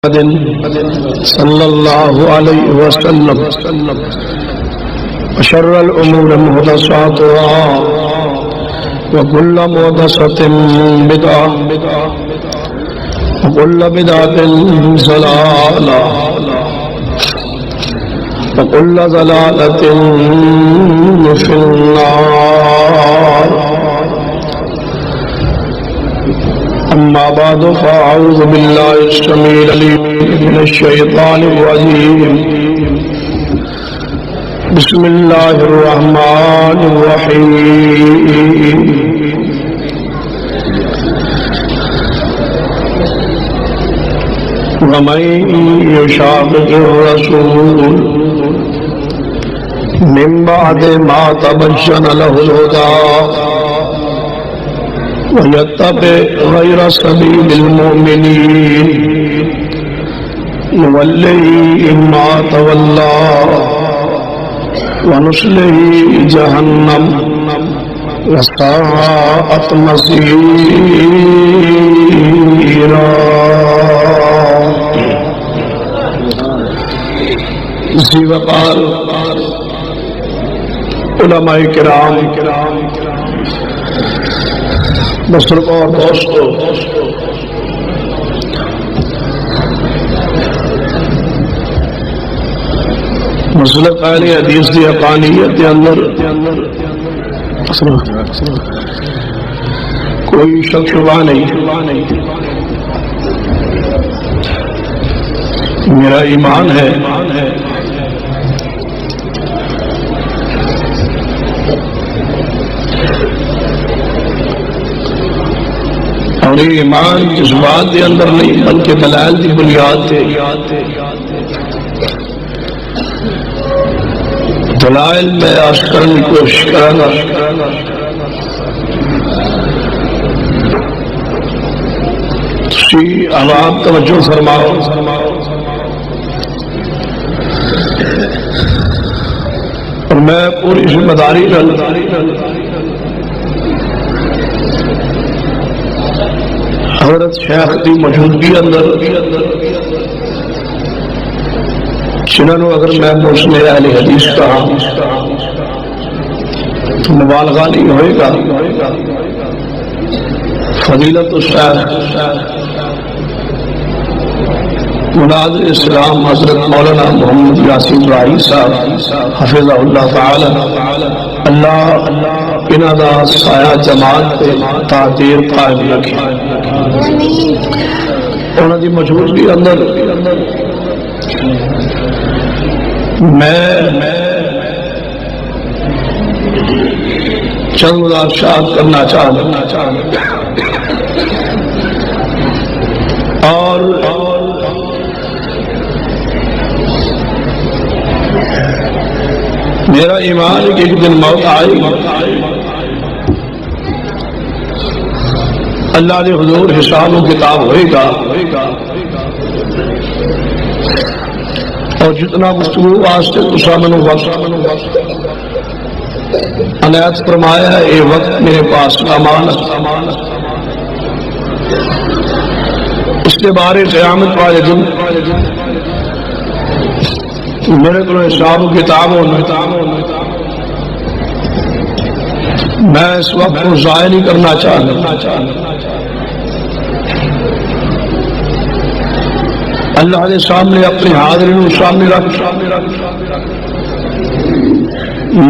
صلی اللہ علیہ وسلم وشر الامور محدثاتها وكل محدثة بدعة وكل بدعة ضلالة وكل ضلالة في النار. أما بعد فأعوذ بالله السميع العليم من الشيطان الرجيم. بسم الله الرحمن الرحيم. ومن يشاقق الرسول من بعد ما تبين له الهدى ويتبع غير سبيل المؤمنين نوليه ما تولى ونصله جهنم وساءت مصيرا. اسی وقار علماء کرام بزرگوں اور دوستوں، مسلک اہل حدیث کی حقانیت کے اندر کوئی شک شبہ نہیں. میرا ایمان ہے اور یہ ایمان اس بات کے اندر نہیں بلکہ دلائل کی بنیاد ہے. دلائل میں عرض کرنے کی کوشش کرنا. عوام توجہ فرماؤ. اور میں پوری ذمہ داری حضرت شیخ کی موجودگی اندر جنہوں اگر میں مسلم اہل حدیث کہا تو مبالغہ نہیں ہوئے گا. فضیلت الشیخ مناظر اسلام حضرت مولانا محمد یاسین راہی صاحب حفظہ اللہ تعالی اللہ انہاں دا سایہ جماعت پہ تعطیر قائم رکھے. انہاں دی موجودگی اندر میں چند مداخلات کرنا چاہتا ہوں اور میرا ایمان ہے کہ ایک دن موت آئے گی. اللہ نے حضور حساب و کتاب ہوئے گا اور جتنا گفتگو واسطے تسامن وقت عنایت فرمایا ہے یہ وقت میرے پاس امانت. اس کے بارے قیامت والے دن میرے کو حساب و کتاب ہونا. میں اس وقت کو ضائع نہیں کرنا چاہتا. اللہ کے سامنے اپنی حاضری کو سامنے رکھ،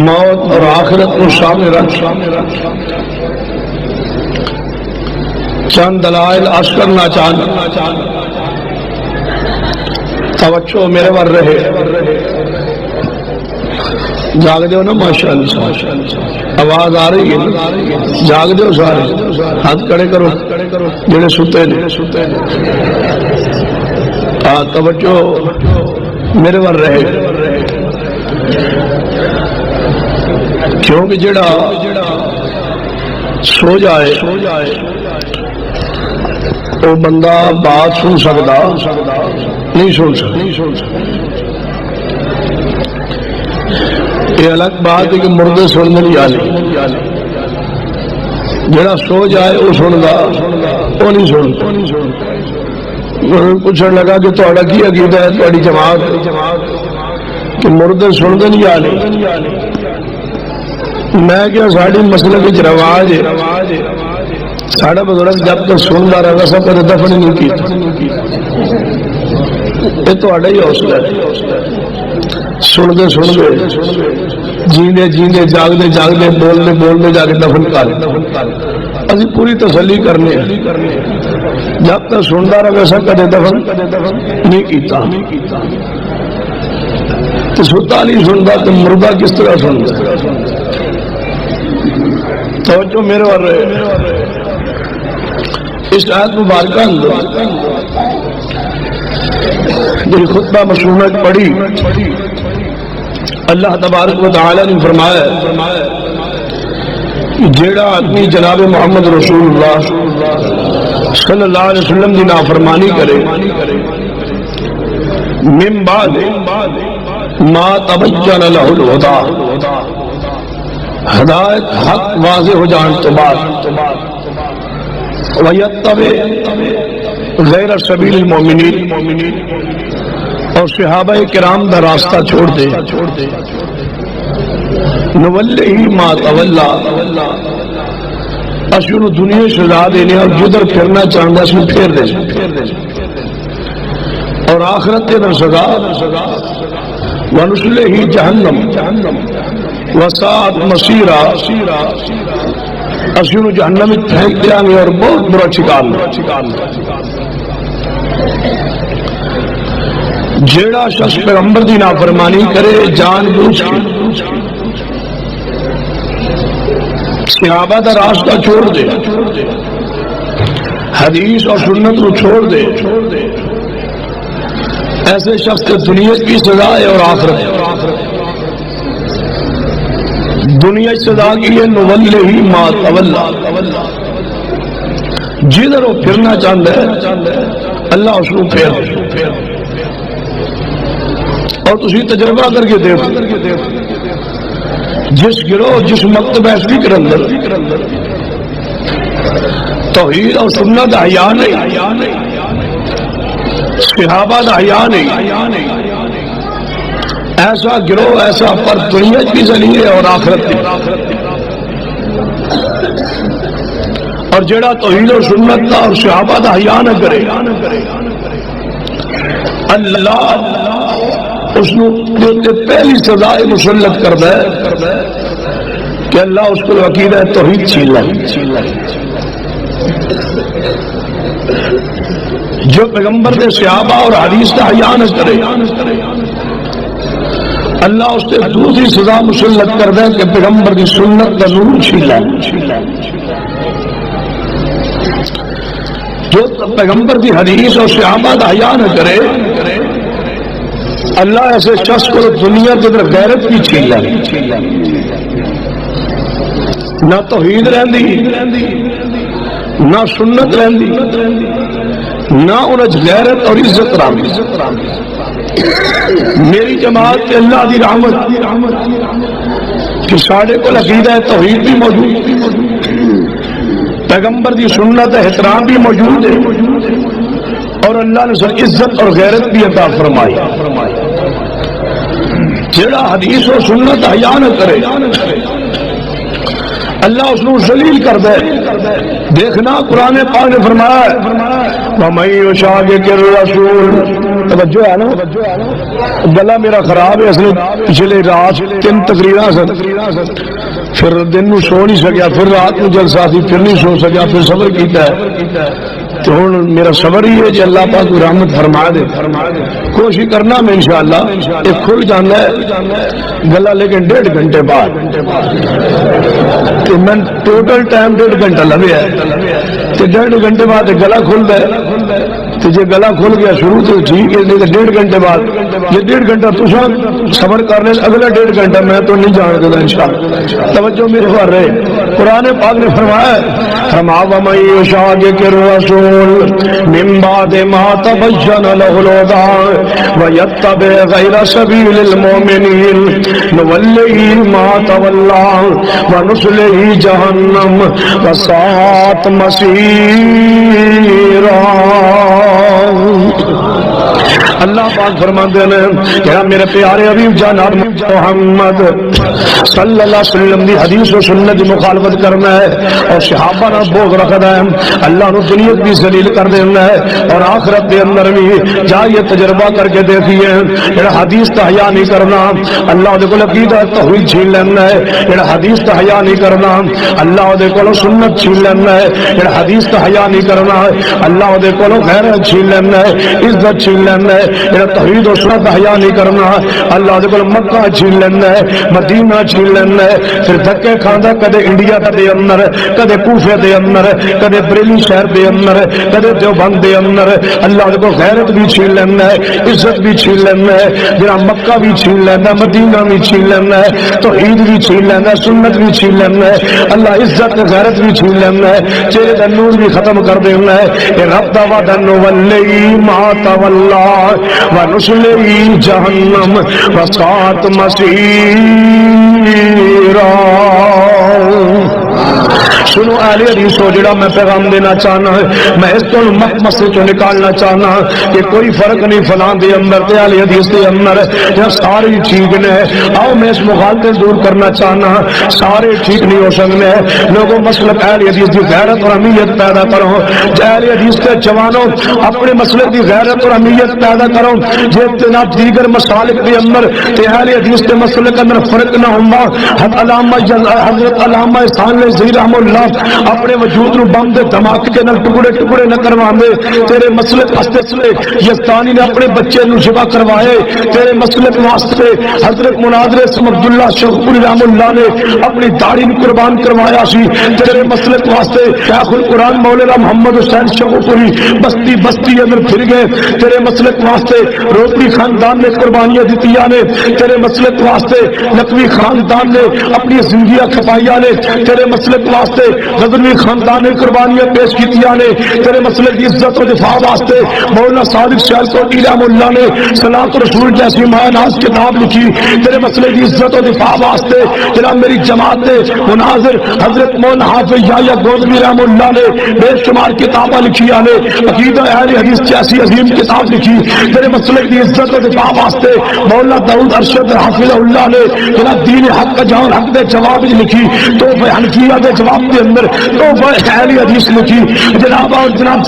موت اور آخرت کو سامنے رکھ چند دلائل عرض کرنا چاہتا. توجہ میرے ور رہے. جاگ دیو نا ماشاءاللہ، آواز آ رہی ہے. جاگ دیو سارے، ہاتھ کڑے کرو جڑے ستے نے. توجہ میرے ور رہے. کیونکہ جڑا سو جائے وہ بندہ بات سن سکتا نہیں سن سکتا. یہ الگ بات ہے کہ مردے سننے نہیں آنے. جڑا سو جائے وہ سنتا وہ نہیں سنتا. پوچھنے لگا کہ تہاڈا کی عقیدہ ہے، تہاڈی جماعت کہ مردے سنتے نہیں آ رہے؟ میں کیا ساڑی مسئلہ کی رواج ہے، ساڑا بزرگ جب تک سنتا رہا سب کدے دفن نہیں کی. یہ تہاڈا ہی حوصلہ ہے. سنتے سنتے جیندے جیندے جاگتے جاگتے بولتے بولتے جا کے دفن کر. ابھی پوری تسلی کرنے جب تک سنتا رہا سب کدے دفن نہیں کیتا. تو ستا نہیں سنتا تو مردہ کس طرح سنتا؟ توجہ میرے اور اس آیت مبارکہ جو خطبہ مشہور پڑھی، اللہ تبارک و تعالی نے فرمایا جیڑا آدمی جناب محمد رسول اللہ صلی اللہ علیہ وسلم کی نافرمانی کرے من بعد ما تبین لہ الہدی، ہدایت حق واضح ہو جان تو بعد، وَيَتَّبِعْ غیر سبیل المؤمنین، اور صحابہ کرام دا راستہ چھوڑ دے، نولہ ما تولا، اشنو دنیا سزا دینے اور جدھر پھرنا چاہتا سن پھیر دے، اور آخرت کے در سزا، وَنُسْلِهِ جہنم وَسَاءَتْ مَصِيرًا، اشنو جہنم پھینک دیا گے اور بہت برا ٹھکانہ. جیڑا شخص پیغمبر دی نافرمانی کرے جان بوجھ کے، صحابہ دا راستہ چھوڑ دے، حدیث اور سنت کو چھوڑ دے، ایسے شخص کے دنیا کی سزا ہے اور آخرت. دنیا کی سزا کی ہے نولہ ما تولا، جدھر وہ پھرنا چاہتا ہے اللہ اس کو پھیر دے. اور تسی تجربہ کر کے دیکھو جس گروہ جس مکتب ایسوی کے اندر توحید اور سنت حیا نہیں، صحابہ دا حیا نہیں، ایسا گروہ ایسا پر دنیا کی ذریعے اور آخرت کی. اور جڑا توحید اور سنت دا اور صحابہ دا حیا نہ کرے اللہ اس نے پہلی سزا مسلط کرتا ہے کہ اللہ اس کو عقیدہ توحید چھین لے. جو پیغمبر دے صحابہ اور حدیث کا حیا نہ کرے اللہ اس سے دوسری سزا مسلط کرتا ہے کہ پیغمبر کی سنت کا نور چھین لے. جو پیغمبر کی حدیث اور صحابہ کا حیا نہ کرے اللہ ایسے شخص کو دنیا کے اندر غیرت بھی چھین لے. نہ توحید رہندی، نہ سنت رہندی، نہ انہیں غیرت اور عزت رہندی. میری جماعت اللہ دی رحمت کہ ساڑھے کو عقیدہ ہے توحید بھی موجود، پیغمبر دی سنت احترام بھی موجود ہے، اور اللہ نے سر عزت اور غیرت بھی عطا فرمائی. جڑا حدیث و سنت حیا نہ کرے اللہ اس کو ذلیل کر دے. دیکھنا قرآن پاک نے فرمایا وَمَن يُشَاقِقِ الرَّسُولَ، توجہ ہے نا، گلا میرا خراب ہے، اصل پچھلے رات 3 تقریراں سن، پھر دن نو سو نہیں سکیا، پھر رات نو جلسہ تھی، پھر نہیں سو سکیا، پھر صبر کیتا ہے. تو ہوں میرا صبر ہی ہے جی اللہ پاک کو رحمت فرما دے. کوشش کرنا میں انشاءاللہ یہ کھل جانا ہے گلا، لیکن 1.5 گھنٹے بعد میں ٹوٹل ٹائم 1.5 گھنٹہ لگے ہے، تو 1.5 گھنٹے بعد گلا کھل گیا. تو جی گلا کھل گیا شروع تو ٹھیک ہے، نہیں تو 1.5 گھنٹے بعد یہ 1.5 گھنٹہ تساں صبر کر لیں اگلا 1.5 گھنٹہ میں تو نہیں جان دوں گا انشاءاللہ. توجہ میرے پر رہے. قرآن پاک نے فرمایا وَمَن يُشَاقِقِ الرَّسُولَ مِن بَعْدِ مَا تَبَيَّنَ لَهُ الْهُدَىٰ وَيَتَّبِعْ غَيْرَ سَبِيلِ الْمُؤْمِنِينَ نُوَلِّهِ مَا تَوَلَّىٰ وَنُصْلِهِ جَهَنَّمَ وَسَاءَتْ مَصِيرًا. اللہ پاک فرماتے ہیں کہ میرے پیارے حبیب جناب محمد صلی اللہ علیہ وسلم دی حدیث و سنت دی مخالفت کرنا ہے اور صحابہ نہ بغض رکھنا ہے. اللہ نے دنیا بھی ذلیل کر دینا ہے اور آخرت دے اندر بھی جا یہ تجربہ کر کے دیکھیے. جڑا حدیث کا حیا نہیں کرنا اللہ دے کول عقیدہ توحید چھین لینا ہے. جڑا حدیث کا حیا نہیں کرنا اللہ دے کول سنت چھین لینا ہے. جڑا حدیث کا حیا نہیں کرنا اللہ دے کول غیرت چھین لینا ہے, عزت چھین لینا ہے. جڑا توحید و سنت کا حیا نہیں کرنا اللہ دے کول مکہ چھین لینا ہے, مدینہ چھین لینا ہے. پھر دھکے کھاندا کدے انڈیا دے اندر, کدے کوفے دے اندر, کدے بریلی شہر دے اندر, کدے دیوبند دے اندر. اللہ دے کول غیرت بھی چھین لینا ہے, عزت بھی چھین لینا ہے. جڑا مکہ بھی چھین لینا, مدینہ بھی چھین لینا ہے, توحید بھی چھین لینا, سنت بھی چھین لینا ہے. اللہ عزت غیرت بھی چھین لینا ہے, چہرے دا نور بھی ختم کر دینا ہے. اے رب دا وعدہ نولی ما تولا ونصلہ جہنم وساءت مصیرا. سنو اہل حدیث ہو, جڑا میں پیغام دینا چاہنا ہے میں اس کو مسئلے چوں نکالنا چاہنا کہ کوئی فرق نہیں فلان دے اندر تے اہل حدیث دے اندر یا سارے ٹھیک نے. آؤ میں اس مخالفت دور کرنا چاہنا, سارے ٹھیک نہیں ہو سکتے. لوگوں مسلک اہل حدیث کی غیرت اور اہمیت پیدا کرو. اہل حدیث کے جوانوں اپنے مسلک کی غیرت اور اہمیت پیدا کرو. جب جناب دیگر مسالک کے اندر تے اہل حدیث کے مسلک کے اندر فرق نہ ہوندا. حضرت علامہ احسان علی رحمہ اللہ اپنے وجود نو بم دے دھماکے کے نال ٹکڑے ٹکڑے نہ کرواندے. تیرے مسلک واسطے یزدانی نے اپنے بچے نو ذبح کروائے. تیرے مسلک واسطے حضرت مناظر اسم عبداللہ شیخ رحمہ اللہ نے اپنی داڑھی نو قربان کروایا سی. تیرے مسلک واسطے شیخ القرآن مولانا محمد حسین شیخوپوری بستی بستی اندر پھر گئے. تیرے مسلک واسطے روپڑی خاندان نے قربانیاں دتیاں نے. تیرے مسلک واسطے نقوی خاندان نے اپنی زندگیاں کھپائیاں نے. تیرے مسلک واسطے غزنوی خاندان نے قربانیاں پیش کیتیاں نے. تیرے مسلک کی عزت و دفاع واسطے مولانا صادق شاہ کوٹی رحمہ اللہ نے صلاۃ الرسول جیسی مایہ کتاب لکھی. تیرے مسلک کی عزت و دفاع واسطے جناب میری جماعت نے مناظر حضرت مولانا حافظ یحییٰ گوزوی رحمہ اللہ نے بے شمار کتاباں لکھیاں نے. عقیدہ اہل حدیث جیسی عظیم کتاب لکھی. تیرے مسلک کی عزت و دفاع واسطے مولانا داؤد ارشد حافظ اللہ نے جناب دین حق کا جان حق دے جواب لکھی. تو حنفیہ دے جواب کے اندر تو اہل حدیث لکھی. جناب اور جناب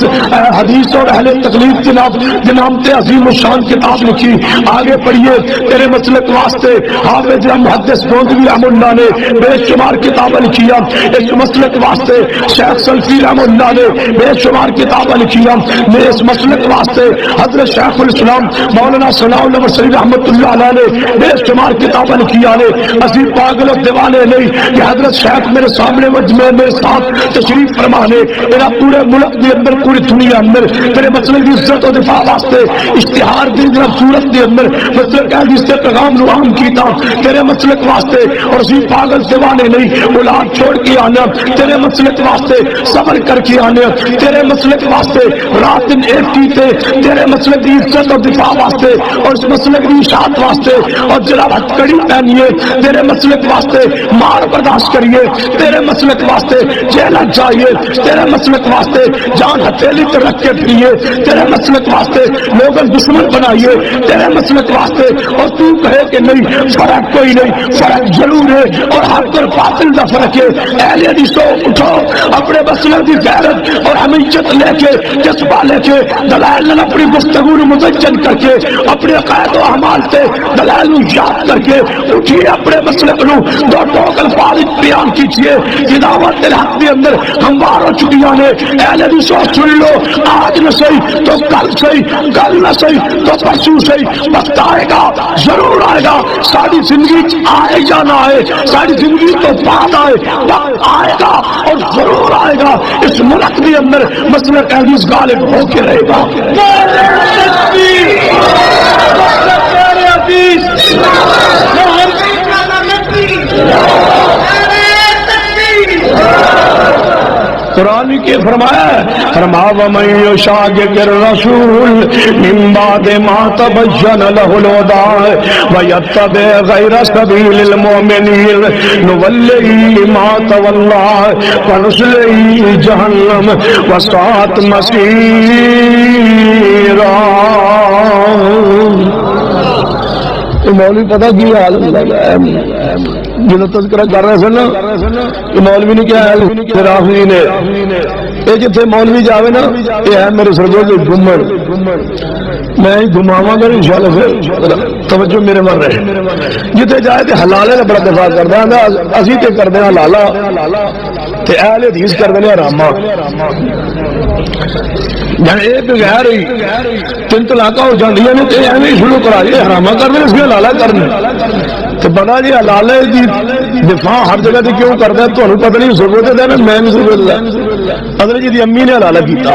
حدیث اور اہل تقلید جناب تے عظیم الشان کتاب لکھی. آگے پڑھیے. تیرے مسلک واسطے حافظ محدث گوزوی رحمہ اللہ نے بے شمار کتابیں لکھیاں. اس مسلک واسطے شیخ سلفی رحمہ اللہ نے بے شمار کتابیں لکھیاں. میں اس مسلک واسطے حضرت شیخ الاسلام مولانا ثناء اللہ وسلم رحمۃ اللہ علیہ نے بے شمار کتابیں لکھیاں نے. اسی پاگل دیوانے نہیں کہ حضرت شیخ میرے سامنے مجمع میرے ساتھ تشریف فرما لے. میرا پورے ملک کے اندر پوری دنیا اندر تیرے مسلک کی عزت و دفاع واسطے اشتہار دی جناب صورت کے اندر مسلک حدیث سے پیغام نو عام کیتا. تیرے مسلک واسطے اور اسی پاگل دیوانے نہیں اولاد چھوڑ کے آنا. تیرے مسلک واسطے صبر کر کے آنا. تیرے مسلک واسطے رات دن ایک کیتے. تیرے مسلک کی عزت اور دفاع واسطے اور اس مسلک کی اشاعت واسطے اور جناب ہتھکڑی پہنیے. تیرے مسلک واسطے مار برداشت کریے. تیرے مسلک واسطے جیل جائیے. تیرے مسلک واسطے جان ہتھیلی پر رکھ کے پھریے. تیرے مسلک واسطے لوگوں دشمن بنائیے. تیرے مسلک واسطے اور تو کہے کہ نہیں فرق کوئی نہیں, فرق ضرور ہے اور حق اور باطل کا فرق ہے. اہل حدیثوں اٹھو اپنے مسلک کی غیرت اور حمیت لے کے جذبہ لے کے دلائل اپنی گفتگو مزین کر کے اپنے عقائد و اعمال سے دلائل یاد کر کے اٹھیے. اپنے مسلک نو دو ٹوک الفاظ بیان کیجیے. دعوت حق کے اندر ہموار ہو چکی نے. اہل حدیثوں سن لو, آج نہ صحیح تو کل صحیح, کل نہ صحیح تو پرسوں صحیح, وقت آئے گا ضرور آئے گا. ساری زندگی آئے جانا ہے, ساری زندگی تو بعد آئے, وقت آئے گا اور ضرور آئے گا. اس ملک کے اندر مسلک حدیث غالب ہو کے رہے گا. قرآن کے فرمایا فرما ومن یشاقق الرسول من بعد ما تبین له الهدى ویتبع غیر سبیل المؤمنین نولیہ ما تولى ونصلیہ جہنم وساءت مصیرا۔ مولوی پتہ کی حال جنہوں تذکرہ کر رہے سن کہ مولوی نے کیا ہے رافضی نے یہ جتنے مولوی جاوے نا یہ ہے میرے سرگو کے گمڑ میں گھماواں گا انشاءاللہ پھر توجہ میرے مر رہے جتنے جائے تے حلالے کا بڑا دفاع کردا ہے اسی تے کردے ہاں حلالا تے اہل حدیث کردے نے حراما جہاں ایک غیر ہوئی تین طلاقاں ہو جاندیاں نے تے ایویں شروع کرا دے حراما کرنے اس کے حلالا کرنے تے بڑا جی حلالے دی دفاع ہر جگہ تے کیوں کردا ہے تانوں پتہ نہیں ضرورت ہے نا میں نہیں ضرورت ہے حضرت جی دی امی نے حلالہ کیتا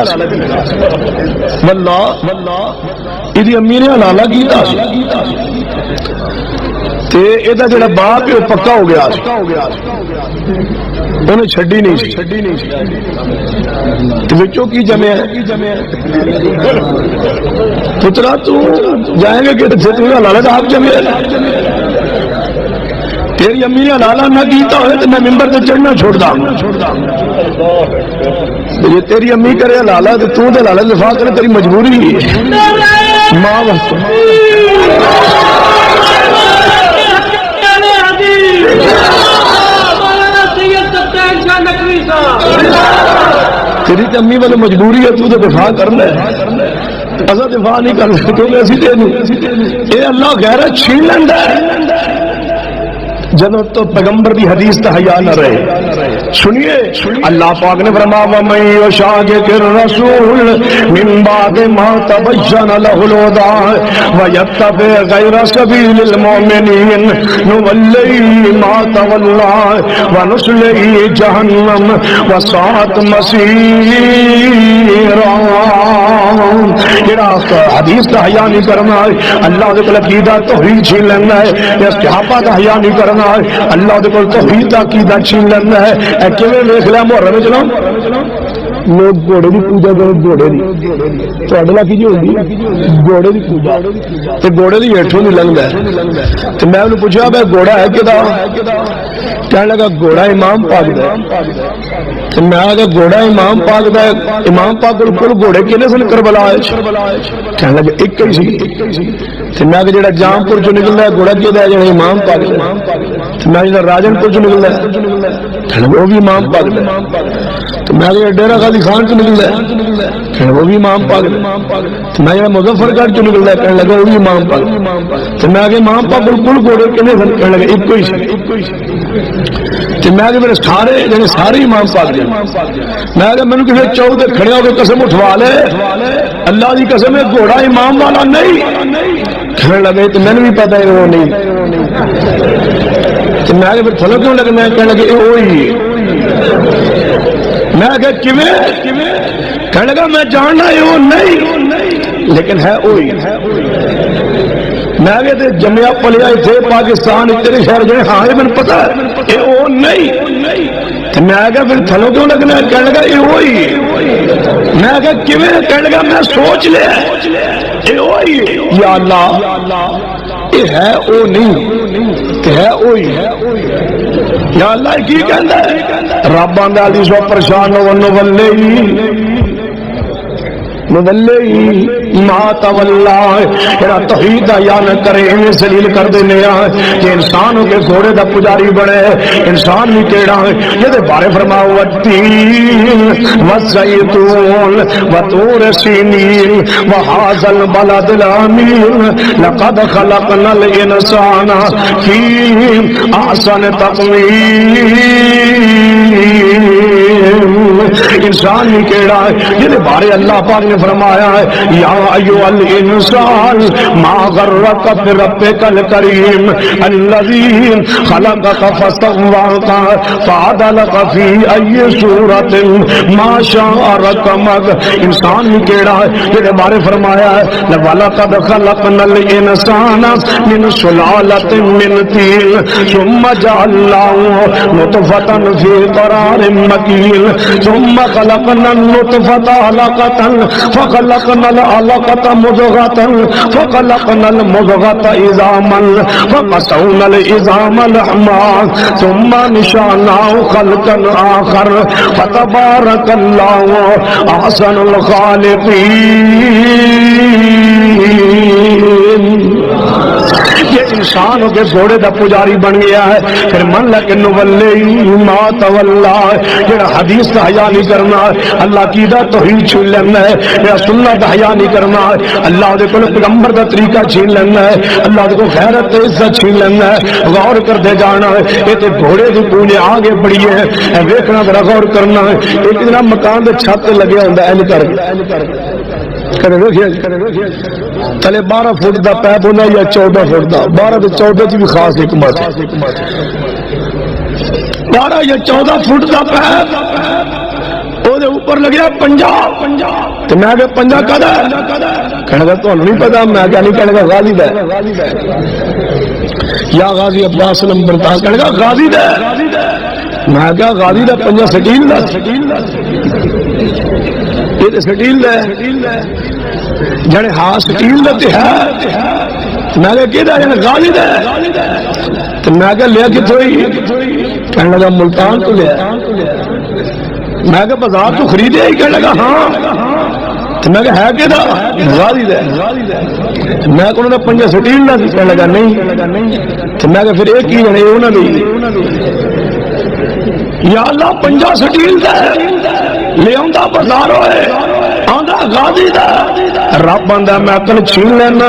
واللہ یہ امی نے حلالہ کیتا تے ایدا جڑا باپ ہے وہ پکا ہو گیا انہیں چھڈی نہیں سی تے وچوں کی جمع پترا تو جائیں گے کہ تو حلالہ دا حق جمع تیری امی نے حلالہ نہ کیتا ہوئے تو میں ممبر سے چڑھنا چھوڑ دا یہ تیری امی کرے حلالہ تو تو حلالہ دفاع کرے تیری مجبوری ہے ماں وقت تیری امی والی مجبوری ہے تو دفاع کرنا ہے ایسا دفاع نہیں کر سکتے کیونکہ اسی دے یہ اللہ غیرت چھین لینا ہے جب تو پیغمبر دی حدیث تا حیا نہ رہے سنیے اللہ پاک نے فرمایا ومن یشاقق الرسول من بعد ما تبین له الهدى ویتبع غیر سبیل المؤمنین نولیہ ما تولى ونصلیہ جہنم وساءت مصیرا۔ حدیث کا حیا نہیں کرنا ہے اللہ دے کول عقیدہ توحید چھین لینا ہے صحابہ کا حیا نہیں کرنا اللہ دے کول توحید عقیدہ چھین لینا ہے اے کیویں ویکھ لیا محرم وچ لوگ گھوڑے کی پوجا کریں گھوڑے کی تھوڑے لا کی ہوتی گھوڑے کی پوجا تے گھوڑے کی ہیٹھوں نہیں لنگتا ہے تو میں انہوں پوچھا بھائی گھوڑا ہے کدا کہنے لگا گھوڑا امام پاک دا تو میں کہا گھوڑا امام پاک دا امام پاک بالکل گھوڑے کنے سن کربلا ہے کہنے لگا ایک ہی سی تو میں جڑا جام پور چ نکلتا ہے گھوڑا کیا ہے جڑا امام پاک تو میں جڑا راجن پور چ نکلتا ہے وہ بھی امام پاک تو میں ڈیرا غازی خان چ نکلتا ہے وہ بھی امام پاک تو میں جڑا مظفر گڑھ چ نکلتا ہے کہنے لگا وہ بھی امام پاک تو میں امام پاک بالکل گھوڑے کنے سن کہنے لگا ایک ہی سی میں میرے سارے جڑے سارے امام پاک دے میں کہ مینوں کسی چوک تے کھڑے ہو کے قسم اٹھوا لے اللہ دی قسم ہے گھوڑا امام والا نہیں کہنے لگے تو میں نے بھی پتا ہے وہ نہیں تو میں پھر تھلو کیوں لگے میں کہنے لگے وہی میں کہ کہنے لگا میں جاننا ہے وہ نہیں لیکن ہے وہی میں کہ جمیا پلیا تھے پاکستان تیرے شہر جو ہاں یہ مجھے پتا ہے یہ وہ نہیں میں کہ پھر تھلو کیوں لگنا کہنے لگا یہ وہی میں کہ کہنے لگا میں سوچ لیا یہ وہی یا اللہ یہ ہے وہ نہیں کہ ہے وہی یا اللہ کی کہندا ہے رب آندا علی سو پریشان ہو نولی ما تولا تیرا توحید یا نہ کرے انہیں ذلیل کر دینے کہ انسانوں کے گھوڑے دا پجاری بڑے انسان بھی کیڑا ہے یہ بارے فرماؤ والتین والزیتون وطور سینین وحاذا البلد الامین لقد خلقنا الانسان فی احسن تقویم انسان بھی کیڑا ہے یہ بارے اللہ پاک نے فرمایا ہے یا ایھا الانسان ما غرک بربک الکریم الذی خلقک فسواک فعدلک فی ای صورت ما شاء رکبک انسان بھی کیڑا ہے یہ بارے فرمایا ہے ولقد خلقنا الانسان من سلالۃ من طین ثم جعلناه نطفة فی قرار مکین ثم خلقنا النطفة علقة فخلقنا العلقة مضغة فخلقنا المضغة عظاما فقسونا العظام لحما ثم نشأناه خلقا آخر فتبارك الله أحسن الخالقين. یہ انسان ہو کے گھوڑے دا پجاری بن گیا ہے. پھر من لگے نولی ما تولا, جڑا حدیث دا حیا نہیں کرنا, اللہ کی دا توحید چھین لینا ہے, یا سنت دا حیا نہیں کرنا, اللہ دے کول پیغمبر دا طریقہ چھین لینا ہے, اللہ دے کو غیرت تے عزت چھین لینا ہے. غور کرتے جانا ہے. یہ تے گھوڑے دی پوجے آگے بڑھی ہے. ویکھنا ذرا غور کرنا ہے. ایک دن مکان دے چھت تے لگیا ہوندا ہے کر تلے 12 فٹ دا پیپ ہونا یا 14 فٹ دا. 12 تے 14 کی بھی خاص حکمت ہے. 12 یا 14 فٹ دا پیپ وہ اوپر لگیا پنجا. تو میں کہ پنجا کدا ہے؟ کہنے گا تمہیں نہیں پتا. میں کیا نہیں, کہنے گا غازی دا ہے یا غازی عباس نمبردار, کہنے گا غازی دا ہے. میں کیا غازی دا پنجا سٹیل دا, یہ سٹیل دا جڑے ہاں سٹیل دا تے ہے. میں کہ غازی دا ہے. تو میں کہ لیا کتوں ہی؟ کہنے لگا ملتان تو لیا. میں کہ بازار تو خریدے ہی؟ کہنے لگا ہاں. تو میں کہ ہے کہ غازی دا. میں کہ انہوں نے پنجا سٹیل دا سی. کہنے لگا نہیں. تو میں کہ پھر ایک ہی جنے انہوں نے یا اللہ پنجا سٹیل دا لے آندا بازار ہوئے آندا غازی دا. رب آندا میں عقل چھین لینا.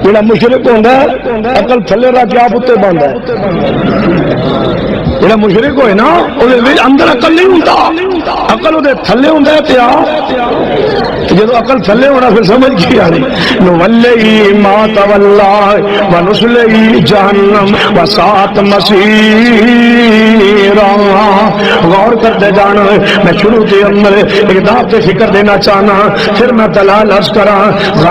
جڑا مشرک ہوندا ہے عقل تھلے رکھ کے آپ اتنے باندا ہے. جڑا مشرک ہوئے نا اندر عقل نہیں ہوندا, عقل وہ تھلے ہوندا ہے. تے جب عقل تھلے ہونا پھر سمجھ کی آ رہی. نولی ما تولا ونسلی جہنم وساعت مسیرا. غور کرتے جانا. میں شروع کے اندر ایک دعوت فکر دینا چاہنا, پھر میں دلال عرض کرا.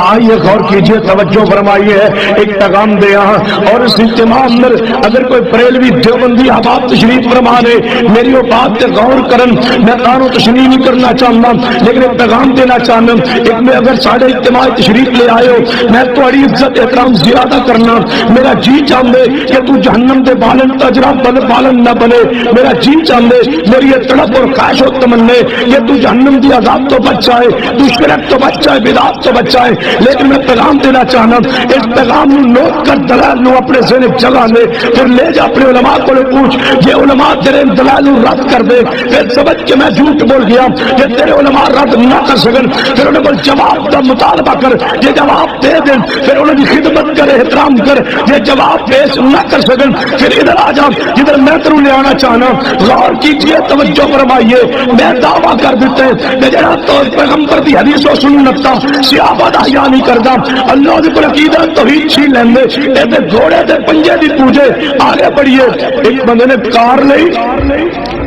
آئیے غور کیجئے, توجہ فرمائیے, ایک پیغام دیا. اور اس اجتماع میں اگر کوئی بریلوی دیوبندی احباب تشریف فرما دے, میری وہ بات پہ غور کرن. میں قانون تشریح نہیں کرنا چاہتا, لیکن ایک پیغام دینا چاہنا. ایک میں اگر ساڑھے اجتماع تشریف لے آئے ہو, میں تھوڑی عزت احترام زیادہ کرنا. میرا جی چاہتے کہ تو جہنم دے بالن تجرا بالن نہ بنے. میرا جی چاہتے میری یہ تڑپ اور خواہش و تمنے کہ تو جہنم دی عذاب تو بچ جائے, تو شرک تو بچ جائے, بدعت تو بچ جائے. لیکن میں پیغام دینا چاہنا, اس پیغام نو نوٹ کر دلال نو اپنے ذہن جگہ لے, پھر لے جا اپنے علماء کو پوچھ. یہ علماء تیرے دلال نو رد کر دے. پھر سمجھ کے میں جھوٹ بول گیا کہ تیرے علماء رد نہ کر سکن. پھر انہیں بول جواب کا مطالبہ کر, یہ جواب دے دیں. پھر انہیں کی خدمت کر, احترام کر. یہ جواب پیش نہ کر سکن پھر ادھر آ جا جدھر میں تروں لے آنا چاہنا. غور کیجئے, توجہ فرمائیے. میں دعویٰ کر دیتے ہیں کہ جڑا تو پیغمبر دی حدیث و سنت دا صحابہ دا حیا نہیں کردا, اللہ دے کول عقیدہ توحید چھین لیندے. اے تے گھوڑے تے پنجے دی پوجے. آگے بڑھیے. ایک بندے نے کار لئی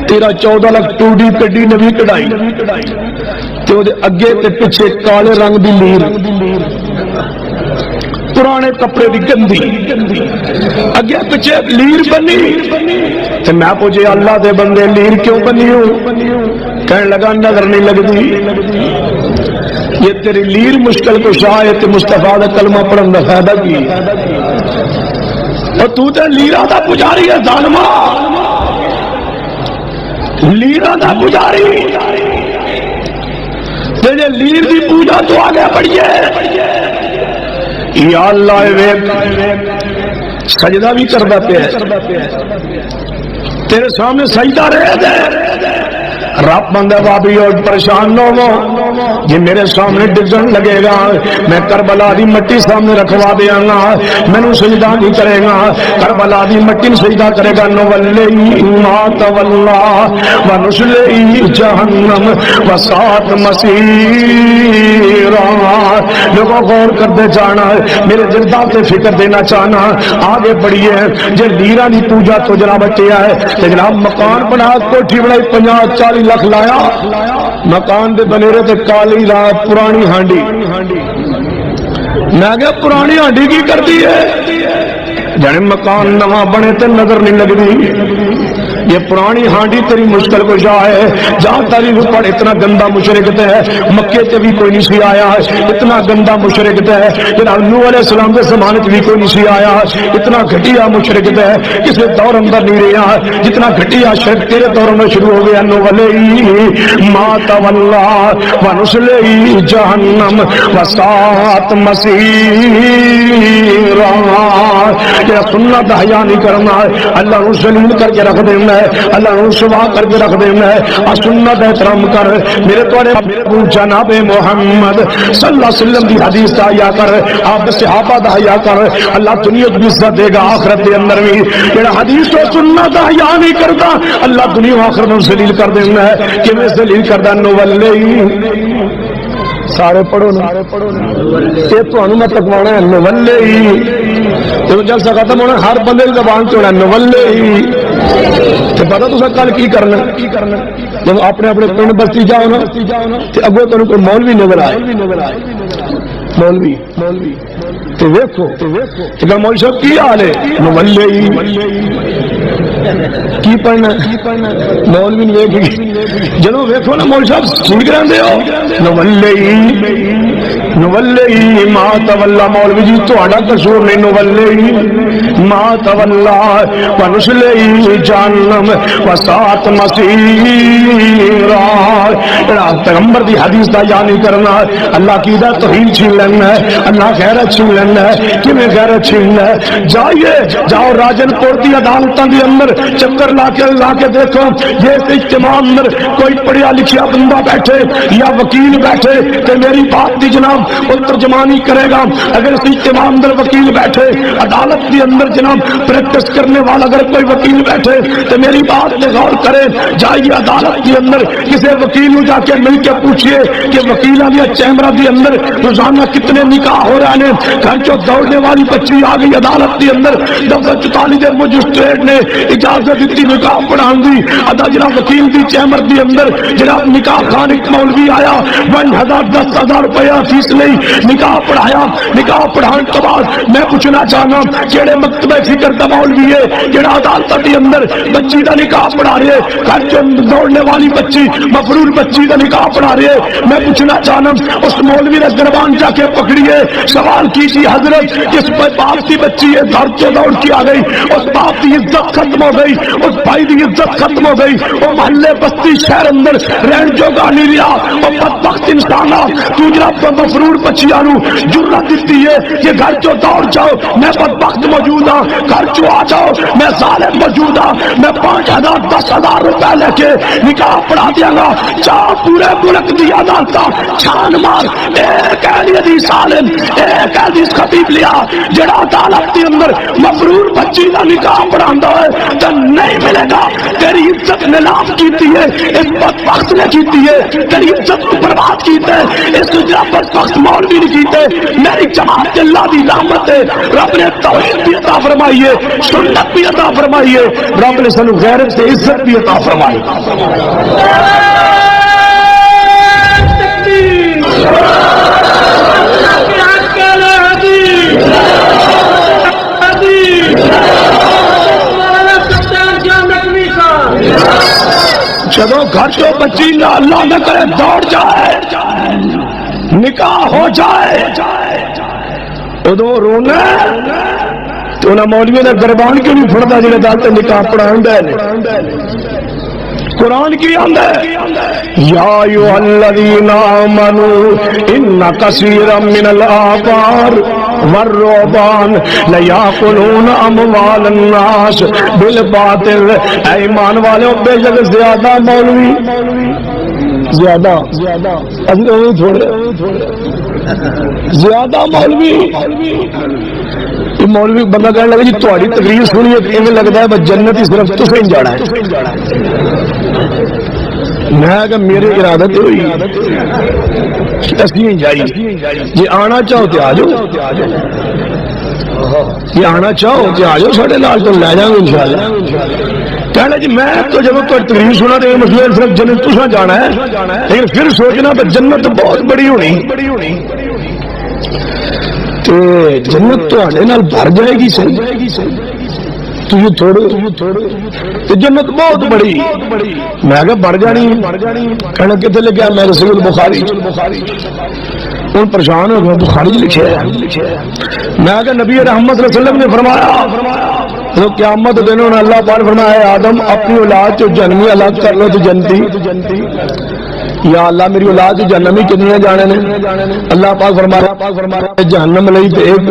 13-14 لاکھ ٹوڈی کڈی نوی کڑائی, تے او دے اگے تے پیچھے کالے رنگ دی لیر, پرانے کپڑے دی گندی, اگے پیچھے لیر بنی. تے میں پوچھے اللہ دے بندے لیر کیوں بنی ہو؟ کہنے لگا نظر نہیں لگتی. یہ تیری لیر مشکل کشا ہے, تے مصطفیٰ دا کلمہ پڑھن دا فائدہ کی؟ اور تو تے لیرا دا پجاری ہے ظالما, لیرا دا پجاری. تیرے لیر دی پوجا تو آگے بڑھیے. یا اللہ سجدہ بھی کردا پیا, تیرے سامنے سجدہ رہ دے. رب بندہ بابی اور پریشان نہ ہو, یہ میرے سامنے ڈگن لگے گا, میں کربلا دی مٹی سامنے رکھوا دیا گا, مینوں سجدہ نہیں کرے گا. کربلا دی مٹی سجدہ کرے گا. نولی ما تولا ونسلی جہنم وساعت مسیرا. لوگوں غور کرتے جانا, میرے جردہ پہ فکر دینا چاہنا. آگے بڑھیے. جو لیرا دی پوجا تو جناب بچیا ہے, جناب مکان بنا کوٹھی بنائی 50-40 لاکھ لایا, مکان دے بنیرے تے کالی رات پرانی ہانڈی. میں کہ پرانی ہانڈی کی کرتی ہے؟ جانے مکان نواں بنے تے نظر نہیں لگتی. یہ پرانی ہانڈی تیری مشکل کشا ہے، جہاں تاریخ پڑھ اتنا گندا مشرک ہے، مکے تے بھی کوئی نہیں سی آیا اتنا گندا مشرک ہے، جناب نوح علیہ السلام کے زمانے بھی کوئی نہیں سی آیا اتنا گھٹیا مشرک ہے، کسی دور اندر نہیں رہا جتنا گھٹیا شرک تیرے دور میں شروع ہو گیا۔ نولی ما تولا ونسلی جہنم وساعت مسیرا، یہ سنت حیا نہیں کرنا ہے، اللہ نے ذلیل کر کے رکھ دینا ہے، اللہ نے رسوا کر کے رکھ دینا ہے، سنت احترام کر، میرے توڑے جناب محمد صلی اللہ علیہ وسلم کی حدیث کا حیا کر، آپ صحابہ کا حیا کر، اللہ دنیا کی عزت دے گا آخرت کے اندر بھی۔ جڑا حدیث و سنت حیا نہیں کرتا اللہ دنیا آخرت میں ذلیل کر دینا ہے، کہ میں ذلیل کردا نولی سارے پڑھو نا، یہ تو میں تکوانا ہے نولی، جب جلسہ ختم ہونا ہر بندے کی زبان چ ہونا نولی، تو پتا تو کل کی کرنا، جب اپنے اپنے پنڈ بستی جاؤ نا تو اگو تمہیں کوئی مولوی نظر آئے، مولوی تو ویکھو کہ مولوی صاحب کی حال ہے، نولی کی پڑھنا مولوی نے ویکھ جدو ویکھو نا مولوی صاحب ٹھیک رہندے ہو، نولی ما تولا، مولوی جی تہاڈا قصور نہیں، نولی ما تولا ونسلی جہنم وساعت مسیرا، پیغمبر دی حدیث دا یا نہیں کرنا، اللہ کی دا توحید چھین لینا ہے، اللہ غیرت چھین لینا ہے، کیویں غیرت چھیننا ہے؟ جائیے جاؤ راجن پور دی عدالتاں دی اندر چکر لا کے دیکھو، یہ اجتماع اندر کوئی پڑھیا لکھیا بندہ بیٹھے یا وکیل بیٹھے کہ میری بات دی جناب وہ ترجمانی کرے گا، اگر اس اجتماع اندر وکیل بیٹھے عدالت دی اندر جناب پریکٹس کرنے والا اگر کوئی وکیل بیٹھے تو میری بات پہ غور کرے، جائیے عدالت کے اندر کسی وکیل کو جا کے مل کے پوچھئے کہ وکیلاں دی چیمبر دی اندر روزانہ کتنے نکاح ہو رہے ہیں، گھر جو دوڑنے والی بچی آ گئی عدالت کے اندر، دفعہ 44 دن مجسٹریٹ نے اجازت دیتی نکاح پڑھان دی، ادا جناب وکیل دی چیمبر دی اندر جناب نکاح خان ایک مولوی آیا 10,000 روپیہ فیس نہیں، نکاح پڑھایا، نکاح پڑھان کے بعد میں پوچھنا چاہنا کیڑے مکتبہ فکر دا مولوی ہے جڑا عدالت دی اندر بچی دا نکاح پڑھا رہے، گھر جو دوڑنے والی بچی مفرور بچی دا نکاح پڑھا رہے، میں پوچھنا چاہنا اس مولوی نے گربان جا کے پکڑیے، سوال کیجیے حضرت اس باپ کی بچی ہے گھر سے دوڑ کے آ گئی، اس باپ کی عزت ختم ہو گئی، اس بھائی کی عزت ختم ہو گئی، وہ محلے بستی شہر اندر رہن جو گا نہیں رہا، وہ بدبخت انسان تو جناب مفرور بچیاں نو جرات دیتی ہے کہ گھر چو دوڑ جاؤ، میں بدبخت موجود ہوں، گھر چو آ جاؤ میں ظالم موجود ہوں، میں 5,000 10,000 روپے لے کے نکاح پڑھا دیا گا، چاہ پورے ملک دی عدالت چھان مار ایک حدیث عالم ایک حدیث خطیب لیا جڑا عدالت کے اندر مفرور بچی کا نکاح پڑھاندا ہے تو نہیں ملے گا، تیری عزت نیلام کیتی ہے اس بدبخت نے کیتی ہے، تیری عزت کو برباد کیتا ہے اس بدبخت مولوی نے کیتے، میری جماعت اللہ دی رحمت ہے، رب نے توحید بھی عطا فرمائی ہے، سنت بھی عطا فرمائی ہے، رب نے سانو غیرت سے عزت بھی عطا فرمائی۔ جب گھر جو بچی اللہ نہ کرے دوڑ جائے نکاح ہو جائے ادو رونا تو انہیں مولوی نے گربان کیوں نہیں پھڑتا جنہیں دالتے نکاح پڑھا قرآن کی آمد ہے یا ایوہ الذین آمنوا ان کثیرا من الآبار والرعبان لیاکلون اموال الناس بالباطل، اے ایمان والے بے شک زیادہ مولوی زیادہ مولوی بندہ کہنے لگا جی تھوڑی تقریر سنیے ایویں لگتا ہے بس جنت ہی صرف تسیں ہی جانا ہے، میں کہ میرے ارادت ہوئی اسی جائی جی آنا چاہو تو آ جاؤ، یہ آنا چاہو تو آ جاؤ ساڑھے لال تو لے جاؤں انشاءاللہ۔ کہنا جی میں تو جب تو تقریر سنا تو مسئلہ صرف جنت تسیں جانا ہے، لیکن پھر سوچنا کہ جنت بہت بڑی ہونی تو جنت تو آنے نال بھر جائے گی صحیح، تجھے تھوڑے جنت بہت بڑی. میں کہا بڑھ جانی. کہنا کتنے لکھا؟ میں رسول بخاری. ان پریشان ہو گیا بخاری لکھے. میں کہا نبی رحمت صلی اللہ علیہ وسلم نے فرمایا تو قیامت دن اللہ پاک فرمایا آدم اپنی اولاد جو جنمی الگ کر لو تو جنتی. یا اللہ میری اولاد جو جہنمی کتنی جانے نے؟ اللہ پاک فرمایا جہنم لئی تے ایک.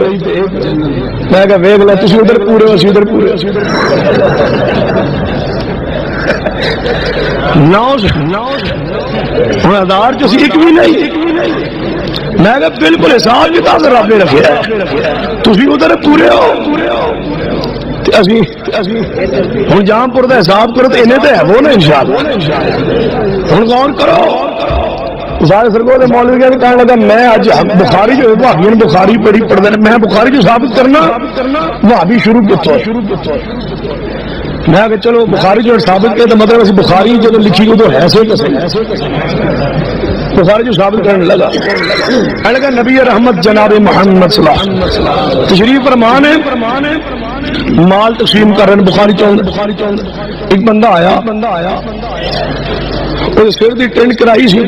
میں کہا ویکھ لے تسی ادھر پورے ہو اسی ادھر پورے. ہوں ہزار چ ایک بھی نہیں. میں کہا بالکل حساب کتاب رب نے رکھا ہے تسی ادھر پورے ہو. ہوں جامپور کا حساب کرو تو انہیں تو ہے وہ نا انشاءاللہ. ہوں غور کرو سارے سرگو کے مولوی کہنے لگا میں اج بخاری جو بھابی نے بخاری پڑھی پڑھتے ہیں میں بخاری جو ثابت کرنا بھابی شروع کتوں. میں کہ چلو بخاری جو ثابت کیا تو مطلب اسی بخاری جو لکھی وہ تو ہے بخاری جو ثابت کرنے لگا. لگا نبی رحمت جناب محمد صلی اللہ علیہ وسلم تشریف فرمان ہے مال تقسیم کر رہے ہیں بخاری چاہوں. ایک بندہ آیا سر کی ٹینٹ کرائی سی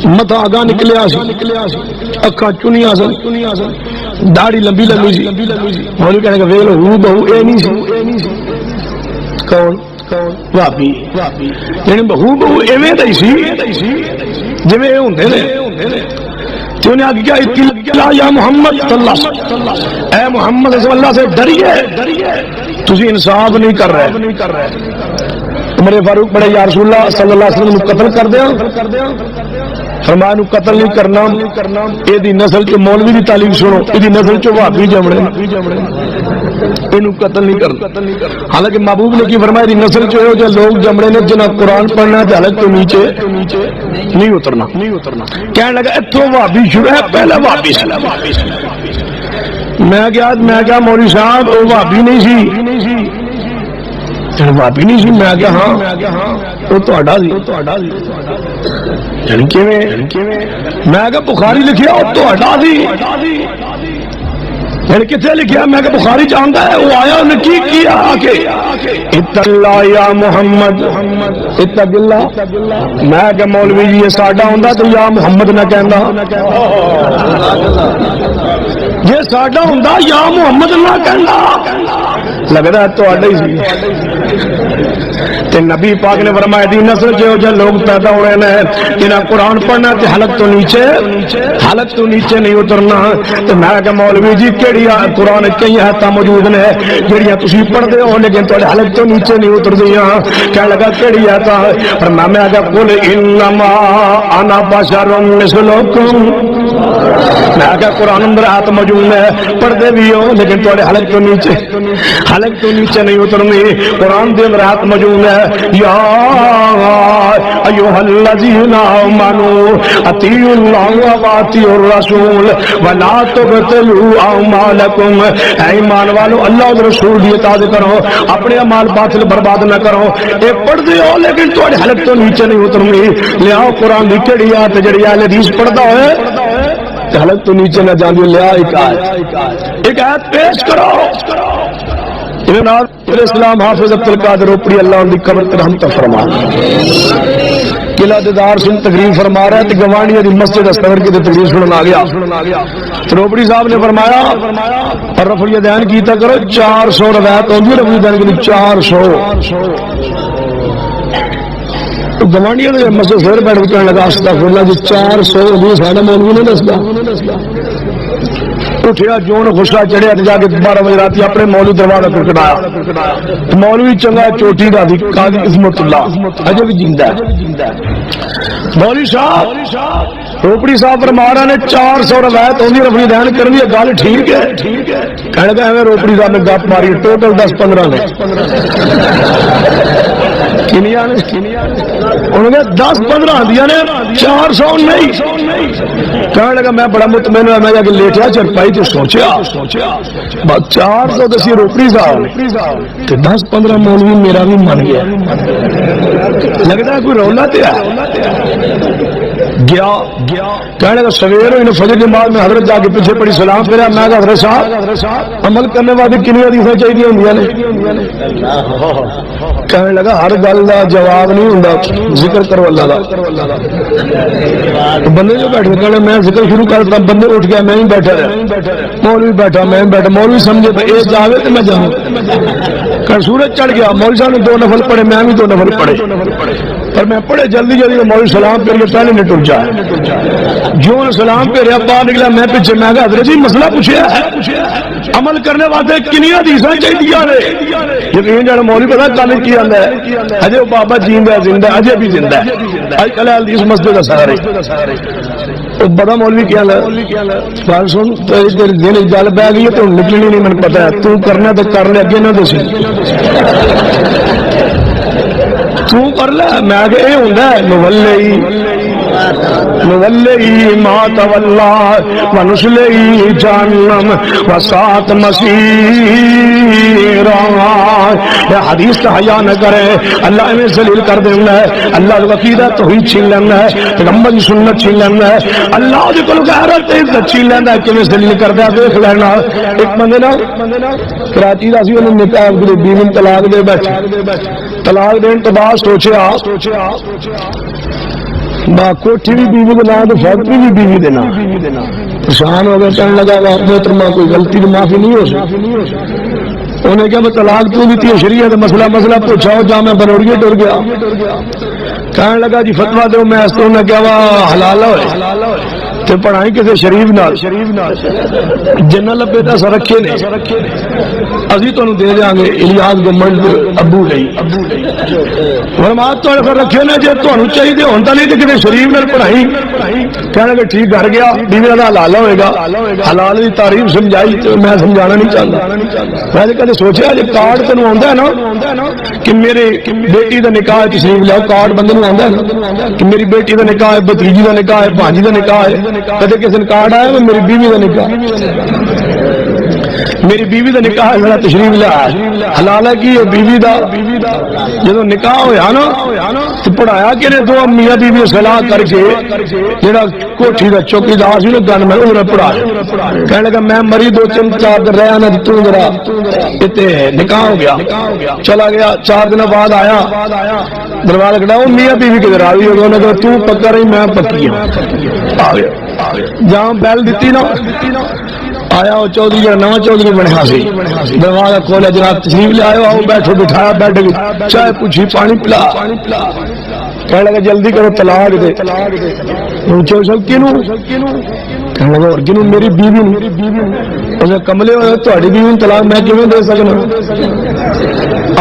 متا آگاہ نکلیا سی اکھاں چنیا سن داڑھی لمبی سی. مولوی کہنے کا ویکھ لو ہو بہو اے نہیں سی. کون بھابی یعنی بہو ایویں دا ہی سی جویں اے ہوندے نے. تو نے آگے کیا یا محمد صلی اللہ علیہ وسلم اے محمد صلی اللہ سے ڈریے تسی انصاف نہیں کر رہے. عمر فاروق بڑے یا رسول اللہ صلی اللہ علیہ وسلم قتل کر دیا. فرمایا نو قتل نہیں کرنا اے دی نسل چ مولوی دی تعلیم سنو اے دی نسل چ وہابی جمنے اینو قتل نہیں کرنا. حالانکہ محبوب نے کی فرمایا دی نسل چ جو لوگ جمنے نے جنہاں قرآن پڑھنا ہے حالت تو نیچے نہیں اترنا. کہنے لگا اتھوں وہابی شروع ہے پہلا وہابی سی. میں کیا مولوی صاحب وہ وہابی نہیں سی بھابی نہیں سی. میں کیا ہاں وہ تہاڈا سی. میں کہ بخاری لکھیا وہ تہاڈا سی. کتنے لکھیا؟ میں کہ بخاری جانتا ہے. وہ آیا انہیں کی کیا آکے اتق اللہ یا محمد اتق اللہ. میں کہ مولوی جی یہ ساڈا ہوندا تو یا محمد نہ کہندا. یہ ساڈا ہوندا یا محمد نہ کہندا. لگدا ہے تہاڈا ہی سی. تے نبی پاک نے فرمایا دی نسل جو لوگ پیدا ہوئے ہیں جنہاں قرآن پڑھنا تے حلق تو نیچے نہیں اترنا. تے میں کہ مولوی جی کیڑی قرآن کئی آیتاں موجود نے جڑیاں تسی پڑھدے ہو لیکن تہاڈے حلق تو نیچے نہیں اتردیاں. کہنے لگا کیڑی آیت؟ پر میں کہ قل انما انا بشر مثلکم. میں کہ قرآن اندر آیت موجود ہے پڑھدے بھی ہو لیکن تہاڈے حلق تو نیچے نہیں اترنی. قرآن دے اندر آیت موجود ہے یا ایھا الذین آمنوا اطیعوا اللہ واطیعوا الرسول ولا تبطلوا اعمالکم. اے ایمان والو اللہ اور رسول دی اطاعت کرو اپنے اعمال باطل برباد نہ کرو. اے پڑھدے ہو لیکن تہاڈے حلق تو نیچے نہیں اترنی. لیاؤ قرآن دی کیڑی آیت جڑی اہل حدیث پڑھدا ہوئے حلق تو نیچے نہ جاندی. لیا ایک آیت پیش کرو. اسلام حافظ عبد القادر روپڑی اللہ ان کی قبر تے رحمت فرما. قلعہ دیدار سن تقریر فرما رہا ہے تے گوانڈیاں دی مسجد استور کی تقریر سنن آ گیا. روپڑی صاحب نے فرمایا اور رفع الیدین کیتا کرو 400 روایت ہوندی ہے. رفع الیدین کی 400 گوانڈیاں دے مسجد سر بیٹھ کے کہنے لگا استغفر اللہ جی 400 ہوندی ساڈا مولوی نے دسدا. اٹھیا جون غصہ چڑھیا جا کے 12 بجے رات اپنے مولوی دروازہ کھٹکھٹایا. مولوی چنگا چوٹی دا دی قاضی عظمت اللہ اجے بھی زندہ ہے. مولوی صاحب روپڑی صاحب فرما رہے نے 400 روایت ہوندی رفع الیدین کرنی ہے گل ٹھیک ہے. کہنے لگا ایویں روپڑی صاحب نے گپ ماری ٹوٹل 10-15 نے کنیاں نے انہوں نے 10-15 آندیاں نے 400 نہیں. کہنے لگا میں بڑا مطمئن ہوا. میں جا کے لیٹیا چرپائی تو سوچیا 400 دسی روپڑی صاحب 10-15 مولوی میرا بھی من گیا. لگتا ہے کوئی رولا تے ہے. گیا کہنے کا سویر ہوئی فجر کے بعد میں حضرت جا کے پیچھے پڑی سلام پھیرا میں کہا حضرت صاحب عمل کرنے والے کنی حدیثیں چاہیے ہوں نے کہنے لگا ہر گل کا جواب نہیں ہوں ذکر کرو اللہ کا بندے جو بیٹھے کہنے میں ذکر شروع کرتا بندے اٹھ گیا میں ہی بیٹھا رہا مولوی بیٹھا میں بیٹھا مولوی سمجھے یہ جاوے تو میں جاؤں کہ سورج چڑھ گیا مولوی صاحب نے 2 نفل پڑھے میں بھی 2 نفل پڑھے پر میں پڑھے جلدی مولوی سلام پھر کے پہلے نہیں ٹر جائے جو سلام پہ رہا باہر نکلا میں پیچھے میں کہا حضرت جی مسئلہ پوچھا ہے عمل کرنے واسطے کنی حدیثاں چاہیے نے یقین جانا مولوی پتا کل کی آتا ہے اجے وہ بابا جیندا زندہ اجے بھی زندہ ہے اج کل حدیث مسجد کا سارے بڑا مولوی کیا گل سن دن گل بہ گئی تو نکلنی نہیں مجھے پتا ہے تو کرنا تو کر لے اگے نہ دسی تو کر لے میں کہ یہ ہوں نولی ما تولا ونسلی جہنم وساعت مسیرا حدیث کا حیا نہ کرے اللہ میں ذلیل کر دینا ہے اللہ کا عقیدہ توحید چھین لینا ہے پیغمبر کی سنت چھین لینا ہے اللہ دے کول غیرت عزت چھین لینا ہے کیویں ذلیل کردا ہے دیکھ لینا ایک بندے نا کراچی دا سی انہوں نے نکاح دی بیوی طلاق دے بیٹھے طلاق دین تو بعد سوچیا کوٹھی بھی بیوی کے نام فیکٹری بھی بیوی کے نام پریشان ہو گیا کہنے لگا محترمہ کوئی غلطی کی معافی نہیں ہو سکتی انہیں کہا میں طلاق تو بھی تھی شریعت مسئلہ پوچھاؤ جا میں بروڑیے ٹر گیا کہنے لگا جی فتوا دو میں اس نے کہا حلال ہوئے تے پڑھائی کسی شریف نال جنہ لبے تے سر رکھے نے ابھی تانوں دے دیاں گے الیاس گمنڈ ابو لئی فرمایا تو سر رکھے نے جے تانوں چاہیے ہوندا نہیں تے کسی شریف نال پڑھائی کہنے لگا ٹھیک گھر گیا بیوی دا حلال ہوئے گا حلال دی تعریف سمجھائی تے میں سمجھانا نہیں چاہتا میں نے کدے سوچیا جے کارڈ تینوں آندا ہے نا کہ میرے بیٹی دا نکاح تشریف لاؤ کارڈ بندے نوں آندا ہے نا کہ میری بیٹی دا نکاح ہے بھتیجی دا نکاح ہے بھانجی دا نکاح ہے کدے کسی نے کارڈ آیا میری بیوی کا نکاح میری بیوی کا نکاح ہے میرا تشریف لیا حلال ہے کہ بیوی دا جدو نکاح ہویا نا تو پڑھایا کہ نے 2 میاں بیوی صلاح کر کے جڑا کوٹھی دا چوکیدار سی نا گن میں انہیں پڑھایا کہنے لگا میں مری 2-3 4 دن رہا نہ تو ذرا تے نکاح ہو گیا چلا گیا 4 دن بعد آیا دروازہ کھڑا وہ میاں بیوی کے راوی ہو گیا کہ تو پکا رہی میں پکی ہوں آ گیا جہاں بیل دیتی نا آیا وہ چودھری جڑا نواں چودھری بنیا سی دروازہ کھولا جناب تشریف لے آئے آؤ بیٹھو بٹھایا بیٹھ گئی چائے پوچھی پانی پلا کہنے لگا جلدی کرو طلاق دے پوچھو سب کینوں کہنے لگا اور کنوں میری بیوی اسے کملے ہوئے تہاڈی بیوی نوں طلاق میں کیویں دے سکنا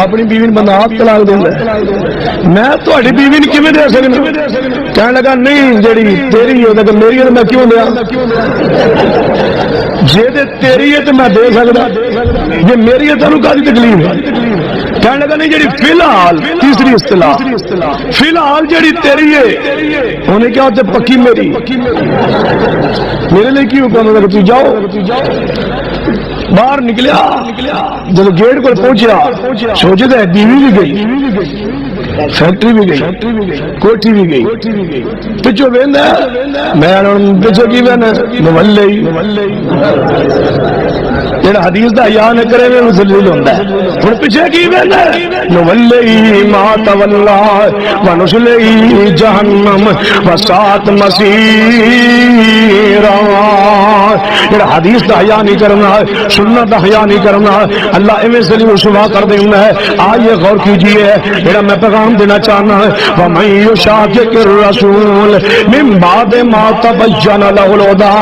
اپنی بیوی بندہ آپ طلاق دیندا میں تہاڈی بیوی نوں کیویں دے سکنا کہنے لگا نہیں جڑی تیری ہے تے میری ہے میں کیوں دیا جے تے تیری ہے تے میں دے سکدا جے میری ہے تانوں کادی تکلیف ہے کہنے لگا نہیں جڑی فی الحال تیسری اصطلاح فی الحال جڑی تیری ہے انہیں کیا ہوتے پکی میری میرے لیے کی حکم ہے کہ تو جاؤ باہر نکلیا جب گیٹ پر پہنچیا سوچے تو بیوی بھی گئی فیکٹری بھی گئی کوٹھی بھی گئی پچھو ویندا میں پچھو کی وینا نولی جڑا حدیث دا حیا نہ کرے میں ذلیل ہوندا ہے ہن پیچھے کی وینا نولی ما تولا ونسلی جہنم وساعت مسیرا جڑا حدیث دا حیا نہیں کرنا سنت دا حیا نہیں کرنا اللہ ایویں ذلیل و رسوا کر دینا ہے آئیے غور کیجئے جڑا میں پیغام دینا چاہنا ہے وَمَن يُشَاقِقِ الرَّسُولَ مِن بَعْدِ مَا تَبَيَّنَ لَهُ الْهُدَى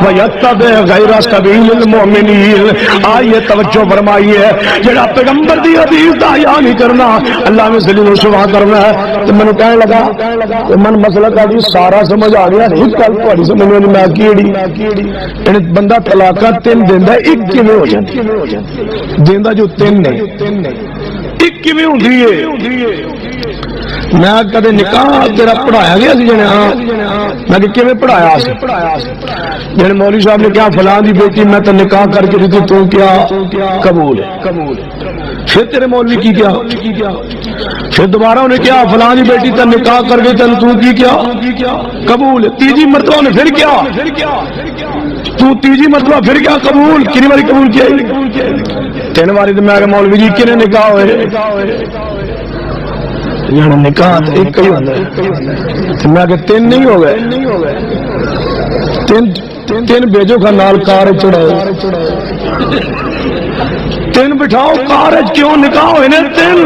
وَيَتَّبِعْ غَيْرَ سَبِيلِ الْمُؤْمِنِينَ آئیے توجہ فرمائیے جڑا پیغمبر دی حدیث دا حیا نہیں کرنا اللہ میں ذلیل و رسوا کرنا ہے تو میں کہنے لگا کہ من مسئلہ کا بھی سارا سمجھ آ گیا ایک گل تہاڈی سمجھ نہیں میں کیڑی یعنی بندہ طلاقاں 3 دیندا ہے ایک کیویں ہو جاندی دیندا جو 3 نہیں ایک کیویں ہوندی ہے میں کدے نکاح تیرا پڑھایا گیا سی جنے؟ ہاں میں کہ کیویں پڑھایا سی؟ جنے مولوی صاحب نے کہا فلاں دی بیٹی میں تو نکاح کر کے دیتی تو کیا قبول ہے؟ پھر تیرے مولوی کی کیا؟ پھر دوبارہ انہیں کیا فلاں دی بیٹی تو نکاح کر گئی تن تو کی کیا قبول ہے؟ تیجی مرتبہ نے پھر کیا تو تیجی مرتبہ پھر کیا قبول؟ کتنی باری قبول کیا؟ 3 باری۔ تو میں کہ مولوی جی کنے نکاح ہوئے؟ یعنی نکاح ایک ہی ہوتا ہے۔ میں کہ 3 نہیں ہو گئے؟ 3 بھیجو کا نال کار چڑھاؤ، 3 بٹھاؤ کار، کیوں نکاح ہوئے نے 3؟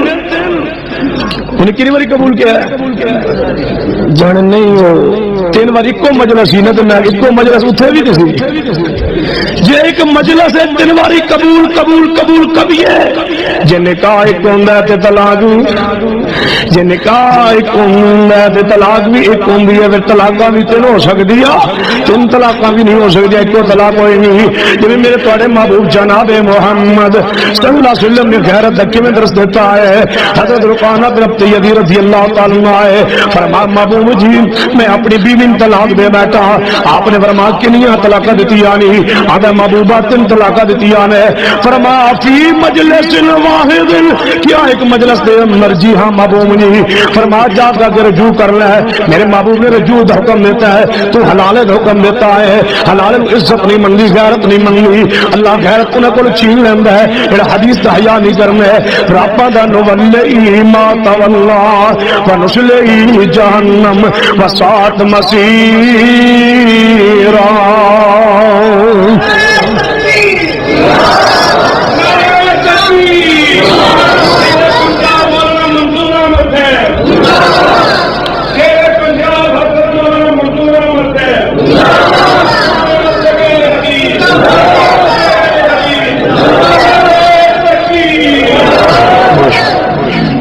انہیں کتنی باری قبول کیا ہے؟ جانے نہیں ہو 3 بار ایک مجلس ہی نہ، تو میں ایک مجلس اتنے بھی کسی جی ایک مجلس ہے 3 باری قبول قبول قبول کبھی ہے جی نکاح ایک ہوتا ہے طلاق بھی، جی نکاح ایک ہوتا ہے طلاق بھی ایک ہوتی ہے، پھر طلاق بھی 3 ہو سکتی ہے، 3 طلاق بھی نہیں ہو سکتی، ایک طلاق ہوئے نہیں۔ جی میرے تھوڑے محبوب جناب محمد صلی اللہ علیہ وسلم نے غیرت دکے میں درس دیتا ہے۔ حضرت رقانہ بن عبد رضی اللہ تعالیٰ عنہ فرمایا محبوب جی میں اپنی بیوی طلاق دے بیٹھا، آپ نے فرمایا کنیاں طلاق دیتی آنی؟ آدھا محبوبہ 3 طلاق دیتی آنے۔ فرمایا فی مجلس واحد، کیا ایک مجلس دے مرجی؟ ہاں محبوب جی۔ فرمایا جا کے رجوع کر لے، میرے محبوب نے رجوع دا حکم دیتا ہے، تو حلال دا حکم دیتا ہے، حلال عزت نہیں منگی، غیرت نہیں منگی، اللہ غیرت انہیں کو چھین لینا ہے، یہ حدیث دا حیا نہیں کرنا ہے۔ رابطہ دا نولی ما تولا ونسلی جہنم وساعت مسیرا۔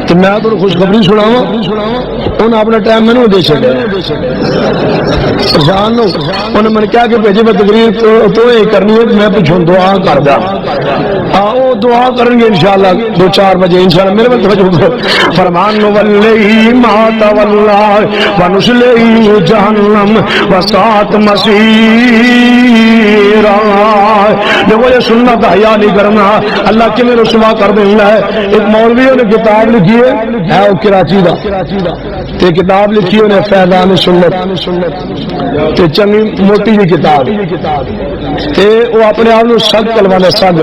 تو میں تو خوشخبری سناوا، انہیں اپنا ٹائم میں دے چکا پریشان ہو، انہیں میں نے کیا کہ بھیجے میں تقریر تو یہ کرنی ہے، میں پچھوں دعا کر دا وہ دعا کریں گے انشاءاللہ 2-4 بجے انشاءاللہ میرے میں توجہ فرمان نولی ما تولا ونسلی جہنم وساعت مسیرا۔ دیکھو یہ سنت حیا نہیں کرنا، اللہ کے میں رسوا کر دینا ہے۔ ایک مولویوں نے کتاب لکھی ہے وہ کراچی دا، تے کتاب لکھی انہیں فیضان سنت، تے چنگی موٹی جی کتاب، تے وہ اپنے آپ کو سگ کلوانے سگ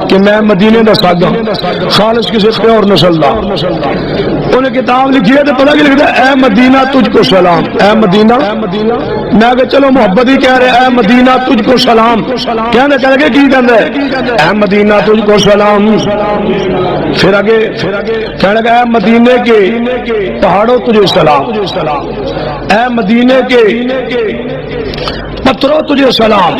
کہ میں مدینے دا سگ ہوں، خالص کسی پہ اور نسل دا۔ انہیں کتاب لکھی ہے تو پتہ کی لکھتا ہے اے مدینہ تجھ کو سلام، اے مدینہ، میں کہ چلو محبت ہی کہہ رہے اے مدینہ تجھ کو سلام، کہنے کہ لگے کی کہتے ہیں اے مدینہ تجھ کو سلام، پھر آگے کہنے لگا اے مدینے کے پہاڑوں تجھے سلام، اے مدینے کے پتھروں تجھے سلام۔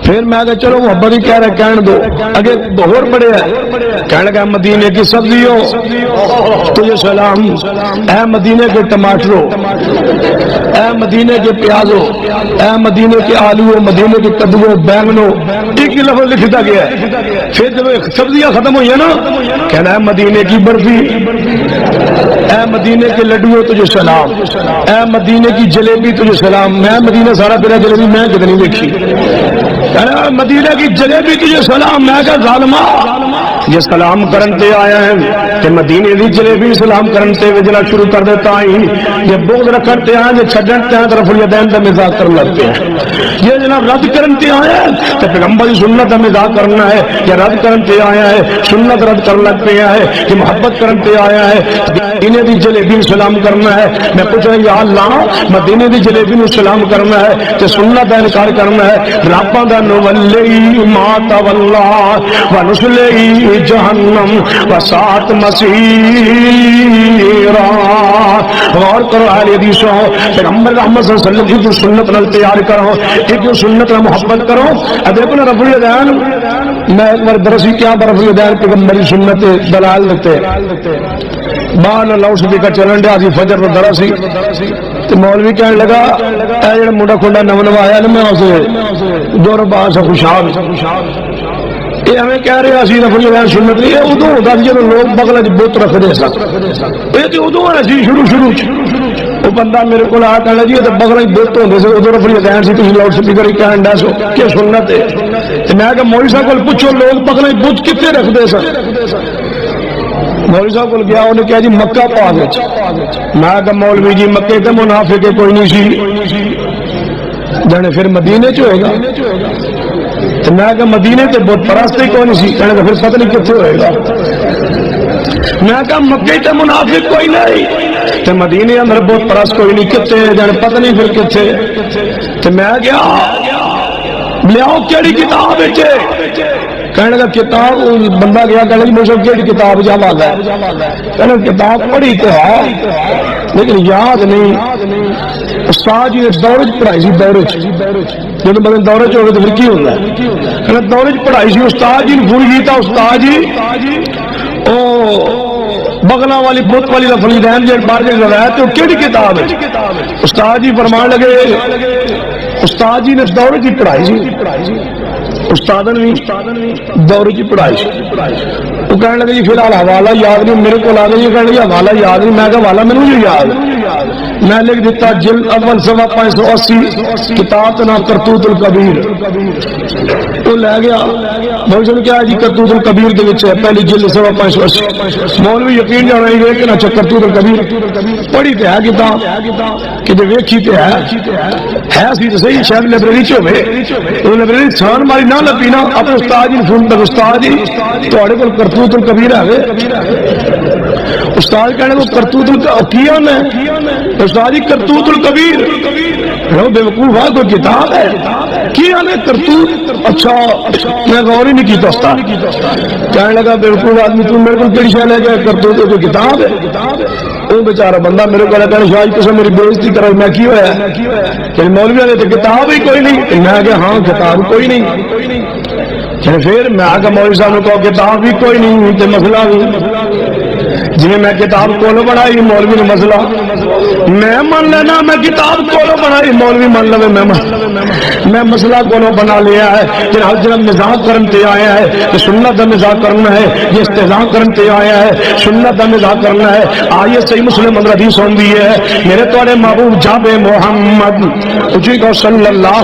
پھر میں کہ چلو محبت ہی کہہ رہے کہنے دو، اگے بہور بڑے ہیں، کہنے لگا مدینے کی سبزیوں تجھے سلام، اے مدینے کے ٹماٹروں، اے مدینے کے پیازوں، اے مدینے کے آلووں، مدینے کے کدووں، بینگنوں، ایک ہی لفظ لکھتا گیا ہے۔ پھر جب سبزیاں ختم ہوئی ہیں نا، کہنا ہے مدینے کی برفی، اے مدینے کے لڈووں تجھے سلام، اے مدینے کی جلیبی تجھے سلام۔ میں مدینہ سارا پھرا جلیبی میں کتنی دیکھی، مدینہ کی جلیبی تجھے سلام۔ میں کہا ظالمہ یہ سلام کرنتے آیا ہے کہ مدینے کی جلیبی سلام کرنتے وجنا شروع کر دیتا ہی، یہ بغض رکھتے ہیں، یہ چھڑنتے ہیں طرف الیدین کا مزاق کرنے لگتے ہیں، یہ جناب رد کرنتے آیا ہے کہ پیغمبر کی سنت کا مزاق کرنا ہے، یہ رد کرنتے آیا ہے، سنت رد کرنے لگتے ہیں کہ محبت کرنتے آیا ہے، مدینے کی جلیبی سلام کرنا ہے۔ میں پوچھ رہا یا اللہ مدینے کی جلیبی نو سلام کرنا ہے کہ سنت کا انکار کرنا ہے؟ رابطہ دا نولی ما تولا ونسلی جہنم وساعت مسیرا۔ غور کرو اہل حدیثوں، پیغمبر رحمت صلی اللہ علیہ وسلم کی جو سنت نال تیار کرو، ایک جو سنت نال محبت کرو۔ دیکھو نا رفع الیدین، میں ایک بار درسی کیا رفع الیدین پیغمبری سنت دلال دیتے باہر لاؤڈ سپیکر چلن ڈیا سی، فجر کا درس سی، تو مولوی کہنے لگا اے جڑا منڈا کھنڈا نو نو آیا نا میں اسے دور باہر سے خوشحال یہ ہمیں کہہ رہے اسی نفل بیان سنت نہیں، یہ ادو ہوتا جب لوگ بغل چ بت رکھتے سن، یہ تو ادو ہے سی شروع وہ بندہ میرے کو آ کہنا جی تو بغل بت ہوتے سے ادو نفل بیان سی، تھی لاؤڈ سپیکر ہی کہن ڈا سو کہ سنت ہے۔ میں کہ مولوی صاحب کو پوچھو لوگ بغل بت کتنے رکھتے سن؟ مولوی صاحب کو گیا انہیں کہا جی مکہ پاک، میں کہ مولوی جی مکے تے منافق کوئی نہیں سی، جانے پھر مدینے چ ہوئے گا، تو میں کہ مدینے تے بت پرست ہی کوئی نہیں سی، کہنے تو پھر پتہ نہیں کتنے ہوئے گا۔ میں کہا مکے تے منافق کوئی نہیں تے مدینے اندر بت پرست کوئی نہیں، کتنے جانے پتہ نہیں پھر کتنے۔ تو میں کیا لیاؤ کیڑی کتاب ہے؟ کہنے لگا کتاب، بندہ گیا کہنے لگا مجھے کیڑی کتاب جا مانگا ہے، کہنے کتاب پڑھی تو ہے لیکن یاد نہیں۔ استاد جی نے دورے پڑھائی سی، دورے جب بندے دورے چ ہوگا تو پھر کی ہوتا ہے؟ کہنے دورے پڑھائی سی، استاد جی نے بھول گئی تھا، استاد جی او بغلا والی بت والی لفظ دین جی بار جی روایت تو کیڑی کتاب ہے؟ استاد جی فرمان لگے، استاد جی نے دورے کی پڑھائی سی، استاد نے دورے کی پڑھائی، وہ کہنے لگے جی فی الحال حوالہ یاد نہیں میرے کو، آ گئی کہنے لگے حوالہ یاد نہیں، میں کہ حوالہ میرے جو یاد، میں لکھ دیتا جلد اول صفحہ 580 کتاب کا نام کرتوت الکبیر، وہ لے گیا مولوی نے کیا جی کرتوت الکبیر کے وچ ہے پہلی جلد صفحہ 580، مولوی یقین جانا ہی کہ اچھا کرتوت الکبیر پڑھی تے ہے کتاب کہ جو ویکھی تے ہے سی تو صحیح، شاید لائبریری چ ہوے، وہ لائبریری چھان ماری نہ لبی نا، اپنے استاد جی فون کر استاد جی تواڈے کول کرتوت الکبیر ہے؟ استاد کہنے کو کرتوت کیا میں استاد جی کرتوت الکبیر بے وقوف ہے کوئی کتاب ہے کیا نے کرتوت؟ اچھا میں غور ہی نہیں کیتا استاد، کہنے لگا بے وقوف آدمی تو میرے کو کیڑی شے لے کے کرتوت کوئی کتاب ہے؟ وہ بیچارہ بندہ میرے کو کہنا شاہ جی تسے میری بےزتی کرو، میں کی ہویا کہ مولوی نے تو کتاب ہی کوئی نہیں، میں کہ ہاں کتاب کوئی نہیں، پھر میں آ کے مولوی صاحب نے کہا کتاب بھی کوئی نہیں تو مسئلہ بھی جی میں کتاب کولو بنائی، مولوی نے مسئلہ میں من لینا، میں کتاب کولو بنائی مولوی من لو، میں مسئلہ کولو بنا لیا ہے، جناب جناب مزاح کرن تے آیا ہے کہ سنت دا مزاح کرنا ہے، یہ استہزاء کرن تے آیا ہے سنت دا مزاح کرنا ہے۔ آئیے صحیح مسلم اندر حدیث ہوندی ہے میرے تواڈے محبوب جناب محمد اجی کو صلی اللہ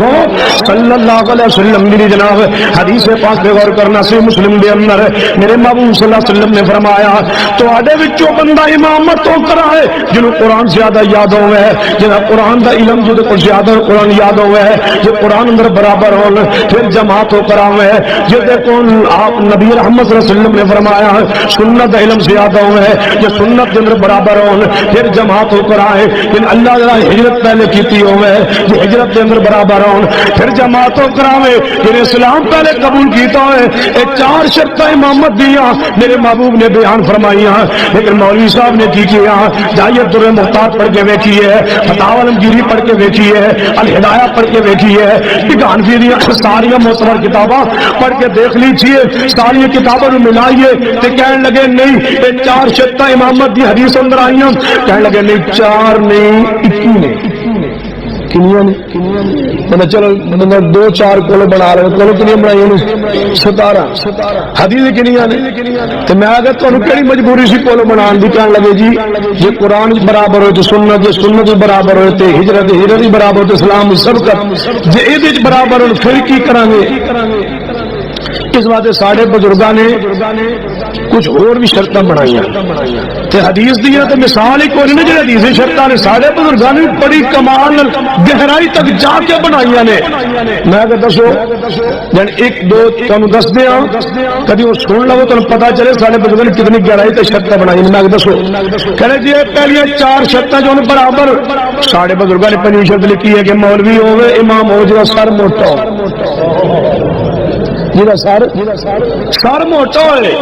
علیہ وسلم میری جناب حدیث پاک پہ غور کرنا، صحیح مسلم دے اندر میرے محبوب صلی اللہ علیہ وسلم نے فرمایا تواڈے وچوں بندہ امامت تو کرائے جنوں قرآن زیادہ یاد ہوئے ہے، جنہاں قرآن دا علم جو کو زیادہ قرآن یاد ہوئے ہے، جو قرآن اندر برابر ہون پھر جماعت ہو کراوے ہے، جو دیکھو آپ نبی رحمت صلی اللہ علیہ وسلم نے فرمایا سنت دا علم زیادہ ہوئے ہے، جو سنت کے اندر برابر ہون پھر جماعت ہو کرائے، پھر اللہ تعالی ہجرت پہلے کیتی ہوئے ہے، جو ہجرت کے اندر برابر ہون پھر جماعت ہو کراوے، پھر اسلام پہلے قبول کیتا ہے، اے چار شرطیں امامت دیاں میرے محبوب نے بیان فرمائیاں، لیکن مولوی صاحب نے کی کیا جائیے در محتاط پڑھ کے ویکھی ہے، فتاوی علمگیری پڑھ کے ویکھی ہے، الہدایہ پڑھ کے ویکھی ہے، گانفی دی ساری معتبر کتاباں پڑھ کے دیکھ لیجیے، ساری کتابوں میں ملائیے تے کہنے لگے نہیں یہ چار شرطیں امامت دی حدیث اندر آئیاں، کہنے لگے نہیں چار نہیں 21 نے کنیاں چلو دو چار کولو بنا رہے کولو کنیاں بنائی 17 حدیث کنیاں نے، تو میں اگر تمہیں کہڑی مجبوری سی کولو بنان دی؟ کہنے لگے جی یہ قرآن برابر ہوئے تو سنت، یہ سنت برابر ہوئے تو ہجرت برابر ہوئے تو اسلام سبقت، جی یہ برابر ہو پھر کی کریں گے؟ اس واسطے سارے بزرگاں نے کچھ اور بھی شرطاں بنائی تے حدیث دیا تو مثال ہی کوئی نہیں، جو حدیث شرطاں نے سارے بزرگاں نے بڑی کمال گہرائی تک جا کے بنائی نے۔ میں کہ دسو جن ایک دو تمہیں دس دیا کبھی وہ سن لو تو پتا چلے سارے بزرگوں نے کتنی گہرائی تک شرطاں بنائی۔ میں کہ دسو کہنے جی پہلی چار شرطاں جو برابر سارے بزرگوں نے پنجویں شرط لکھی ہے کہ مولوی ہوئے امام ہو جو سر موٹا ہو، سر موٹا ہوئے۔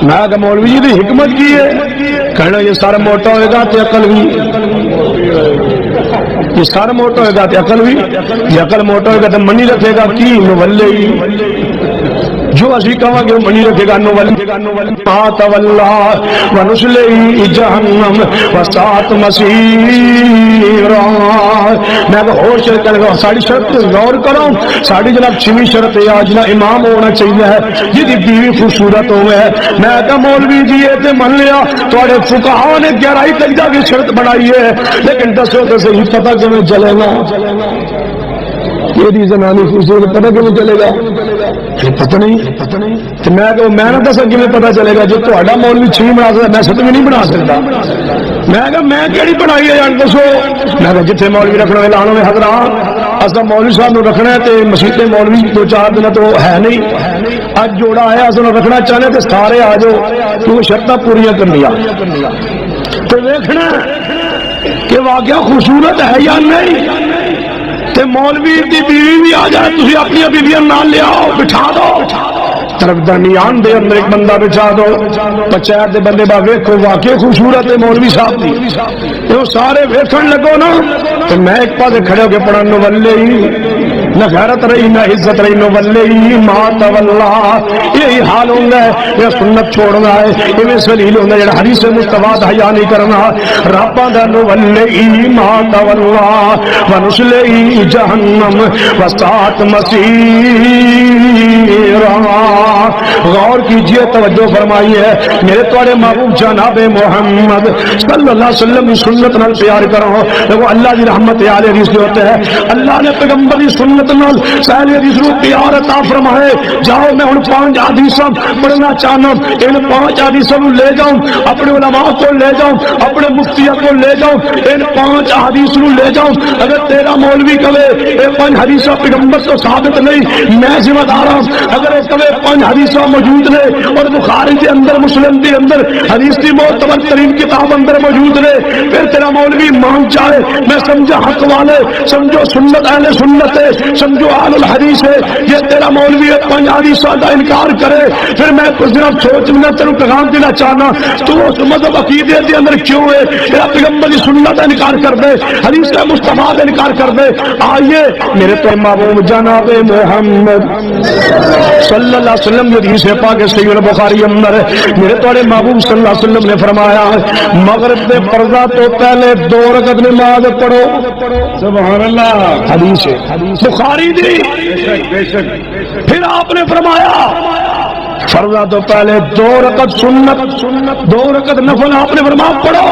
میں کہ مولوی جی کی حکمت کی ہے؟ کہنا یہ سر موٹا ہوئے گا تو عقل بھی، یہ سر موٹا ہوئے گا تو عقل بھی، یہ عقل موٹا ہوئے گا تو منی رکھے گا کی مولے ہی جو اسی کہاں گے منی رکھے گا تولا ونسلی جہنم وساعت مسیرا. میں کہ اور شرط کرے گا ساری شرط غور کرو. ساری جناب 6ویں شرط ہے آج نا امام ہونا چاہیے ہے جی بیوی خوبصورت ہوئے ہے. میں کہ مولوی جی یہ تے من لیا تھوڑے فقہاء نے گہرائی تک جا کے شرط بنائی ہے لیکن دسو تو صحیح پتہ کیوں چلے گا یہ زنانی خوبصورت پتہ کیوں چلے گا پتہ نہیں. تو میں کہ میں نہ دسا کیوں پتہ چلے گا جو تہاڈا مولوی 6 بنا سکتا میں 7 نہیں بنا سکتا. میں کہ میں کیڑی بنائی ہے یار دسو. میں کہ جتھے مولوی رکھنا اعلان ہوئے حضرات اصل مولوی صاحب نو رکھنا ہے تے مسجد مولوی 2-4 دن تو ہے نہیں. اج جوڑا آیا اصل رکھنا چاہنے تے سارے آ جاؤ کیونکہ شرطاں پوریاں کرنی تو دیکھنا کہ واقعہ خوبصورت ہے یا نہیں. تے مولوی دی بیوی بھی آ جائے تسی اپنی بیویاں نال لے آؤ بٹھا دو طرف درمیان دے اندر ایک بندہ بچھا دو پنچایت دے بندے با ویکھو واقعی خوبصورت ہے مولوی صاحب دی تو سارے ویکھن لگو نا تو میں ایک پاسے کھڑے ہو کے پڑھن نو ولے نہ غیرت رہی نہ عزت رہی نو ولے ما تولا. یہی حال ہوندا ہے یہ سنت چھوڑنا ہے ایویں سلیل ہوندا جڑا حدیث مصطفیٰ دا حیا نہیں کرنا. رباں دا نو ولے ما تولا ونسلی جہنم وساعت مسیرا. غور کیجئے توجہ فرمائیے میرے تواڈے محبوب جناب محمد صلی اللہ علیہ وسلم کی سنت نال پیار کرو. دیکھو اللہ دی رحمت اہل حدیث جو ہوتے ہیں اللہ نے پیغمبر کی سنت نال اہل حدیث کو پیار عطا فرمائے. جاؤ میں ہن 5 حدیثاں پڑھنا چاہنا ان 5 حدیثوں لے جاؤں اپنے علماء کو لے جاؤں اپنے مفتیوں کو لے جاؤں ان 5 حدیث لے جاؤں. اگر تیرا مولوی کہے یہ 5 حدیثاں پیغمبر سے ثابت نہیں میں ذمہ دار ہوں. اگر یہ کہے 5 حدیثاں موجود نے اور بخاری کے اندر مسلم کے اندر حدیث کی معتبر ترین کتاب اندر موجود نے پھر تیرا مولوی مان جائے میں سمجھا حق والے سمجھو سنت اہل سنت ہے سمجھو اہل الحدیث ہے. یہ تیرا مولوی 5 حدیثاں کا انکار کرے پھر میں کچھ دن سوچنا تینوں پیغام دینا چاہنا تو اس مذہب عقیدے کے اندر کیوں ہے تیرا پیغمبر کی سنت کا انکار کر دے حدیث کا مصطفیٰ کا انکار کر دے. آئیے میرے تو محبوب جناب محمد صلی اللہ علیہ وسلم حدیث پاک صحیح البخاری اندر میرے تو محبوب صلی اللہ علیہ وسلم نے فرمایا مغرب دے فرضہ تو پہلے 2 رکعت نماز پڑھو. سبحان اللہ حدیث ہے بخاری دی. پھر آپ نے فرمایا فرضہ تو پہلے 2 رکعت سنت 2 رکعت نفل آپ نے فرمایا پڑھو.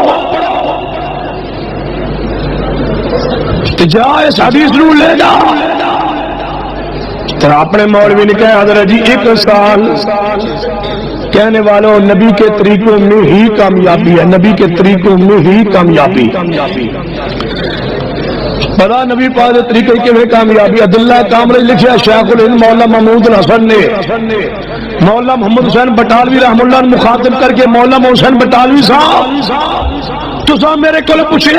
جا اس حدیث نو لے جا تو اپنے مولوی نے کہا حضرت جی 1 سال کہنے والوں نبی کے طریقوں میں ہی کامیابی ہے نبی کے طریقوں میں ہی کامیابی. بڑا نبی پاک کے طریقے کے میں کامیابی عبداللہ کامل لکھا شیخ العلم مولانا محمود الحسن نے مولانا محمد حسین بٹالوی رحم اللہ نے مخاطب کر کے مولانا محمد حسین بٹالوی صاحب تو میرے کو پوچھے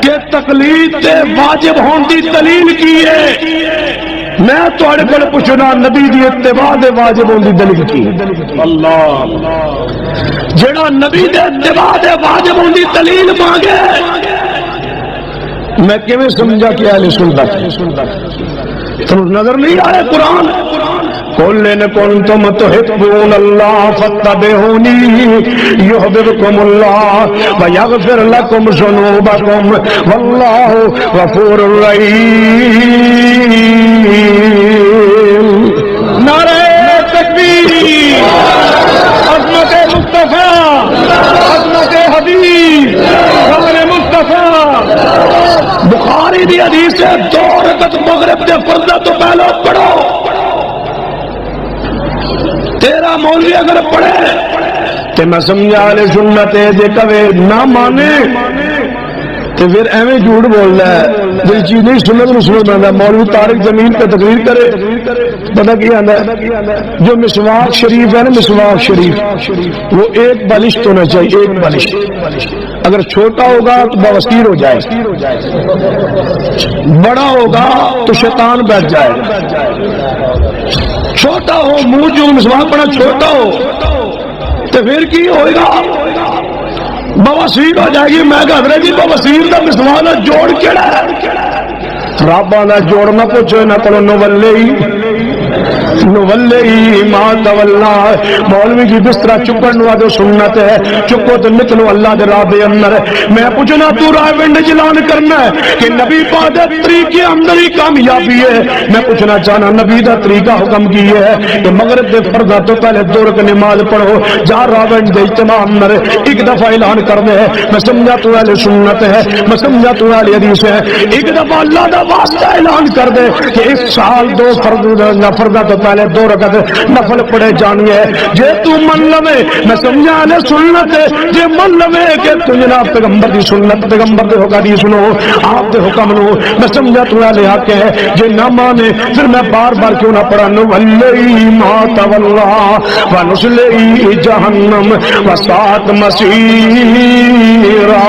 کہ تقلید تے واجب ہون دی دلیل کی ہے. میں تھوڑے کو پوچھنا نبی دی اتباع دے واجب ہون دی دلیل کی اللہ جڑا نبی دے اتباع دے واجب ہون دی دلیل مانگے میں کیویں سمجھا کہ اہل سنت تم نظر نہیں آئے قرآن قل ان کنتم تحبون اللہ فاتبعونی یحببکم اللہ ویغفر لکم ذنوبکم واللہ غفور رحیم. نعرہ تکبیر عظمت مصطفیٰ عظمت حبیب غیر مصطفیٰ. بخاری دی حدیث ہے 2 رکعت مغرب دے فرضہ تو پہلے پڑھو. تیرا مولوی اگر پڑھے تو میں سمجھا لے سنت ہے جے کبھی نہ مانے تو پھر ایویں جھوٹ بول رہا ہے جس چیز نہیں سنت مسلم بنتا. مولوی طارق زمین پہ تقریر کرے پتہ کیا آتا ہے جو مسواک شریف ہے نا مسواک شریف وہ 1 بالشت ہونا چاہیے 1 بالشت. اگر چھوٹا ہوگا تو بواسیر ہو جائے بڑا ہوگا تو شیطان بیٹھ جائے. چھوٹا ہو منہ جو مسواک بڑا چھوٹا ہو تو پھر کی ہوئے گا بواسیر ہو جائے گی. میں کہہ رہا جی بواسیر کا مسواک جوڑ کیڑا ہے رابا کا جوڑ نہ پوچھو نہ کرو نو ولے نولی ما تولا مولوی جی بسترا چکن نو آدھو سنت ہے چکو تو نکلو اللہ دے راہ دے اندر میں پوچھنا تو رائے ونڈ جلان کرنا ہے کہ نبی پاک دے طریقے اندر ہی کامیابی ہے میں پوچھنا چاہنا نبی دا طریقہ حکم کی ہے کہ مغرب دے فرضہ تو پہلے 2 رکعت نماز پڑھو جا راہ ونڈ دے اجتماع اندر ایک دفعہ اعلان کر دے میں سمجھا تو اہل سنت ہے میں سمجھا تو اہل حدیث ہے ایک دفعہ اللہ دا واسطہ اعلان کر دے کہ اس سال 2 فرضہ تو پہلے 2 رکعت نفل پڑھے جانی ہے جے تو من لوے میں سمجھا اہل سنت ہے جے من لوے کہ تو جناب پیغمبر دی سنت پیغمبر دے حکم دی سنو آپ دے حکم نو میں سمجھا تو اہل حق ہے جے نہ مانے پھر میں بار بار کیوں نہ پڑھا نولی ما تولا ونصلی جہنم وساعت مسیرا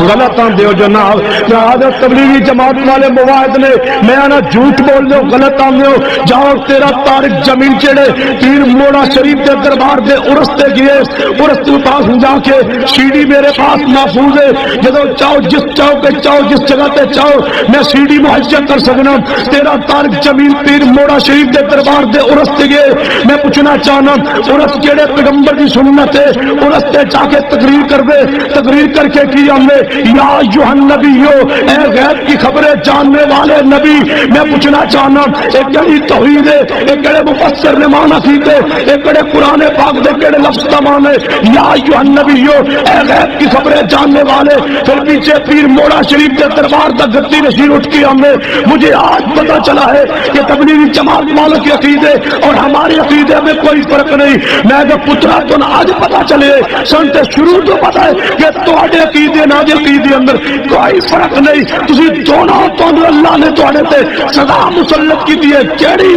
غلطاں دیو جناب جہاد تبلیغی جماعت والے مواعظ نے میں آنا جھوٹ بول دو غلط آن دو جاؤ تیرا طارق جمیل چڑے پیر موڑا شریف دے دربار دے ارستے گئے ارستے پاس جا کے سی ڈی میرے پاس محفوظ ہے جدو چاہو جس چاہو پہ چاہو جس جگہ تے چاہو میں سی ڈی مہیا کر سکنا تیرا طارق جمیل پیر موڑا شریف دے دربار دے ارستے گئے میں پوچھنا چاہنا ارس کیڑے پیغمبر دی سنت ہے ارستے جا کے تقریر کر دے تقریر کر کے کی ہم نے یا یوحنا نبیو اے غیب کی خبریں جاننے والے نبی میں پوچھنا چاہنا ایک کڑی توحید ہے ایک کڑے مفسر نے مانا کیتے ایک کڑے قرآن پاک دے کڑے لفظ کا مانے یا یوحنا نبیو اے غیب کی خبریں جاننے والے پھر پیچھے پیر موڑا شریف کے دربار تک گتی نشین اٹھ کی ہم نے مجھے آج پتا چلا ہے کہ تبلیغی جماعت والوں کے عقیدے اور ہمارے عقیدے میں کوئی فرق نہیں میں کہ پترا تو آج پتا چلے سنتے شروع تو پتا ہے کہ تواڈے عقیدے نہ دے عقیدے اندر کوئی فرق نہیں تسی دونوں تو اللہ نے تواڈے تے سزا مسلط کی دی ہے کیڑی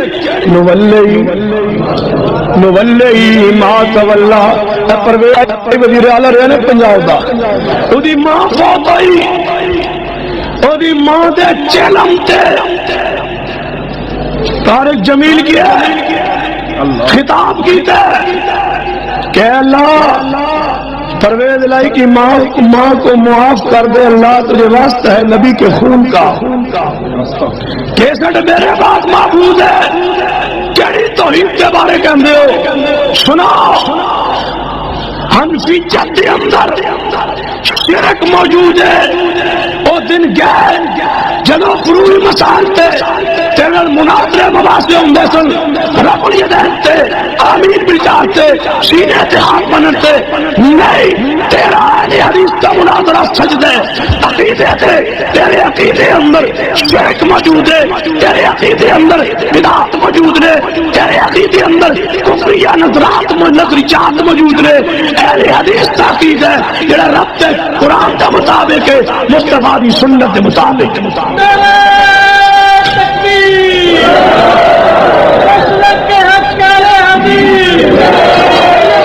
نولی ما تولا پرویز وزیر اعلی رہے نے پنجاب دا اودی ماں فوت ہوئی اودی ماں دے چلم تے طارق جمیل کیا خطاب کیتا کہ اللہ پرویز لائی کی ماں کو معاف کر دے اللہ تجھے واسطہ ہے نبی کے خون کا کیسٹ میرے پاس محفوظ ہے کیڑی توحید کے بارے کہندے ہو سنا حنفیت کے اندر شرک موجود ہے وہ دن گئے جدو فروعی مسائل تے تیرل مناظرے مباحثے ہوندے سن رب الیدین تے آمین بالجار تے سینے تے ہاتھ بنتے نہیں تیرا اہل حدیث کا مناظرہ سجدے عقیدے تے تیرے عقیدے اندر شرک موجود ہے تیرے عقیدے اندر بدعت موجود ہے تیرے عقیدے اندر کفریہ نظرات نظریات موجود ہے اہل حدیث کا عقیدہ ہے جڑا رب تے قرآن کے مطابق ہے مصطفیٰ دی سنت کے مطابق رسلت کے حق کے اہلحدیث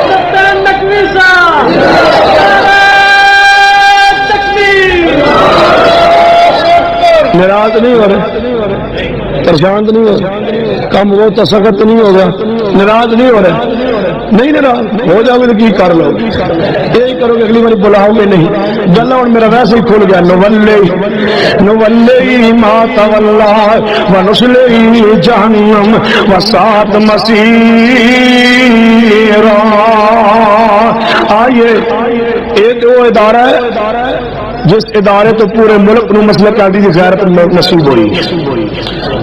سبطین نقوی صاحب ناراض نہیں ہو رہے پریشان نہیں ہو رہے کم وہ تسکت نہیں ہو گیا ناراض نہیں ہو رہے نہیں ناراض ہو جاؤ گے تو کی کر لو یہی کرو گے اگلی بار بلاؤ گے نہیں گلا ہوں میرا ویسے ہی کھل گیا نولی ما تولا ونصلی جہنم وساعت مسیرا آئیے ایک وہ ادارہ ہے جس ادارے تو پورے ملک نو مسلک حدیث کی غیرت نصیب ہوئی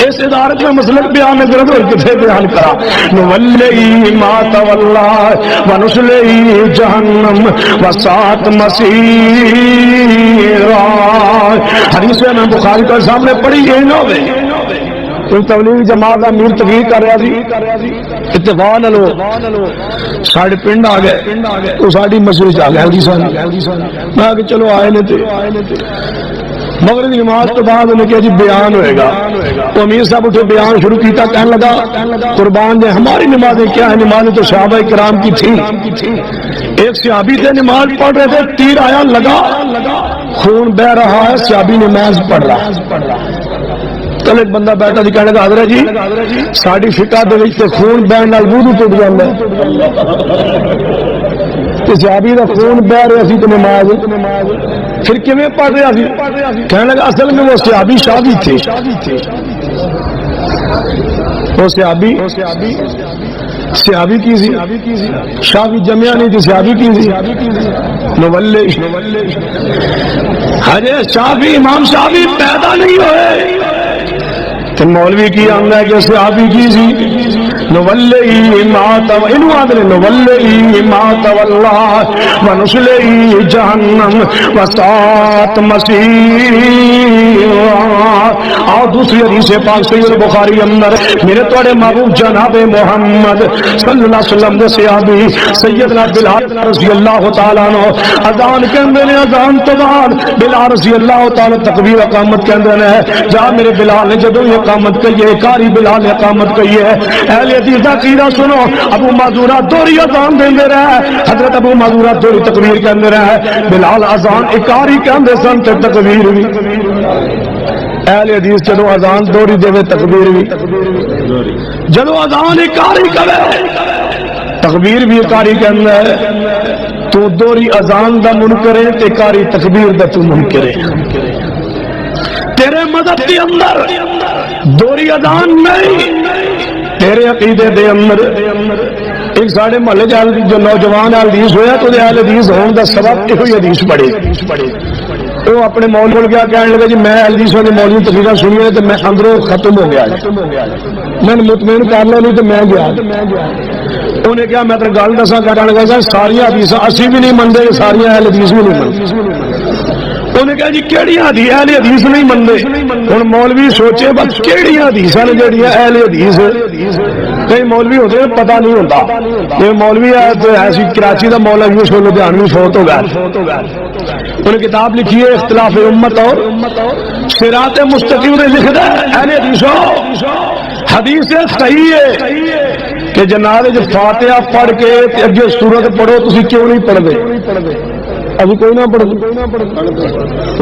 اس ادارے میں مسلک بیان کرد اور کتنے بیان کرا نولی ما تولا ونصلی جہنم وساعت مسیرا حدیث میں بخاری کا سامنے پڑھی یہ نہ ہوئے کوئی تبلیغ جماعت کا امیر تقریر کر رہا سی اتفاق نالو ساڈے پنڈ آ گئے تو ساری مسجد آ گئے میں کہ چلو آئے نے مغرب نماز تو بعد انہیں کہا جی بیان ہوئے گا تو امیر صاحب اٹھے بیان شروع کیتا کہنے لگا قربان جائے ہماری نمازیں کیا ہے نمازیں تو صحابہ کرام کی تھی ایک صحابی تھے نماز پڑھ رہے تھے تیر آیا لگا خون بہ رہا ہے صحابی نماز پڑھ رہا کل ایک بندہ بیٹھا جی کہنے لگا حضرت جی ساری فقہ دے وچ تے خون بہن نال وضو ٹوٹ جاندا تے صحابی دا خون بہ رہا سی تے نماز پھر کیویں پڑھ رہا سی کہنے لگا اصل میں وہ صحابی شادی تھے وہ صحابی کی سی شافی جمعہ نہیں تھی صحابی کی سی نولے حجے شافی امام شافی پیدا نہیں ہوئے تو مولوی کی آمدہ ہے کہ صحابی کی سی نولی ما انہوں آدھنے نولی ما واللہ ونسلی جہنم وسات مسیح اور دوسری حدیث پاک سید بخاری اندر میرے توڑے محبوب جناب محمد صلی اللہ علیہ وسلم دے صحابی سیدنا بلال رضی اللہ تعالیٰ عنہ اذان کے اندر اذان تو بعد بلال رضی اللہ تعالیٰ تکبیر اقامت کے اندر ہے جہاں میرے بلال نے جدوں یہ اقامت کہی ہے کاری بلال نے اقامت کہی ہے اہل حدیث دا عقیدہ سنو ابو معذورہ دوری اذان دیندے رہے حضرت ابو معذورہ دوری تکبیر کے اندر ہے بلال اذان اکاری کے اندر سن تے تکبیر بھی اہل حدیث جدو اذان دوری دے تکبیر بھی جدو اذان اکاری کرے تکبیر بھی اکاری کے اندر ہے تو دوری اذان دا منکر ہے تے کاری تکبیر دا تو منکر ہے تیرے مذہب کے اندر دوری اذان نہیں تیرے عقیدے دے اندر ایک ساڑھے محلے جو نوجوان حدیث ہویا تو اہل حدیث ہون دا سبب یہ حدیث پڑھے وہ اپنے مول بول گیا کہنے لگا جی میں حدیث والے مولوی تقریریں سنی تو میں اندروں ختم ہو گیا میں نے مطمئن کر لیا نہیں تو میں گیا انہیں کیا میں تو گل دسا کہنے لگا ساری حدیث اسی بھی نہیں منتے ساری اہل حدیث بھی نہیں منتے انہیں کہا جی کیڑی حدیث اہل حدیث نہیں منتے ہن مولوی سوچے بس کیڑی حدیث نے جڑیاں اہل حدیث کئی مولوی ہوتے ہیں پتہ نہیں ہوتا یہ مولوی ہے تو ایسی کراچی دا مولوی اس کو لدھیانوی فوت ہو گیا انہیں کتاب لکھی ہے اختلاف امت اور صراط مستقیم نے لکھا ہے اہل حدیثوں حدیث صحیح ہے کہ جناب جب فاتحہ پڑھ کے اگے سورت پڑھو تسی کیوں نہیں پڑھتے ابھی کوئی نہ پڑھ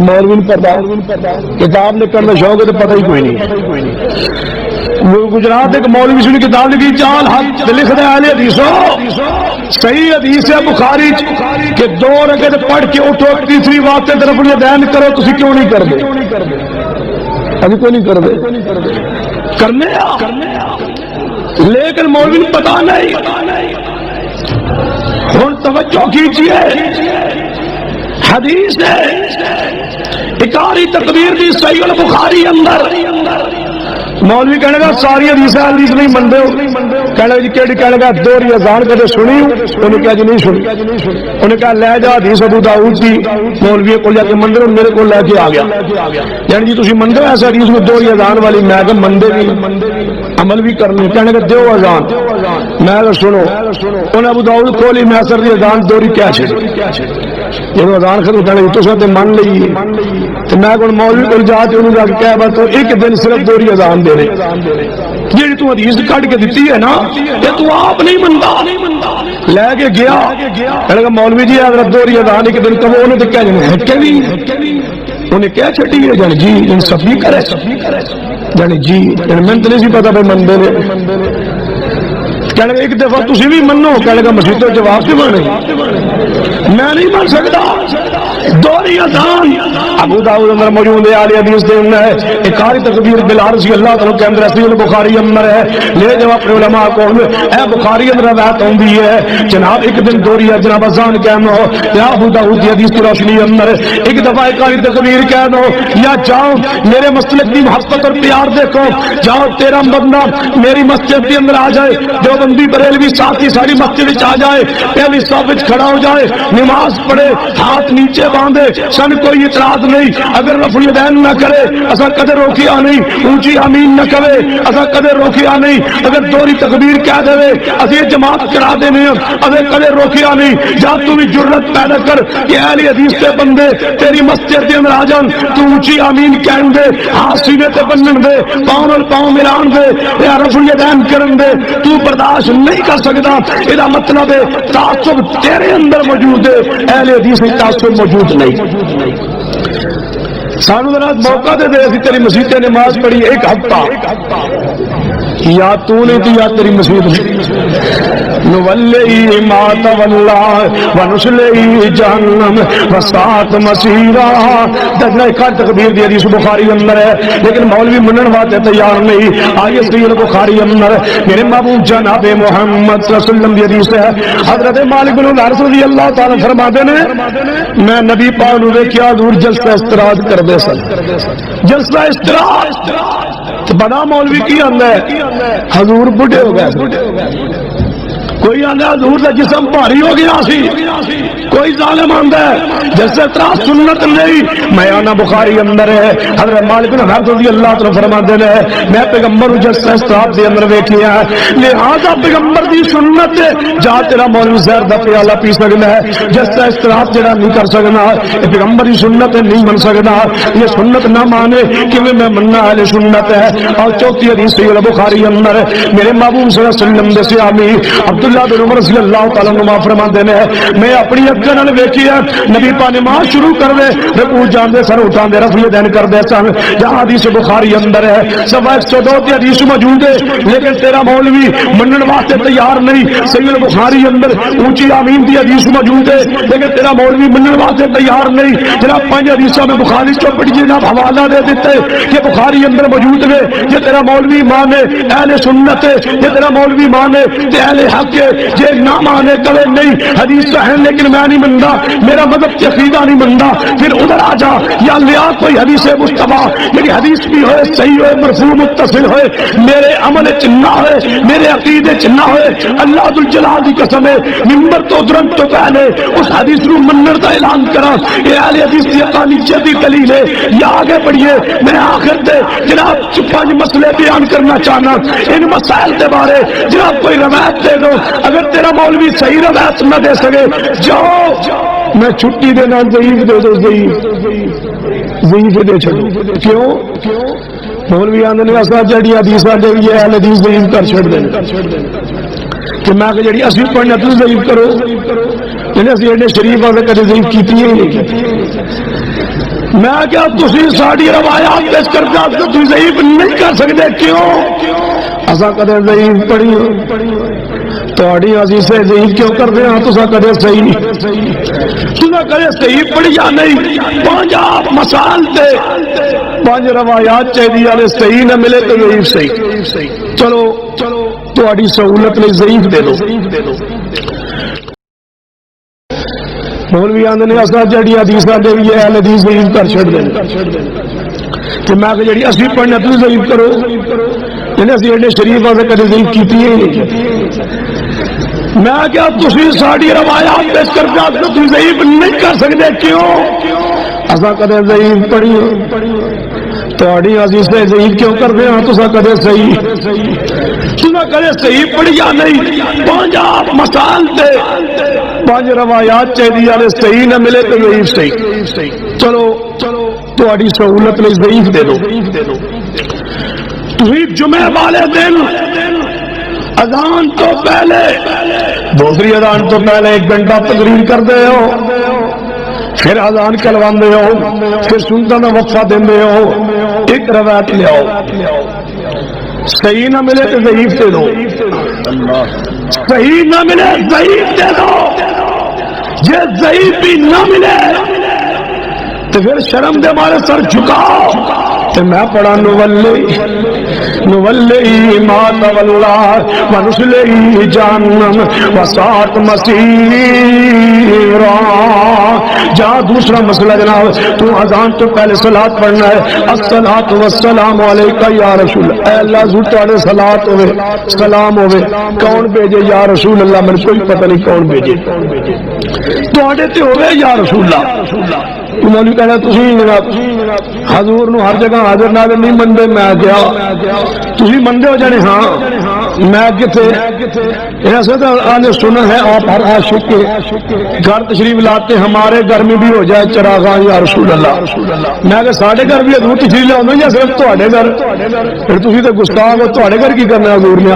مولوی نہیں پڑھتا کتاب لکھنے کا شوق ہے تو پتہ ہی کوئی نہیں گجرات ایک مولوی سے کتاب لکھی چال حق لکھ دے اہل حدیثوں صحیح حدیث ہے بخاری کہ 2 رکعت پڑھ کے اٹھو تیسری وقت طرف الیدین کرو تسی کیوں نہیں کرتے ابھی کوئی نہیں کرتے کرنے لیکن مولوی نے پتہ نہیں ہن توجہ کیجیے حدیث ہے اکاری تکبیر دی صحیح البخاری اندر مولوی کہنے گا ساری حدیث حدیث نہیں منتے ہو کہنے جی کہڑی کہنے گا دوری اذان کدے سنی انہیں کہا جی نہیں سنی انہیں کہا لے جا حدیث ابو داؤد کی مولوی کو جا کے مندر میرے کو لے کے آ گیا یعنی جی تسی مندے ایسا حدیث کو دوری اذان والی میں کہ مندے بھی عمل بھی کرنی کہنے گا دیو اذان میں کہ سنو انہیں ابو داؤد کھولی میں اثر دی اذان دوری کیا چھڑی جب اذان ختم کہنے تو ساتھ مان لئی تو میں کہ مولوی کو جا کے انہوں جا کے کہہ بات تو ایک دن صرف دوری اذان دے رہے یہ تو حدیث کٹ کے دیتی ہے نا یہ تو آپ نہیں منتا لے کے گیا کہنے گا مولوی جی حضرت دوری اذان ایک دن کبھی انہوں نے کہا جانے ہٹکے بھی انہیں کیا چھٹی ہے جانے جی ان سب بھی کرے جانے جی میں تو نہیں سی پتا بھائی مندے نے کہنے گا ایک دفعہ تسی بھی منو کہنے گا مسیح تو جواب سے بنے میں نہیں مان سکتا دوری اذان ابو داؤد اندر موجود ہے اہل حدیث دے اندر ہے اکاری تکبیر بلال رضی اللہ تعالی کے اندر صحیح البخاری اندر ہے لے جب اپنے علماء کو اے بخاری اندر روایت ہوندی ہے جناب ایک دن دوری جناب اذان کہنا ہو یا ابو داؤد کی حدیث کی روشنی اندر ایک دفعہ اکاری تکبیر کہنا ہو یا جاؤ میرے مسلک کی محبت اور پیار دیکھو جاؤ تیرا بندہ میری مسجد کے اندر آ جائے جو بندی بریلوی ساتھی ساری مسجد آ جائے پہلی صف وچ کھڑا ہو جائے نماز پڑھے ہاتھ نیچے باندھے سن کوئی اعتراض نہیں اگر رفع الیدین نہ کرے اسا کدے روکیا نہیں اونچی آمین نہ کرے اسا کدے روکیا نہیں اگر دوری تکبیر کہہ دے اسی جماعت کرا دینے اسے کدے روکیا نہیں جا تو بھی جرت پیدا کر کہ اہل حدیث کے بندے تیری مسجد کے اندر آ جان تو اونچی آمین کہن دے ہاتھ سینے تے بنن دے پاؤں اور پاؤں ملان دے یا رفع الیدین کرن دے تو برداشت نہیں کر سکتا یہ مطلب ہے تعصب تیرے اندر موجود ہے اہل حدیث میں تعصب موجود نہیں سانو ذرا موقع دے دے اسی تیری مسجد نماز پڑھی ایک ہفتہ یا تو نہیں تو یا تیری مصیبت نولی ما تولا ونسلی جہنم وساعت مسیرا دجنہ ایک تکبیر دی حدیث بخاری اندر ہے لیکن مولوی منن واسطے تیار نہیں آئیے صحیح بخاری اندر میرے محبوب جناب محمد صلی اللہ علیہ وسلم دی حدیث ہے حضرت مالک بن الحارث رضی اللہ تعالی فرماتے نے میں نبی پاک نو ویکھیا حضور جلسہ استراحت کردے سن جلسہ استراحت بڑا مولوی کی آندا ہے حضور بڑھے ہو گئے کوئی آندا حضور کا جسم بھاری ہو گیا سی کوئی ظالم آندا ہے جیسے طرح سنت نہیں میں آنا بخاری اندر ہے حضرت مالک بن حارث رضی اللہ عنہ فرماتے ہیں میں پیغمبر جلسہ استراحت دے اندر ویکھیا لہذا پیغمبر دی سنت جا تیرا مولوی زہر دا پیالہ پی سکنا ہے جلسہ استراحت جڑا نہیں کر سکنا یہ پیغمبر دی سنت نہیں من سکنا یہ سنت نہ مانے کہ میں مننا اہل سنت ہے اور چوتھی حدیث صحیح بخاری اندر میرے محبوب صلی اللہ علیہ وسلم دے صحابی عبداللہ بن عمر رضی اللہ تعالی عنہ فرماتے ہیں میں اپنی اکھاں نال ویکھیا نبی پاک نماز شروع کر دے رکوع جاندے سن اٹھاندے رفع دین کردے سن جہاں حدیث بخاری اندر ہے سوا 102 کی حدیث موجود ہے لیکن تیرا مولوی منن واسطے تیار نہیں صحیح بخاری اندر اونچی آمین دی حدیث موجود ہے لیکن تیرا مولوی منن واسطے تیار نہیں جناب 5 حدیثاں میں بخاری چوپڑ جی جناب حوالہ دے دیتے کہ بخاری اندر موجود ہے یہ تیرا مولوی مانے اہل سنت ہے یہ تیرا مولوی مانے تے اہل حق ہے جے نہ مانے کبھی نہیں حدیث ہے لیکن میں نہیں منتا میرا مذہب کی عقیدہ نہیں منتا پھر ادھر آ جا یا لیا کوئی حدیث مصطفیٰ میری حدیث بھی ہوئے صحیح ہوئے مرفوع متصل ہوئے میرے عمل چ نہ ہوئے میرے عقیدے چ نہ ہوئے اللہ ذوالجلال کی قسم ہے منبر تو ترنت تو پہلے اس حدیث رو منر کا اعلان کرا یہ اہل حدیث کی اقانیت کی دلیل ہے یا آگے بڑھیے میں آخر تے جناب 5 مسئلے بیان کرنا چاہنا ان مسائل کے بارے جناب کوئی روایت دے دو اگر تیرا مولوی صحیح روایت نہ دے سکے جاؤ میں چھٹی دینا ضعیف دے دو ضعیف دے چھڑو کیوں مولوی آندے نے اسا جڑی حدیثاں دے وی اہل حدیث ضعیف کر چھڑ دے کہ میں کہ جڑی اسی پڑھنا تو ضعیف کرو یعنی اسی ایڈے شریف والے کدی ضعیف کیتی ہی نہیں میں کیا تسی ساڈی روایات پیش کر کے تو ضعیف نہیں کر سکتے کیوں اسا کدے ضعیف پڑھی تھوڑی عزیز سے ضعیف کیوں کر دے ہاں تسا کدے صحیح تسا کدے صحیح پڑھی یا نہیں 5 مسائل تے 5 روایات چاہیے والے صحیح نہ ملے تو ضعیف صحیح چلو تھوڑی سہولت لئی ضعیف دے دو مولوی آندے نے اسا جڑی حدیثاں دے وی اہل حدیث ضعیف کر چھڑ دے کہ میں کہ جڑی اسی پڑھنا تو ضعیف کرو یعنی اسی ایڈے شریف والے کدی ضعیف کیتی ہی نہیں میں کیا تسی ساڈی روایات پیش کر کے تو ضعیف نہیں کر سکتے کیوں اسا کدے ضعیف پڑھی تھوڑی عزیز سے ضعیف کیوں کر دے ہاں تسا کدے صحیح تسا کدے صحیح پڑھی یا نہیں 5 مسائل تے 5 روایات چاہیے والے صحیح نہ ملے تو ضعیف صحیح چلو تھوڑی سہولت لئی ضعیف دے دو تھی جمعے والے دن اذان تو پہلے دوسری اذان تو پہلے 1 گھنٹہ تقریر کر دے ہو پھر اذان کلواندے ہو پھر سنتا نہ وقفہ دیندے ہو ایک روایت لے آؤ صحیح نہ ملے تو ضعیف دے دو صحیح نہ ملے ضعیف دے دو یہ ضعیف بھی نہ ملے تو پھر شرم دے مارے سر جھکاؤ تو میں پڑھا نولی ما تولا ونسلی جہنم وساعت مسیرا جہاں دوسرا مسئلہ جناب تو اذان تو پہلے صلاۃ پڑھنا ہے الصلاۃ والسلام علیکہ یا رسول اے اللہ حضور تہاڈے صلاۃ ہوے سلام ہوے کون بھیجے یا رسول اللہ مجھے کوئی پتہ نہیں کون بھیجے تہاڈے تے ہوے یا رسول اللہ مولوی کہنا تسی جناب حضور نو ہر جگہ حاضر ناظر نہیں منتے میں کیا تسی منتے ہو جانے ہاں میں کتے ایسا تو آنے سنا ہے آپ ہر عاشق کے گھر تشریف لاتے ہمارے گھر میں بھی ہو جائے چراغاں یا رسول اللہ میں کہ ساڑھے گھر بھی حضور تشریف لاؤں یا صرف تہاڈے گھر پھر تسی تو گستاخ ہو تہاڈے گھر کی کرنا حضور نے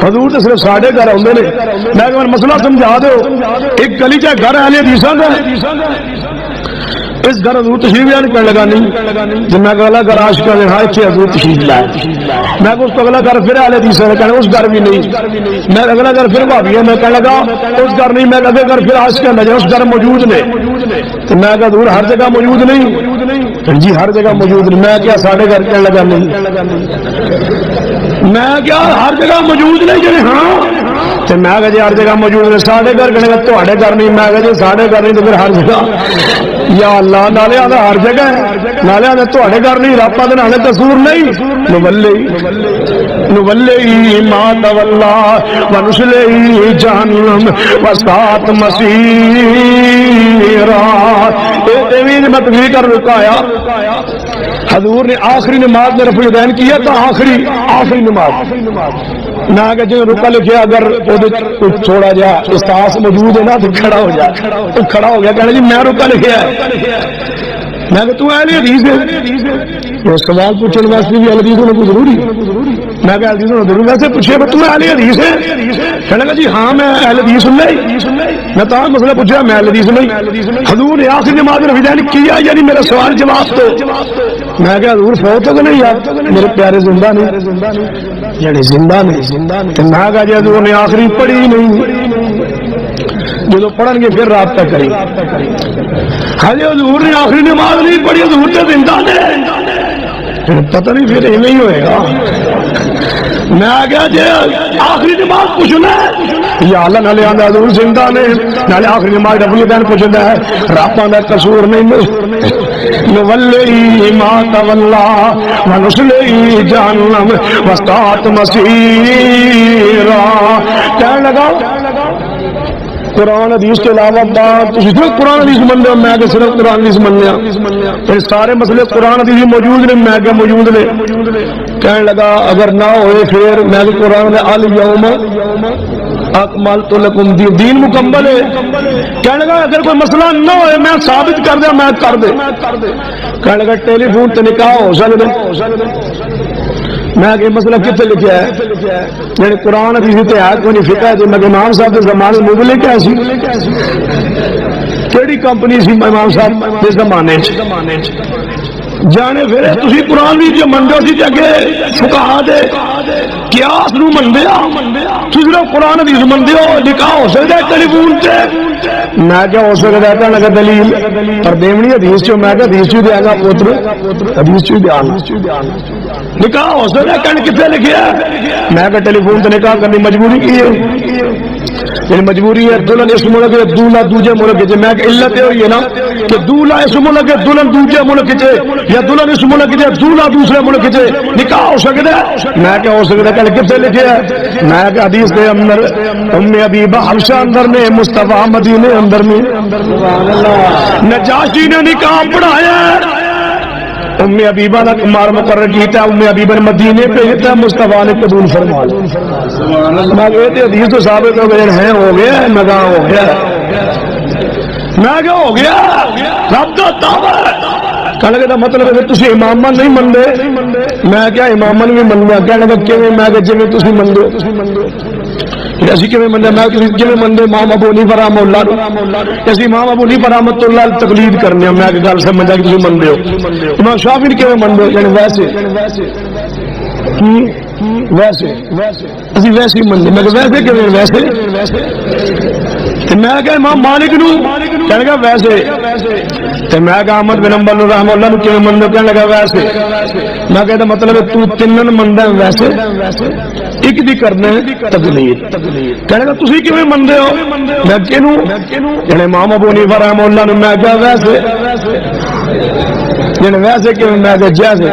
حضور تو صرف ساڑھے گھر آتے نے میں کہ مسئلہ سمجھا دو ایک گلی چ گھر اہل حدیثاں دا اس گھر حضور تشریف بیان کرنے لگا نہیں جب میں اگلا گھر عاشقہ نے ہاں اتنے حضور تشریف لائے میں اس کو اگلا گھر پھر اہل حدیث نے کہنا اس گھر بھی نہیں میں اگلا گھر پھر بھابی ہے میں کہنے لگا اس گھر نہیں میں اگلے گھر پھر عاشقہ نہ اس گھر موجود نے تو میں کہا حضور ہر جگہ موجود نہیں جی ہر جگہ موجود نہیں میں کیا ساڑھے گھر کہنے لگا نہیں میں کیا ہر جگہ موجود نہیں جی ہاں تو میں کہا جی ہر جگہ موجود نے ساڑھے گھر کہنے لگا تو گھر نہیں میں کہا جی ساڑھے گھر نہیں تو پھر ہر جگہ یا اللہ نالے آدھا ہر جگہ ہے نالے آدھا تو گھر نہیں رابطہ دے نالے قصور نہیں نولئی ما تولا ونسلئی جہنم وسات مسیرا میں تقریر کر رکایا حضور نے آخری نماز میں رفع الیدین کیا تو آخری نماز میں کہ جو رکا لکھیا اگر کچھ چھوڑا جا استاذ موجود ہے نا تو کھڑا ہو جا تو کھڑا ہو گیا کہنا جی میں رکا لکھیا ہے میں کہ تو اہل حدیث ہے سوال پوچھنے واسطے بھی اہل حدیث ہونا کوئی ضروری میں کہ اہل حدیث ہونا ضروری ویسے پوچھے تو اہل حدیث ہے کہنے لگا جی ہاں میں اہل حدیث نہیں میں تو مسئلہ پوچھا میں اہل حدیث نہیں حضور نے آخری نماز میں رفع الیدین کیا یعنی میرا سوال جواب تو میں کہ حضور فوت تو نہیں یار میرے پیارے زندہ نہیں یعنی زندہ نہیں تو میں کہا جی حضور نے آخری پڑھی نہیں جو پڑھن گے پھر رابطہ کریں حضرت حضور نے آخری نماز نہیں پڑھی حضور سے زندہ نے پتہ نہیں پھر ایویں ہی ہوئے گا میں آ گیا جی آخری نماز پوچھنا ہے یا اللہ نالے آدھا حضور زندہ نے نالے آخری نماز رفع الیدین پوچھنا ہے راپاں دا قصور نہیں نولئی ما تولا ونسلئی جہنم وسطات مسیرا کہنے لگا قرآن حدیث کے علاوہ بات صرف قرآن حدیث من لیا میں کہ صرف قرآن حدیث من لیا سارے مسئلے قرآن حدیث موجود نے میں کہ موجود نے کہنے لگا اگر نہ ہوئے پھر میں کہ قرآن الیوم اکملت لکم دین مکمل ہے کہنے لگا اگر کوئی مسئلہ نہ ہوئے میں ثابت کر دیا میں کر دے کہنے لگا ٹیلی فون تے نکاح ہو سکتے میں کہ مسئلہ کتنے لکھا ہے یعنی قرآن حدیث تے ہے کوئی فقہ ہے میں کہ امام صاحب کے زمانے میں مبلغ کیا سی کیڑی کمپنی سی امام صاحب کے زمانے جانے پھر تسی قرآن بھی جو منڈے سی اگے فقہا دے قیاس نو مندے تسی صرف قرآن حدیث مندے ہو نکاح ہو سکتا ہے ٹیلی فون تے میں کیا ہو سکتا ہے کہنے لگا دلیل پر دیونی حدیث چ میں کہ حدیث چ دیا گا پتر حدیث چ دیا نکاح ہو سکتا ہے کہنے کتنے لکھیا میں کہ ٹیلی فون تے نکاح کرنی مجبوری کی ہے یعنی مجبوری ہے دلہن اس ملک ہے دولہا دوجے ملک ہے میں کہ علت ہوئی ہے نا کہ دولہا اس ملک ہے دلہن دوجے ملک ہے یا دلہن اس ملک ہے دولہا دوسرے ملک ہے نکاح ہو سکتا ہے میں کیا ہو سکتا ہے کہ کتنے لکھے ہے میں کہ حدیث کے اندر ام حبیبہ حبشہ اندر میں مصطفیٰ مدینے اندر میں نجاشی نے نکاح پڑھایا ام حبیبہ نے کمار مقرر کیتا ام حبیبہ نے مدینے بھیجتا مصطفیٰ نے قبول فرما لیا میں کہتے حدیث تو ثابت ہو گئے ہیں ہو گیا نگاہ ہو گیا میں کیا ہو گیا رب کا دعویٰ کہنے کا مطلب ہے تسی امامہ نہیں مندے میں کیا امامہ نہیں مندے کہنے کا کیویں میں کہ جویں تسی مندے اسی کیویں مندے میں کیویں مندے امام ابو حنیفہ رحمہ اللہ اسی امام ابو حنیفہ رحمۃ اللہ تقلید کرنے میں کہ گل سمجھا کہ تسی مندے ہو امام شافعی کیویں مندے یعنی ویسے اسی ویسے ہی مندے میں کہ ویسے کیویں ویسے میں کہ امام مالک نو کہنے لگا ویسے میں کہ احمد بن حنبل رحمہ اللہ نو کیویں مندے کہنے لگا ویسے میں کہتا مطلب ہے تو تینن مندے ویسے ایک دی کرنا ہے تقلید کہنے لگا تسی کیویں مندے ہو میں کینوں یعنی امام ابو حنیفہ رحمہ اللہ نے میں کہا ویسے یعنی ویسے کیوں میں کہ جیسے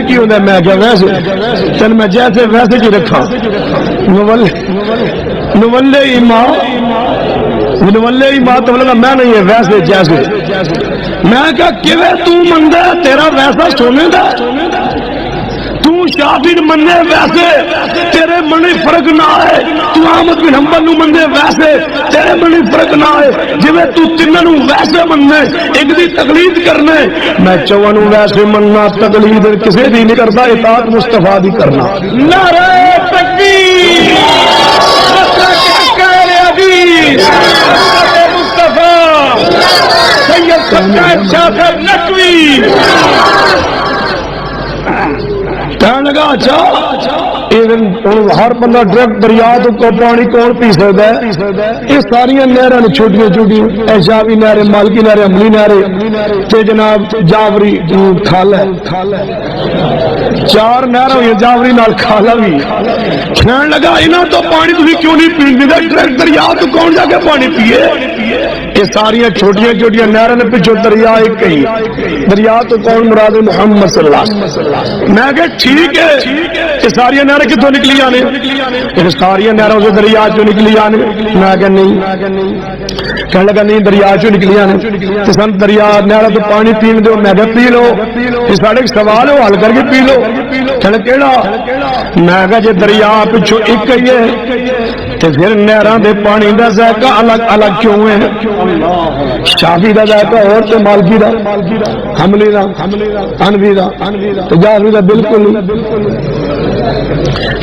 کی ہوتا ہے میں کہ ویسے چل میں جیسے ویسے کی رکھا نولے ایمان تو لگا میں نہیں ہے ویسے جیسے میں کہا کیویں تو مندہ تیرا ویسا سونے دا تو شافعی منے ویسے تیرے منی فرق نہ ہے تو احمد بن حنبل نو منے ویسے تیرے منی فرق نہ ہے جویں تو تینوں ویسے منے ایک دی تقلید کرنے میں چوانوں ویسے مننا تقلید کسی دی نہیں کرتا اطاعت مصطفیٰ دی کرنا نعرہ تکبیر مصطفیٰ ہر بندہ ڈائریکٹ دریا تو پانی کون پی سکتا ہے؟ یہ ساری نہراں نے چھوٹیاں چھوٹیاں ایشاوی نہریں، مالکی نہریں، عملی نہریں تے جناب جاوری کھالا 4 نہراں ہوئی جاوری نال کھالا بھی کہن لگا انہاں تو پانی تسی کیوں نہیں پیندے؟ ڈائریکٹ دریا تو کون جا کے پانی پیے؟ یہ ساری چھوٹیاں چھوٹیاں نہراں نے پچھو دریا ایک ہی دریا تو کون مراد محمد صلی اللہ علیہ وسلم۔ میں کہ ٹھیک ہے یہ ساری نہریں کتوں نکلی آنے؟ یہ ساری نہروں سے دریا چوں نکلی آنے؟ میں کہ نہیں، کہنے لگا نہیں دریا چوں نکلی آنے تو سن دریا نہروں تو پانی پین دو۔ میں کہ پی لو، یہ سارے ایک سوال ہو حل کر کے پی لو۔ کہنے کیڑا؟ میں کہ جے دریا پچھو ایک ہی ہے تو پھر نہراں دے پانی دا ذائقہ الگ الگ کیوں ہے؟ شافی دا ذائقہ اور تو مالکی دا، حملی دا، حنفی دا، تو جعفری دا بالکل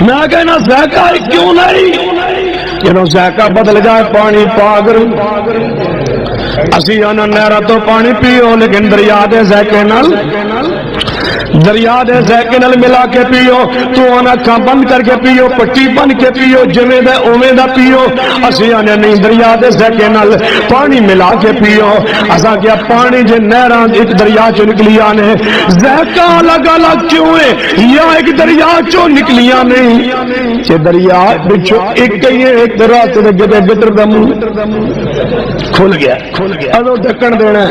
میں کہنا ذائقہ کیوں نہیں؟ جب ذائقہ بدل جائے پانی پاگر اسی آنا نہرہ تو پانی پیو لیکن دریا دے ذائقے نال دریا دے ذائقے نال ملا کے پیو، تو آنا کھاں بند کر کے پیو، پٹی بند کے پیو، جویں دا اوویں دا پیو۔ اسی آنے نہیں دریا دے ذائقے نال پانی ملا کے پیو۔ اساں کیا پانی جے نہراں ایک دریا چوں نکلی آنے ذائقہ الگ الگ کیوں ہے؟ یا ایک دریا چوں نکلیاں نہیں کہ دریا بچوں ایک ہی ہے، ایک راستے دے گدے گٹر دا منہ کھل گیا ادو ڈھکن دینا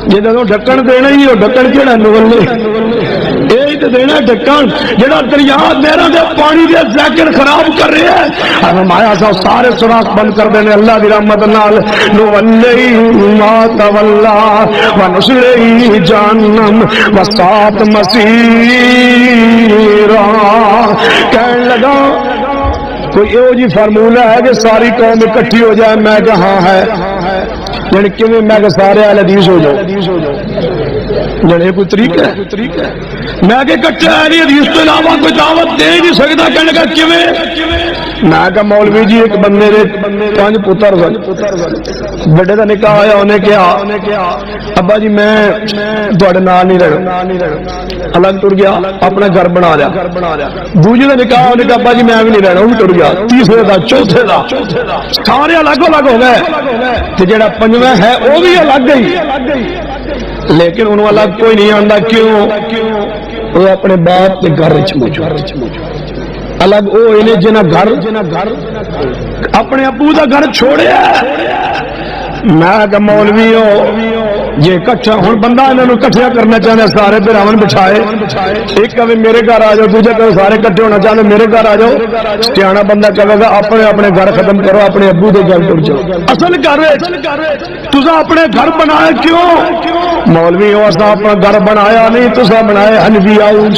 جدو ڈھکن دینا ہی وہ ڈھکن کیڑا نولے یہ تو دینا ڈھکن جڑا دریا نہراں دے پانی دے ذائقے خراب کر رہا ہے۔ ہم آیا سا سارے سوراخ بند کر دینے اللہ دی رحمت نال نولی ما تولا ونصلی جہنم وسات مسیرا۔ کہنے لگا کوئی یہ جی فارمولہ ہے کہ ساری قوم اکٹھی ہو جائے؟ میں کہ ہاں ہے، یعنی کیویں؟ میں کہ سارے اہل حدیث ہو جاؤ، یعنی کوئی طریقہ ہے؟ میں کہ کٹھے اہل حدیث تو علاوہ کوئی دعوت دے نہیں سکتا۔ کہنے لگا کیویں؟ میں کہ مولوی جی ایک بندے دے 5 پتر سن، بڑے دا نکاح ہویا، انہیں کہا ابا جی میں تواڈے نال نہیں رہنا، الگ ٹر گیا، اپنا گھر بنا لیا۔ دوجے دا نکاح، انہیں کہا ابا جی میں بھی نہیں رہنا، وہ بھی ٹر گیا۔ تیسرے دا، چوتھے دا، سارے الگ الگ ہو گئے تے جڑا 5واں ہے وہ بھی الگ گئی، لیکن انہوں الگ کوئی نہیں آندا۔ کیوں؟ وہ اپنے باپ کے گھر الگ وہ انہیں جنہ گھر اپنے ابو دا گھر چھوڑیا۔ میں کہ مولوی ہو یہ کٹھا ہوں بندہ انہوں نے کٹھیا کرنا چاہتا سارے براون بٹھائے، ایک کہے میرے گھر آ جاؤ، دوجا کہے سارے کٹھے ہونا چاہتے میرے گھر آ جاؤ۔ سیاںا بندہ کہے گا اپنے اپنے گھر ختم کرو، اپنے ابو دے گھر ٹر جاؤ۔ اصل گھر تسا اپنے گھر بنایا کیوں؟ مولوی ہو اسا اپنا گھر بنایا نہیں، تسا بنائے حنفی ہاؤس،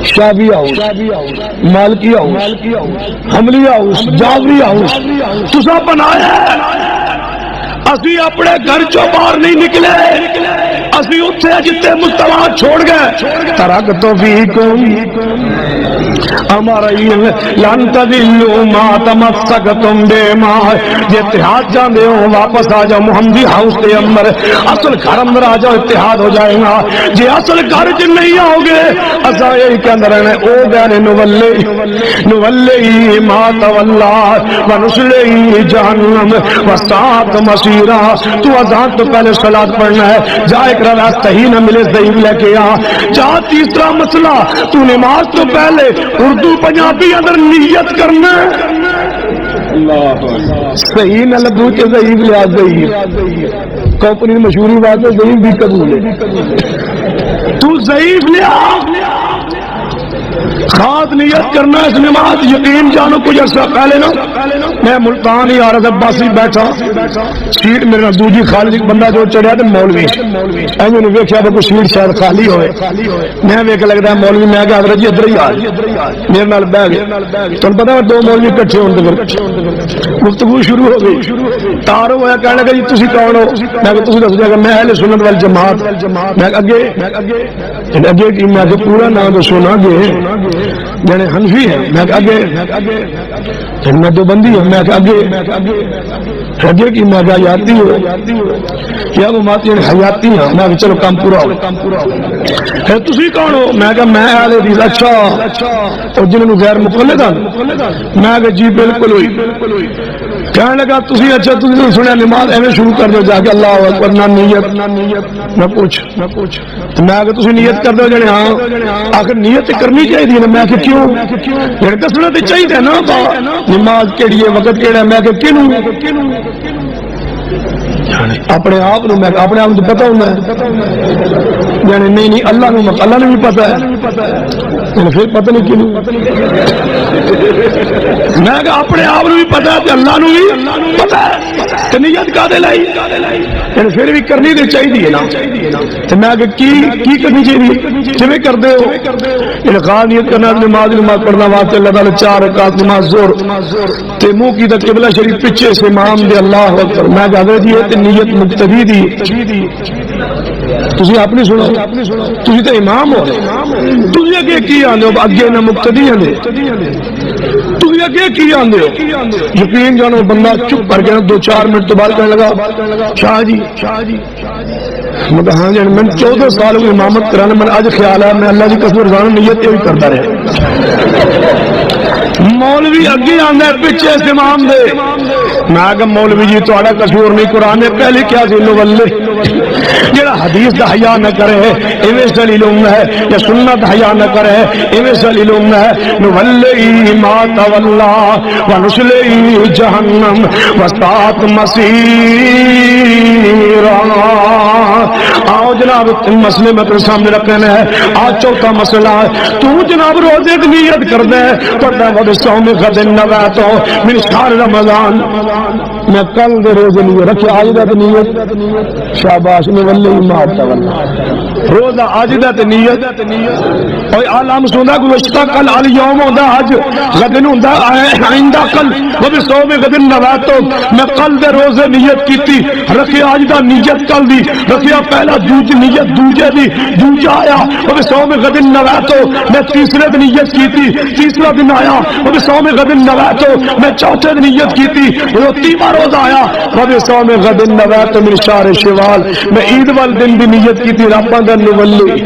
شافعی ہاؤس، مالکی ہاؤس، حنبلی ہاؤس، جعفری ہاؤس تسا بنایا۔ اسی اپنے گھر چوں باہر نہیں نکلے، اسی اتھے جتے مستوى چھوڑ گئے۔ ترکت فیکم ہمارا لن تضلوا ما تمسکتم بما، جے اتحاد جاندے ہو واپس آ جاؤ محمدی ہاؤس کے اندر، اصل گھر اندر آ جاؤ، اتحاد ہو جائے گا۔ جے اصل گھر چ نہیں آؤ گے اسا یہی کہندے رہنا او بیان نولی ما تولا ونصلی جہنم وساءت مصیرا۔ تو اذان تو پہلے صلاۃ پڑھنا ہے، جا ایک روایت صحیح نہ ملے صحیح لے کے آ جا۔ تیسرا مسئلہ تو نماز تو پہلے اردو پنجابی اندر نیت کرنا صحیح نہ لبو کے صحیح لیا صحیح کمپنی مشہوری بات ہے ضعیف بھی قبول ہے، تو ضعیف لیا خاص نیت کرنا اس نماز یقین جانو۔ کچھ عرصہ پہلے نا میں ملتان ہی آ رہا تھا، باسی بیٹھا سیٹ میرے نال دوجی خالی بندہ جو چڑھیا تو مولوی ایویں نے ویکھیا کوئی سیٹ شاید خالی ہوئے، میں ویکھ لگدا مولوی، میں کہ حضرت جی ادھر ہی آ میرے نال بیٹھ گئے۔ تمہیں پتہ ہے 2 مولوی کٹھے ہون تے پھر گفتگو شروع ہو گئی، تار ہوا کہنے لگا جی تسی کون ہو؟ میں کہ تسی دس دیا کہ میں اہل سنت والجماعت۔ میں اگے اگے کی میں کہ پورا نام دسو نا گے جنے حنفی ہے، میں کہ اگے میں دو بندی ہوں، میں کہ اگے اگے کی میں کہا حیاتی ہو کیا وہ ماتی حیاتی ہاں میں کہ چلو کام پورا ہو پھر تسی کون ہو میں کہا میں اہل حدیث اچھا اور جنہوں غیر مقلد ہیں میں کہا جی بالکل ہوئی کہنے لگا تسی اچھا تسی سنیا نماز ایویں شروع کر دو جا کے اللہ اکبر نہ نیت نہ پوچھ تو میں کہ تسی نیت کر دو جنے ہاں آخر نیت کرنی چاہیے نا میں کہ کیوں جڑے دسنا تے چاہیے نا نماز کیڑی ہے وقت کیڑا ہے میں کہ کینوں اپنے آپ میں اپنے آپ کو پتا ہونا ہے یعنی نہیں اللہ نے بھی پتا ہے پھر پتہ نہیں کیوں میں کہ اپنے آپ بھی پتا ہے اللہ نے بھی پتا ہے نیت کا دے لائی یعنی پھر بھی کرنی تو چاہیے نا میں کہ کی کرنی چاہیے کیویں کردے ہو یعنی خاص نیت کرنا نماز پڑھنا واسطے اللہ تعالی 4 رکعت نماز ظہر تے منہ کی قبلہ شریف پیچھے سے امام دے اللہ اکبر میں کہا جی یہ نیت مقتدی دی تسی اپنی سنو تسی تے امام ہو تسی اگے کی آندے ہو اگے نہ مقتدی آندے تسی اگے کی آندے ہو یقین جانو بندہ چپ کر کے 2-4 منٹ تو بعد کہنے لگا شاہ جی میں کہا ہاں جی میں 14 سال کو امامت کرانا میں آج خیال ہے میں اللہ کی قسم روزانہ نیت یہی کرتا رہے مولوی اگے آندا ہے پیچھے سے امام دے میں کہ مولوی جی تہاڈا قصور نہیں قرآن نے پہلے کیا سی نولے جڑا حدیث دا حیا نہ کرے ایویں ذلیل ہے یا سنت حیا نہ کرے ایویں ذلیل ہے نولی ما تولا ونسلی جہنم وساط مسیرا آؤ جناب مسئلے میں اپنے سامنے رکھنے ہیں آج چوتھا مسئلہ ہے تو جناب روزے کی نیت کر دے پڑھنا صوم غد نویت من شہر رمضان میں کل دے روزے نہیں رکھے آج دا نیت شاباش نولی ما تولا روزہ آج دا نیت اور عالم سندا کوئی اشتاقل الیوم ہوندا اج غدن ہوندا آئندہ کل وہ بھی صوم غد نویت میں کل دے روزے نیت کیتی رکھے آج دا نیت کل دی رکھیا پہلا دوج نیت دوجے دی دوجا آیا وہ بھی صوم غد نویت میں تیسرے دن نیت کیتی تیسرا دن آیا وہ بھی صوم غد نویت میں چوتھے دن نیت کیتی وہ تیواں روزہ آیا وہ بھی صوم غد نویت من شہر شوال میں عید وال دن بھی نیت کیتی رب دا نولی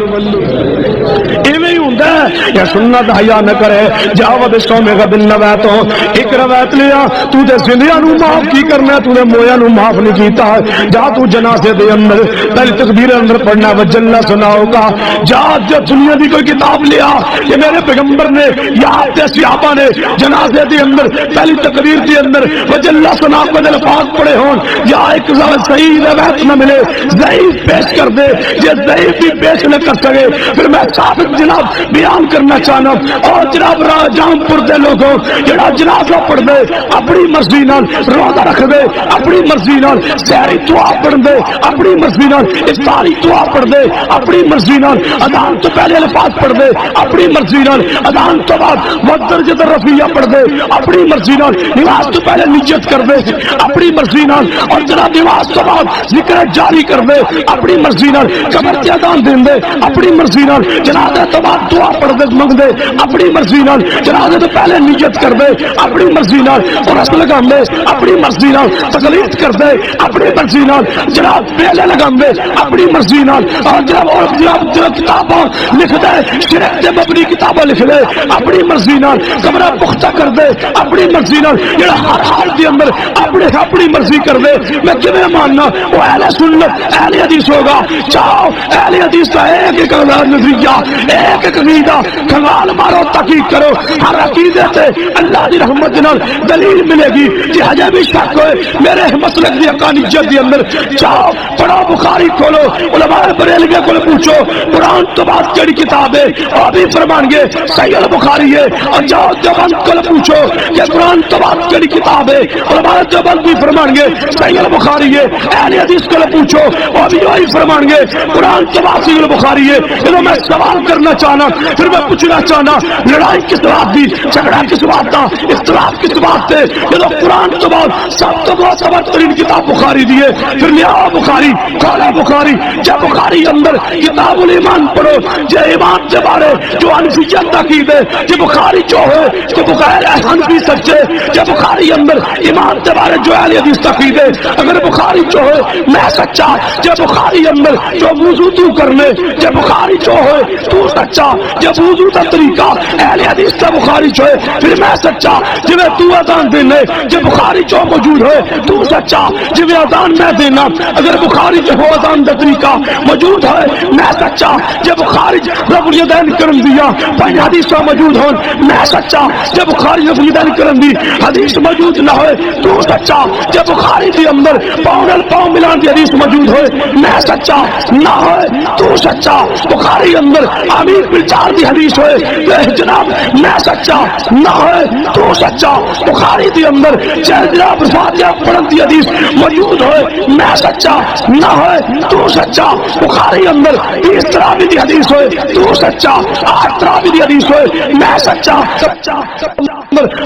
ایویں ہی ہوندا ہے یا سنت حیا نہ کرے جاوت صوم غد نویت ایک روایت لیا تو تے زندیاں نو معاف کی کرنا تو تے مویا نو معاف نہیں کیتا جا تو جنازے دے اندر پہلی تکبیر اندر پڑھنا وجلنا سناؤ گا جا دنیا دی کوئی کتاب لیا کہ میرے پیغمبر نے یا تے صحابہ نے جنازے دے اندر پہلی تکبیر دے اندر وجلنا سناؤ گا الفاظ پڑھے ہون یا ایک صحیح روایت نہ ملے ضعیف پیش کر دے یہ ضعیف بھی پیش نہ کر سکے پھر میں ثابت جناب بیان کرنا چاہنا اور جناب جامپور دے لوگوں جڑا جنازہ پڑھ دے اپنی مرضی نال روزہ رکھ دے اپنی مرضی نال سحری دعا پڑھ دے اپنی مرضی نال افطاری دعا پڑھ دے اپنی مرضی نال اذان تو پہلے الفاظ پڑھ دے اپنی مرضی نال اذان تو بعد مدرجۃ الرفیہ پڑھ دے اپنی مرضی نال نماز تو پہلے نیت کر دے اپنی مرضی نال اور جناب نماز تو بعد ذکر جاری کر دے اپنی مرضی نال قبر تے اذان دین دے اپنی مرضی نال جنازے تو بعد دعا پڑھ دے منگ دے اپنی مرضی نال جنازے تو پہلے نیت کر دے اپنی مرضی نال اور اس لگام دے اپنی مرضی نال تقلید کر دے اپنی مرضی نال جناب پہلے لگام دے اپنی مرضی نال اور جناب کتاباں لکھ دے شرک تے مبنی کتاباں لکھ دے اپنی مرضی نال قبرہ پختہ کر دے اپنی مرضی نال جڑا ہر حال دے اندر اپنی مرضی کر دے میں کیویں ماننا وہ اہل سنت اہل حدیث ہوگا چاہو اہل حدیث کا ایک نظریہ ایک عقیدہ کمال مارو تحقیق کرو ہر عقیدے تے اللہ دی رحمت نال دلیل ملے گی کہ ہجے بھی شک ہوئے میرے مسلک دی حقانیت دی اندر چاہو پڑھو بخاری کھولو علماء بریلوی کو پوچھو قرآن تو بعد کیڑی کتاب ہے اور بھی فرمان گے صحیح البخاری ہے اور جاؤ دیوبند کو پوچھو کہ قرآن تو بعد کیڑی کتاب ہے علماء دیوبند بھی فرمان گے صحیح البخاری ہے اہل حدیث کو پوچھو اور بھی وہی فرمان گے قرآن تو بعد صحیح البخاری ہے میں سوال سوال کرنا چاہنا، پھر میں پوچھنا چاہنا لڑائی کس بات دی، جھگڑا کس بات دا، اختلاف کس بات تے؟ جب قرآن تو بعد سب تو بہت خبر ترین کتاب بخاری دیے، پھر لیا بخاری کھولا بخاری، جب بخاری اندر کتاب الایمان پڑھو، جے ایمان کے بارے جو انفیت تقید ہے، جے بخاری جو ہے تو بغیر حنفی سچے، جے بخاری اندر ایمان کے بارے جو اہل حدیث تقید ہے، اگر بخاری جو ہے میں سچا، جے بخاری اندر جو وضو تو کرنے، جے بخاری جو ہے تو سچا، جب وضو کا طریقہ اہل حدیث کا بخاری جو ہے پھر میں سچا، جب تو اذان دینے جب بخاری جو موجود ہے تو سچا، جب اذان میں دینا اگر بخاری جو ہو اذان کا طریقہ موجود ہے میں سچا، جب بخاری رب الیدین کرم دیا پنج حدیث موجود ہوں میں سچا، جب بخاری رب الیدین کرم دی حدیث موجود نہ ہوئے تو سچا، جب بخاری دی اندر پاؤں پاؤں ملان دی حدیث موجود ہوئے میں سچا نہ ہوئے تو سچا، بخاری اندر آمین بالچار دی حدیث ہوئے جناب میں سچا نہ ہوئے تو سچا، بخاری دی اندر جناب فاتحہ پڑھن دی حدیث موجود ہوئے میں سچا نہ ہوئے تو سچا، بخاری اندر اس طرح دی حدیث ہوئے تو سچا، آٹھ طرح دی حدیث ہوئے میں سچا،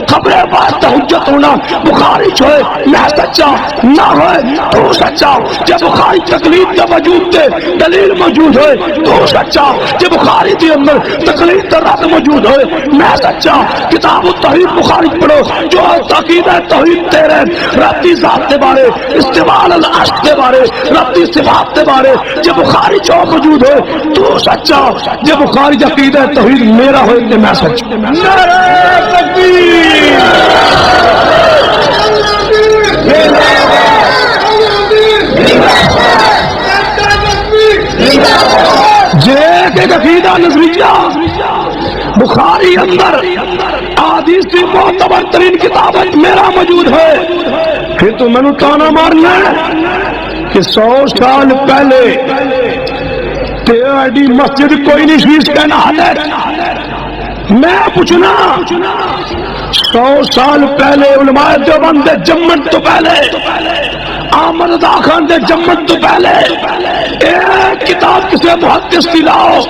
خبر بات حجت ہونا بخاری جو ہے میں سچا نہ ہوئے تو سچا، جب بخاری تقلید کا موجود تھے دلیل موجود ہوئے تو سچا، جب بخاری کے اندر تقلید کا رد موجود ہوئے میں سچا، کتاب التوحید بخاری پڑھو جو عقیدہ توحید تیرے ربی ذات کے بارے، استعمال العرش کے بارے، ربی صفات کے بارے جب بخاری جو موجود ہوئے تو سچا، جب بخاری عقیدہ توحید میرا ہوئے کہ میں سچا۔ نعرہ تکبیر، ایک عقیدہ نظریہ بخاری اندر حدیث کی معتبر ترین کتاب میرا موجود ہے، پھر تو میں نے تانا مارنا کہ 100 سال پہلے تیری مسجد کوئی نہیں شیش کہنا ہے، میں پوچھنا 100 سال پہلے علماء دیوبند دے جمن تو پہلے، احمد رضا خان دے جمن تو پہلے ایک کتاب کسی محدث کی لاؤ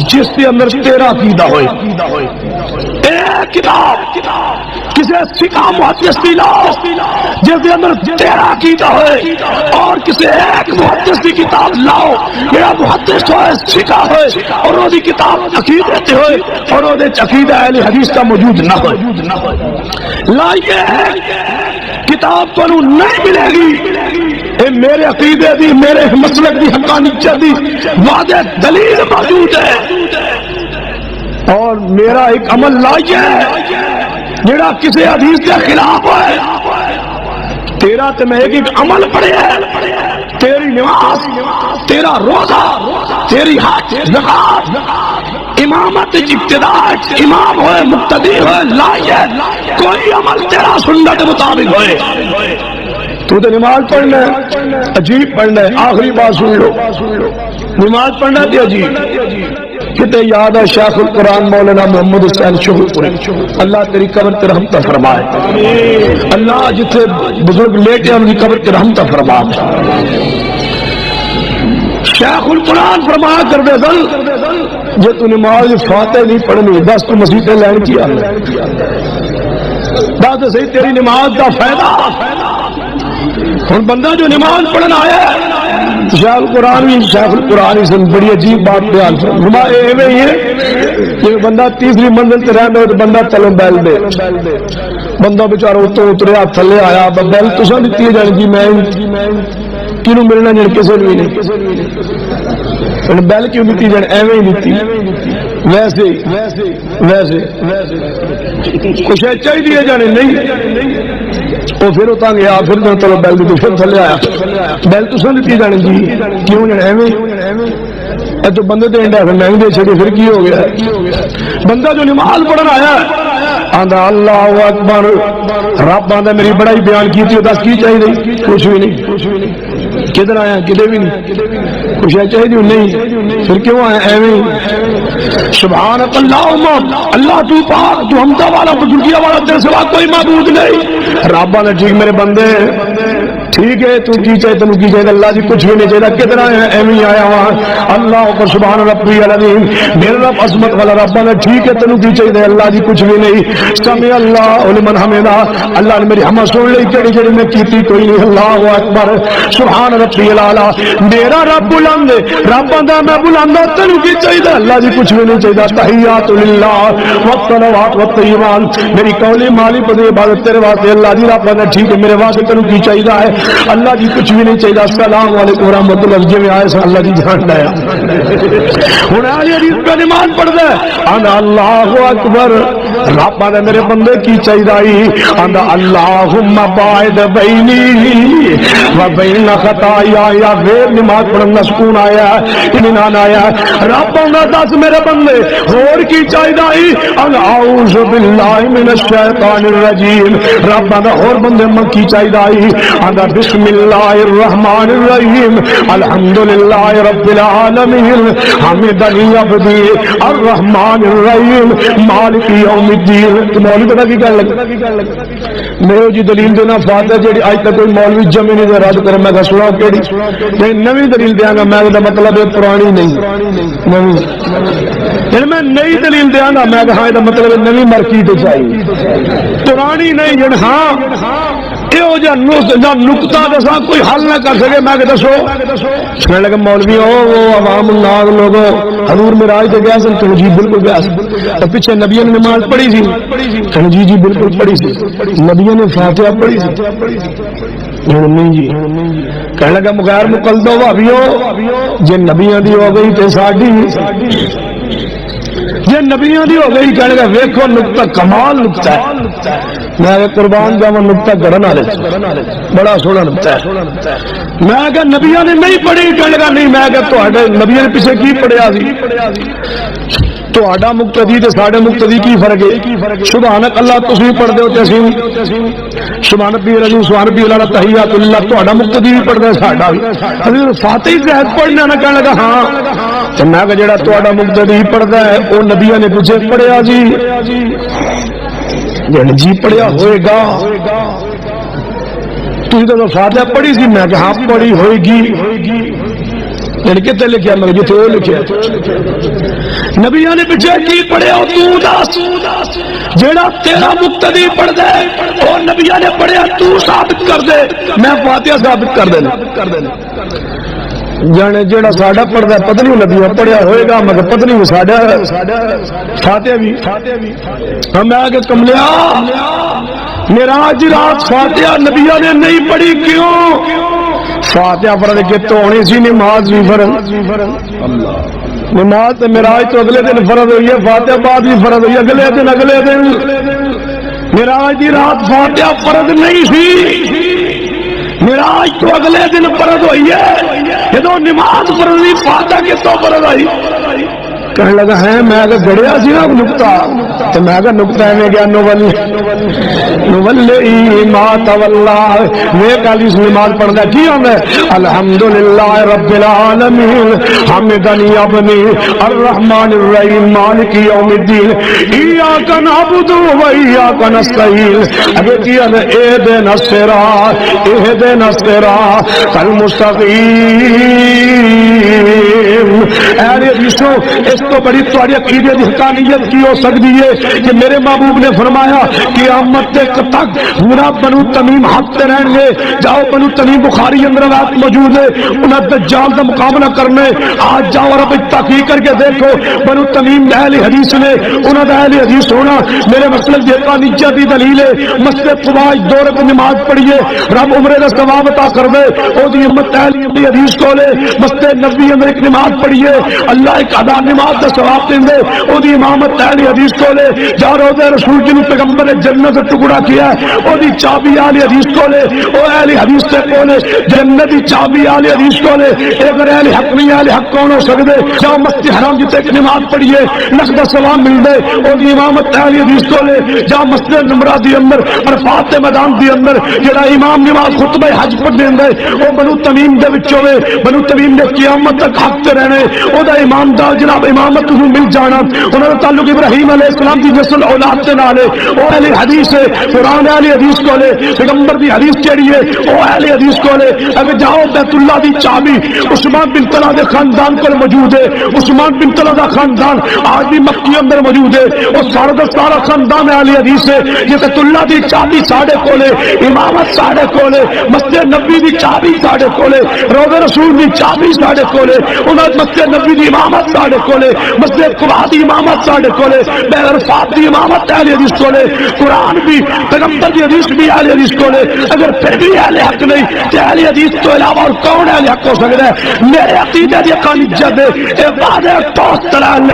جس کے اندر تیرا عقیدہ ہوئے، ایک کتاب کسی فقہ محدث کی لاؤ جس کے اندر تیرا عقیدہ ہوئے، اور کسی ایک محدث کی کتاب لاؤ میرا محدث ہوئے فقہ ہوئے اور وہ دی کتاب عقیدے ہوئے اور وہ عقیدہ اہل حدیث کا موجود نہ ہوئے، لائیے کتاب تو نہیں ملے گی، اے میرے عقیدے دی میرے مسلک دی حقانیت دی واضح دلیل موجود ہے، اور میرا ایک عمل لائیے جڑا کسی حدیث کے خلاف ہے، تیرا تے میں ایک عمل پڑے ہے، تیری نماز، تیرا روزہ، تیری حج زکات، امامت ابتداء، امام ہوئے مقتدی ہوئے لائیے کوئی عمل تیرا سنت مطابق ہوئے، تو تے نماز پڑھنا ہے عجیب پڑھنا ہے، آخری بات سن لو، نماز پڑھنا ہے عجیب کتے یاد ہے شیخ القرآن مولانا محمد حسین شہر، اللہ تیری قبر تے رحمت فرمائے، اللہ جتنے بزرگ لیٹے ان کی قبر تے رحمت فرمائے، شیخ القرآن فرمایا کر دے دل جو تو نماز فاتح نہیں پڑھنی دس تو مسیح لین کیا بات صحیح، تیری نماز کا فائدہ ہوں بندہ جو نماز پڑھنا آیا شیخ القرآن بھی شیخ القرآن ہی سن، بڑی عجیب بات بیان کر، نماز ایویں ہی ہے کہ بندہ تیسری منزل تے رہنا ہو تو بندہ چلو بیل دے، بندہ بیچارہ اتوں اتریا تھلے آیا بیل تو سن دیتی ہے جان جی میں کنوں ملنا جان کسی بھی نہیں، بیل کیوں دیتی جان ایویں ہی دیتی، ویسے ویسے کچھ چاہیے جانے نہیں، وہ پھر اتنا گیا پھر میں چلو بیل دیتی پھر تھلے آیا، بیل تو سن دیتی جانے جی کیوں جان ایویں تو بندے دے انڈا پھر میں دے چھڑی پھر کی ہو گیا، بندہ جو نماز پڑھنا آیا آندا اللہ اکبر، رب آندا میری بڑائی بیان کی تھی، دس کی چاہیے کچھ بھی نہیں، کدھر آیا کدے بھی نہیں، کچھ چاہیے نہیں، پھر کیوں آیا ایویں سبحانک اللہم اللہ تو پاک تو حمدہ والا بزرگیہ والا تیرے سوا کوئی معبود نہیں رب نے ٹھیک میرے بندے ٹھیک ہے تو کی چاہے تم کی چاہے اللہ جی کچھ بھی نہیں چاہیے کتنا ایویں آیا وہاں اللہ اوپر سبحان ربی العظیم میرے رب عظمت والا رب نے ٹھیک ہے تینوں کی چاہیے اللہ جی کچھ بھی نہیں سمع اللہ لمن حمدہ اللہ نے میری حمد سن لی جڑی جڑی میں کیتی کوئی نہیں اللہ اکبر سبحان ربی الاعلی میرا رب بلند رب بندہ میں بلند تینوں کی چاہیے اللہ جی کچھ بھی نہیں چاہیے تحیات للہ والصلوات والطیبات میری قولی مالی بدی عبادت تیرے واسطے اللہ جی رب نے ٹھیک ہے میرے واسطے تینوں کی چاہیے ہے اللہ جی کچھ بھی نہیں چاہیے السلام علیکم ورحمۃ اللہ جی میں آئے سن اللہ جی جان لایا ہوں آج حدیث کا نماز پڑھتا ہے آندا اللہ اکبر رب نے میرے بندے کی چاہیے آندا اللہم باعد بینی و بین خطایا یا غیر نماز پڑھنا سکون آیا ہے اطمینان آیا ہے رب نے دس میرے بندے اور کی چاہیے آندا اعوذ باللہ من الشیطان الرجیم رب نے اور بندے من کی چاہیے آندا بسم اللہ الرحمن الرحیم الحمدللہ رب العالمین حمدنی عبدی الرحمن الرحیم مالک یوم الدین تو مولوی پتہ کی کہنے لگا میں جی دلیل دینا فاتح جیڑی آج تک کوئی مولوی جمع نہیں دے رد کرے میں کہا سناؤ کیڑی میں نوی دلیل دیا گا میں کہا مطلب ہے پرانی نہیں نوی یعنی میں نئی دلیل دیا گا میں کہا یہ مطلب ہے نوی مارکیٹ چاہیے پرانی نہیں یعنی ہاں نقطہ دسا کوئی حل نہ کر سکے میں کہ دسو سننے لگا مولوی وہ عوام الناس لوگوں حضور معراج تے گیا سن تو جی بالکل گیا اور پیچھے نبیوں نے نماز پڑھی سی جی جی بالکل پڑھی سی نبیوں نے فاتحہ پڑھی سی نہیں جی کہنے لگا مغیر مقلدو بھابیو جے نبیوں دی ہو گئی تے ساڈی یہ نبیوں دی ہو گئی کہنے لگا ویکھو نقطہ کمال نقطہ ہے میں قربان جاواں نقطہ گڑھن والے بڑا سونا نقطہ ہے میں کہ نبیوں نے نہیں پڑھی کہنے لگا نہیں میں کہ تواڈے نبیوں نے پیچھے کی پڑھیا سی تواڈا مقتدی تے ساڈے مقتدی کی فرق ہے سبحانک اللہ تسی پڑھدے ہو تے اسی سبحان ربی العظیم سبحان ربی الاعلی تحیات اللہ تواڈا مقتدی بھی پڑھدا ہے ساڈا بھی حضور فاتحہ زہد پڑھنا نہ کہنے لگا ہاں تے میں کہ جڑا تواڈا مقتدی پڑھدا ہے او نبیوں نے پیچھے پڑھیا جی جی پڑھیا ہوئے گا تھی تو فاتحہ پڑھی سی میں کہ ہاں پڑھی ہوئے گی یعنی کتنے لکھیا میں جتنے وہ لکھیا نبیوں نے پیچھے کی پڑھے ہو تو دس جیڑا تیرا مقتدی پڑھ دے اور نبیوں نے پڑھیا تو ثابت کر دے میں فاتحہ ثابت کر دینا جانے جیڑا ساڈا پڑھدا ہے پتہ نہیں نبیوں پڑھیا ہوئے گا مگر پتہ نہیں ساڈا فاتحہ بھی ہم آگے کملیا معراج رات فاتحہ نبیوں نے نہیں پڑھی کیوں فاتحہ فرض کے تو ہونی سی نماز بھی فرض نماز معراج تو اگلے دن فرض ہوئی ہے فاتحہ بعد بھی فرض ہوئی اگلے دن معراج دی رات فاتحہ فرض نہیں سی معراج تو اگلے دن فرض ہوئی ہے جدو نماز فرض نہیں فاتحہ کے تو فرض آئی کہنے لگا ہے میں اگر گڑیا سی نا نقطہ تو میں اگر نقطہ ہے میں گیا نولی ما تولا میں کالی نماز پڑھتا کی ہوتا ہے الحمدللہ رب العالمین حمدنی عبدی الرحمن الرحیم مالک یوم الدین ایاک نعبد و ایاک نستعین اگر کی ہوتا ہے اہدنا الصراط المستقیم اے حدیثوں اس تو بڑی تواڈی عقیدے دی حقانیت کی ہو سکتی ہے کہ میرے محبوب نے فرمایا قیامت تک پورا بنو تمیم حق تے رہن گے جاؤ بنو تمیم بخاری اندر روایت موجود ہے انہاں دجال دا مقابلہ کرنے آج جاؤ اور اب تحقیق کر کے دیکھو بنو تمیم اہل حدیث نے انہاں دا اہل حدیث ہونا میرے مسلک دی حقانیت دی دلیل ہے مسجد قباء دو رکعت نماز پڑھیے رب عمرے دا ثواب عطا کر دے او دی امت اہل حدیث کو لے مسجد نبوی اندر ایک نماز پڑھیے اللہ ایک ادا نماز دا ثواب دیں دے او دی امامت اہل حدیث کو کولے جا روضہ رسول جنوں پیغمبر نے جنت دا ٹکڑا کیا ہے او دی چابی اہل حدیث کولے او اہل حدیث تے کولے جنت دی چابی اہل حدیث کولے اگر اہل حق نہیں اہل حق کون ہو سکدے جا مسجد حرام جتے نماز پڑھیے لفظ سلام مل دے او دی امامت اہل حدیث کولے جا مسجد نمرہ دی اندر عرفات دے میدان دی اندر جڑا امام نماز خطبہ حج پڑھ دیندا ہے او بنو تمیم دے وچ ہوے بنو تمیم نے قیامت تک حق تے رہنے او دا امام دا جناب امامت نوں مل جانا انہاں دا تعلق ابراہیم علیہ السلام دی نسل اولاد دے نال ہے او اہل حدیث ہے قرآن اہل حدیث کولے پیغمبر دی حدیث جڑی ہے او اہل حدیث کولے اگر جاؤ بیت اللہ دی چابی عثمان بن طلحہ دے خاندان کول موجود ہے عثمان بن طلحہ دا خاندان آج بھی مکی اندر موجود ہے اور سارا دا سارا خاندان اہل حدیث ہے یہ بیت اللہ دی چابی ساڈے کولے امامت ساڈے کولے مسجد نبی دی چابی ساڈے کولے روضہ رسول دی چابی ساڈے کولے انہاں مسجد نبی دی امامت ساڈے کولے مسجد قباء دی امامت ساڈے کولے بے عرفات دی امامت اہل حدیث کولے قرآن بھی پیغمبر دی حدیث بھی اہل حدیث کولے اگر پھر بھی اہل حق نہیں تو اہل حدیث تو علاوہ اور کون اہل حق ہو سکتا ہے میرے عقیدے دی قانیت ہے اے بادے ٹوس تلال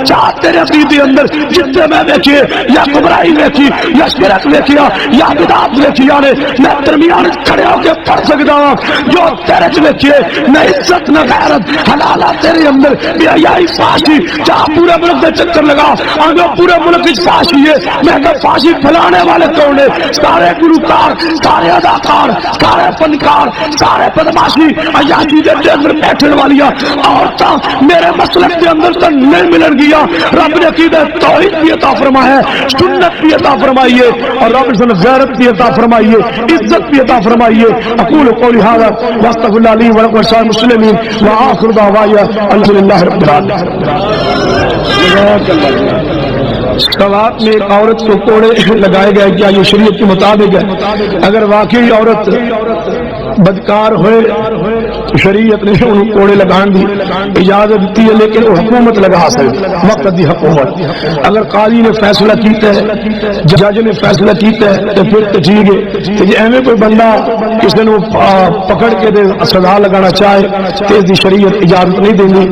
چاہ تیرے عقیدے اندر جتنے میں دیکھیے یا گمراہی دیکھی یا شرک دیکھیا یا بدعت دیکھیا نے میں درمیان کھڑے ہو کے پڑھ سکتا ہوں جو تیرے چ دیکھیے نہ عزت نہ غیرت حلالہ تیرے اندر بے حیائی فحاشی جہاں پورے ملک دے چکر لگا آگے پورے ملک کی فحاشی ہے میں کہ فحاشی پھیلانے والے کون ہیں سارے گلوکار سارے اداکار سارے فنکار سارے بدماشی عیاشی دے اندر بیٹھنے والی عورتاں میرے مسلک کے اندر تو نہیں ملن گیا رب نے عقیدہ توحید بھی عطا فرمایا ہے سنت بھی عطا فرمائی ہے اور رب نے غیرت بھی عطا فرمائی ہے عزت بھی عطا فرمائی ہے اقول قولی ھذا واستغفر اللہ لی ولکم ولسائر المسلمین وآخر دعوایا الحمدللہ رب العالمین سوات میں ایک عورت کو کوڑے لگائے گئے کیا یہ شریعت کے مطابق ہے اگر واقعی عورت بدکار ہوئے شریعت نے انہوں کوڑے لگان دی اجازت دیتی ہے لیکن وہ حکومت لگا سکے وقت دی حکومت اگر قاضی نے فیصلہ کیتا ہے جج نے فیصلہ کیتا ہے تو پھر تو ٹھیک ہے کہ جی ایویں کوئی بندہ کسی نے پکڑ کے دے سزا لگانا چاہے تو اس دی شریعت اجازت نہیں دیں گی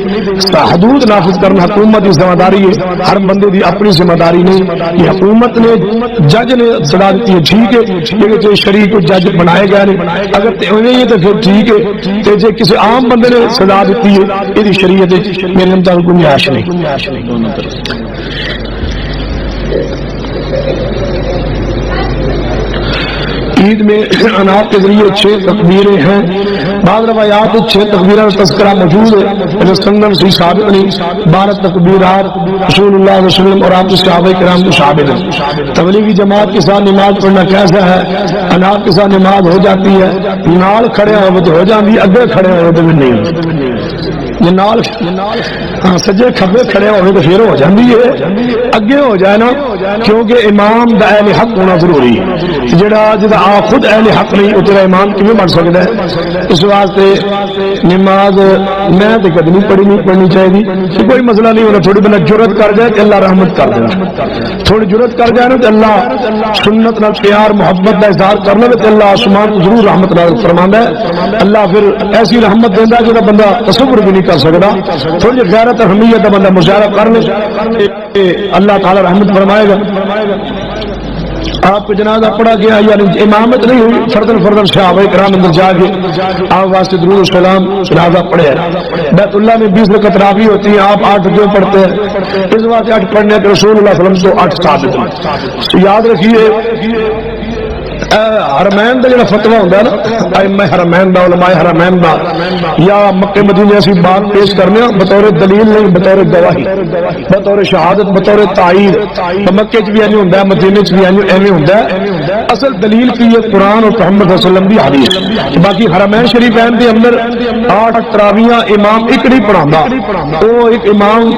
حدود نافذ کرنا حکومت کی ذمہ داری ہے ہر بندے دی اپنی ذمہ داری نہیں یہ حکومت نے جج نے سزا دیتی ہے ٹھیک ہے لیکن جو شریع کو جج بنائے گئے نہیں اگر نہیں تو پھر ٹھیک ہے تو جی کسی عام بندے نے سزا دیتی ہے یہ شریعت میرے اندر کوئی گنجائش نہیں عید میں اناپ کے ذریعے 6 تکبیریں ہیں بعض روایات 6 تکبیروں کا تذکرہ موجود ہے سنن سے ثابت نہیں 12 تکبیرات رسول اللہ علیہ وسلم اور آپ کے صحابہ کرام کو ثابت ہے تبلیغی جماعت کے ساتھ نماز پڑھنا کیسا ہے اناپ کے ساتھ نماز ہو جاتی ہے نال کھڑے ہوئے تو ہو جاتی اگے کھڑے ہوئے تو نہیں ہوتی نال سجے کھبے کھڑے ہوئے تو پھر ہو جاتی ہے اگے ہو جائے نا کیونکہ امام دا اہل حق ہونا ضروری ہے جڑا جدا خود اہل حق نہیں وہ تیرا امام کیوں بن سکتا ہے اس واسطے نماز میں تو کبھی نہیں پڑھی نہیں پڑھنی چاہیے کوئی مسئلہ نہیں ہونا تھوڑی بندہ جرت کر جائے کہ اللہ رحمت کر دے تھوڑی جرت کر جائے نا تو اللہ سنت نال پیار محبت کا اظہار کرنا تو اللہ آسمان کو ضرور رحمت نال فرماندا ہے اللہ پھر ایسی رحمت دیندا ہے جو بندہ تصور بھی نہیں کر سکتا تھوڑی غیرت حمیت کا بندہ مظاہرہ کر لے اللہ تعالی رحمت فرمائے گا آپ کو جنازہ پڑھا گیا یعنی امامت نہیں ہوئی فردن صحابہ کرام اندر جا کے آپ واسطے درود و سلام جنازہ پڑھے بیت اللہ میں 20 رکعت تراویح ہوتی ہیں آپ 8 کیوں پڑھتے ہیں اس واسطے 8 پڑھنے کے رسول اللہ صلی اللہ علیہ وسلم تو 8 ثابت ہے یاد رکھیے حرمین دا جڑا فتوی ہوندا ہے نا ائمہ حرمین دا علماء حرمین دا یا مکہ مدینے ایسی بات پیش کرنے بطور دلیل نہیں بطور گواہی بطور شہادت بطور تائید مکے وچ بھی ایویں ہوندا ہے مدینے وچ بھی ایویں ہوندا ہے اصل دلیل کی ہے قرآن اور محمد صلی اللہ علیہ وسلم دی حدیث باقی حرمین شریفین دے اندر 8 تراویحاں امام ایک نہیں پڑھاوندا او ایک امام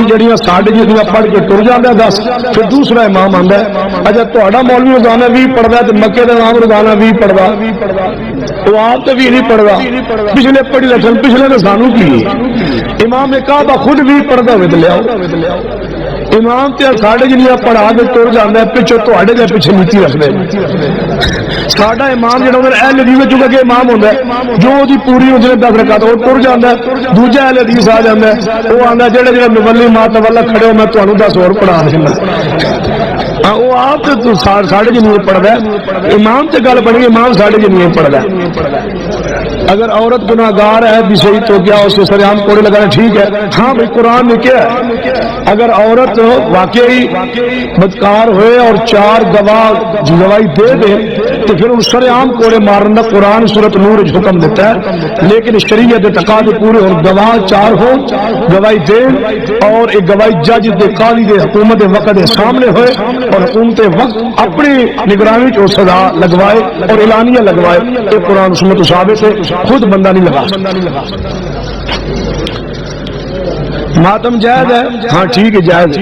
جڑیاں ساڈے جیسے پڑھ کے ٹر جاندا 10 پھر دوسرا امام آندا ہے اچھا تہاڈا مولوی روزانہ 20 پڑھدا ہے تے مکے امام روزانہ بھی پڑھوا وہ آپ تو بھی نہیں پڑھوا پچھلے پڑھی رکھن پچھلے تو سانو کی امام کعبہ خود بھی پڑھتا ہوئے تو لیا امام تے ساڈے جنیاں پڑھا کے ٹر جانا ہے پچھو تہاڈے دے پیچھے نیچی رکھ دے ساڈا امام جڑا ہوں اہل حدیث چکا کہ امام ہوتا ہے جو وہ پوری ہوتی ہے 10 رکعت وہ ٹر جاتا ہے دوجا اہل حدیث آ جاتا ہے وہ آتا جڑے جڑے مبلی ماتولا کھڑے ہو میں تمہیں 10 اور پڑھا دینا وہ آپ ساڑھے جی نہیں پڑھتا ہے امام سے گل بنی امام ساڑھے جی نہیں پڑھتا ہے اگر عورت گناہگار ہے بھی صحیح تو کیا اس سے سریام کوڑے لگانا ٹھیک ہے ہاں بھائی قرآن نے کیا ہے اگر عورت واقعی بدکار ہوئے اور 4 گواہ گواہی دے دے تو پھر ان سریام کوڑے مارن کا قرآن سورت نور حکم دیتا ہے لیکن شریعت تقاضے پورے اور گواہ 4 ہو گواہی دے اور ایک گواہی جج دے قاضی دے حکومت وقت دے سامنے ہوئے اور حکومت وقت اپنی نگرانی چ سزا لگوائے اور اعلانیہ لگوائے یہ قرآن سنت ثابت ہے خود بندہ نہیں لگا ماتم جائز ہے ہاں ٹھیک ہے جائز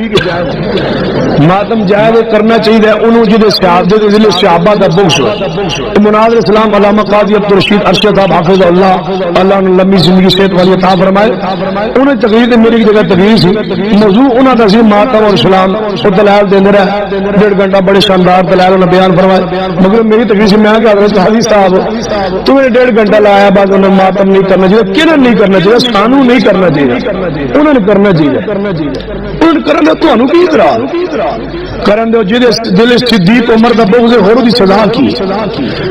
ماتم جائز کرنا چاہیے انہوں جہاں صحابہ کا بغض مناظر اسلام علامہ قاضی عبدالرشید ارشد صاحب حافظ اللہ نے لمبی زندگی صحت والی عطا فرمائے انہیں تقریر میری جگہ تقریر سی موضوع انہوں کا سی ماتم اور اسلام وہ دلائل دے رہا 1.5 گھنٹہ بڑے شاندار دلائل انہوں نے بیان فرمائے مگر میری تقریر سے میں کہ حضرت حافظ صاحب تمہیں 1.5 گھنٹہ لایا بعد انہوں نے ماتم نہیں کرنا چاہیے کنہوں نہیں کرنا چاہیے سانو نہیں کرنا چاہیے انہوں نے کرنا چاہیے کرن دو کی کرن دو دل صدیق عمر دا بغض ہور دی سزا کی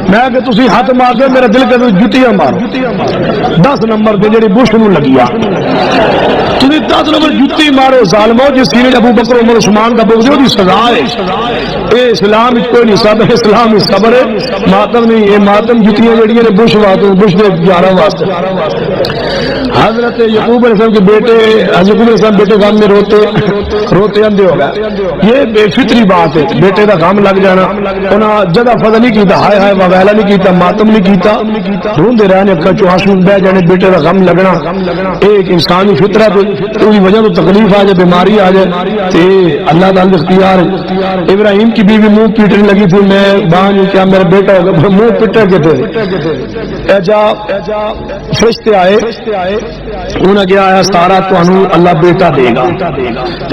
میں کہ تسی ہاتھ مار دے میرا دل کہ جتیاں مارو 10 نمبر دے جڑی بش نو لگیا تسی 10 نمبر جتی مارو ظالمو جس سینے ابو بکر عمر عثمان دا بغض دی سزا ہے اے اسلام وچ کوئی نہیں صبر اسلام وچ صبر ہے ماتم نہیں اے ماتم جتیاں جڑیاں نے بش واسطے بش دے 11 واسطے حضرت یعقوب علیہ السلام کے بیٹے یعقوب علیہ السلام بیٹے غم میں روتے اندھے ہو گئے یہ بے فطری بات ہے بیٹے کا غم لگ جانا انہیں جگہ فضل نہیں کیتا ہائے ہائے وویلا نہیں کیتا ماتم نہیں کیتا روندے رہنے اکھاں چوں آنسو بہ جانے بیٹے کا غم لگنا ایک انسانی فطرت ہے اس وجہ تو تکلیف آ جائے بیماری آ جائے تے اللہ تعالی اختیار ہے ابراہیم کی بیوی منہ پیٹنے لگی تھی میں بان کیا میرا بیٹا ہوگا منہ پٹے کے تھے ایجا فرشتے آئے انہیں کیا آیا سارا تمہیں اللہ بیٹا دے گا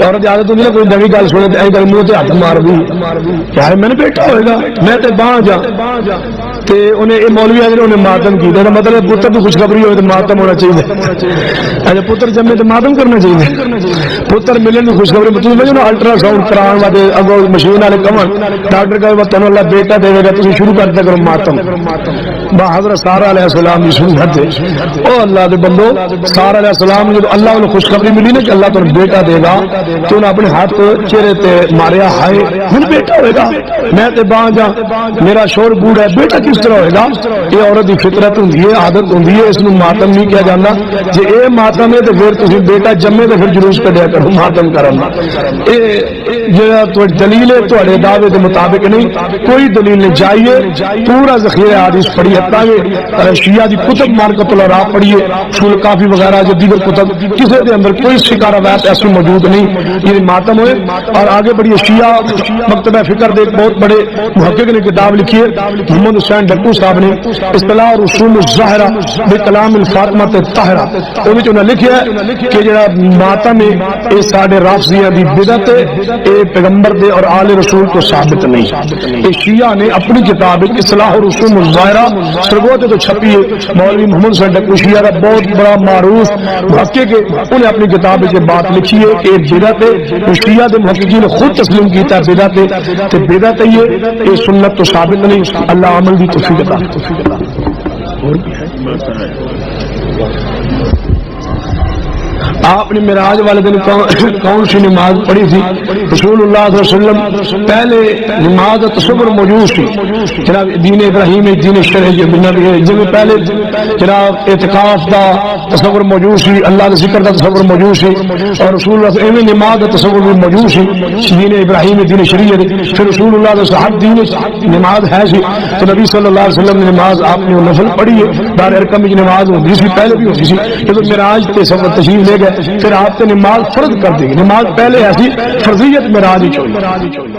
اور زیادہ تو نہیں کوئی نوی گل سنے تے گل منہ تے ہاتھ مار بھی کیا ہے میں نے بیٹا ہوئے گا میں تے باں جا تے انہیں یہ مولوی آج انہیں ماتم کی مطلب پتر کی خوشخبری ہوئے تو ماتم ہونا چاہیے اچھا پتر جمے تو ماتم کرنا چاہیے پتر ملنے کی خوشخبری مطلب الٹرا ساؤنڈ کران والے اگو مشین والے کمن ڈاکٹر کہ تمہیں اللہ بیٹا دے گا تم شروع کر دیا کرو ماتم با حضرت سارا علیہ السلام کی شروع کر دے او اللہ دے بندو سارا علیہ السلام نے اللہ انہیں خوشخبری ملی نا کہ اللہ تمہیں بیٹا دے گا تو انہیں اپنے ہاتھ چہرے تے ماریا ہائے من بیٹا ہوئے گا میں تے باں جا میرا شور بوڑھ ہے بیٹا کس طرح ہوئے گا یہ عورت کی فطرت ہوں عادت ہوں اس کو ماتم نہیں کیا جانا جی اے ماتم ہے تو پھر تھی بیٹا جمے تو پھر جلوس کڈیا کرو ماتم کرنا یہ دلیل ہے تھوڑے دعوے کے مطابق نہیں کوئی دلیل نہیں چاہیے پورا ذخیرہ حدیث پڑھی ہے شیعہ دی کتب مارکت العراء پڑھیے شول کافی وغیرہ جو دیگر کتب کسی کے اندر کوئی شکار روایت ایسی موجود نہیں یہ ماتم ہوئے اور آگے بڑی شیعہ مکتبہ فکر دے بہت بڑے محقق نے کتاب لکھی ہے محمد حسین ڈکو صاحب نے اصطلاح رسوم الظاہرہ بکلام الفاطمہ الطاہرہ انہوں نے لکھا ہے کہ جڑا ماتم ہے یہ ساڈے رافضیاں دی بدعت ہے یہ پیغمبر دے اور آل رسول کو ثابت نہیں یہ شیعہ نے اپنی کتاب اصطلاح رسوم الظاہرہ سرگوتے تو چھپی ہے مولوی محمد حسین ڈکو شیعہ کا بہت بڑا معروف محقق ہے انہیں اپنی کتاب سے بات لکھی ہے کہ بدعت ہے شیعہ دے محققین نے خود تسلیم کیتا ہے بدعت ہے کہ بدعت ہے یہ سنت تو ثابت نہیں اللہ عمل دی توفیق عطا آپ نے معراج والے دن کون سی نماز پڑھی تھی رسول اللہ صلی اللہ علیہ وسلم پہلے نماز تصور موجود تھی جناب دین ابراہیم دین شرع جن پہلے جناب اعتکاف دا تصور موجود سی اللہ کے ذکر دا تصور موجود سی اور رسول اللہ صلی اللہ علیہ وسلم نماز دا تصور بھی موجود سی دین ابراہیم دین شریعت پھر رسول اللہ صلی اللہ علیہ وسلم دین نماز ہے سی تو نبی صلی اللہ علیہ وسلم نے نماز آپ نے نفل پڑھی ہے دار ارقم میں نماز ہوتی سی پہلے بھی ہوتی سی جب معراج تے سفر تشریف لے گئے پھر آپ نے نماز فرض کر دی نماز پہلے ایسی فرضیت معراج ہی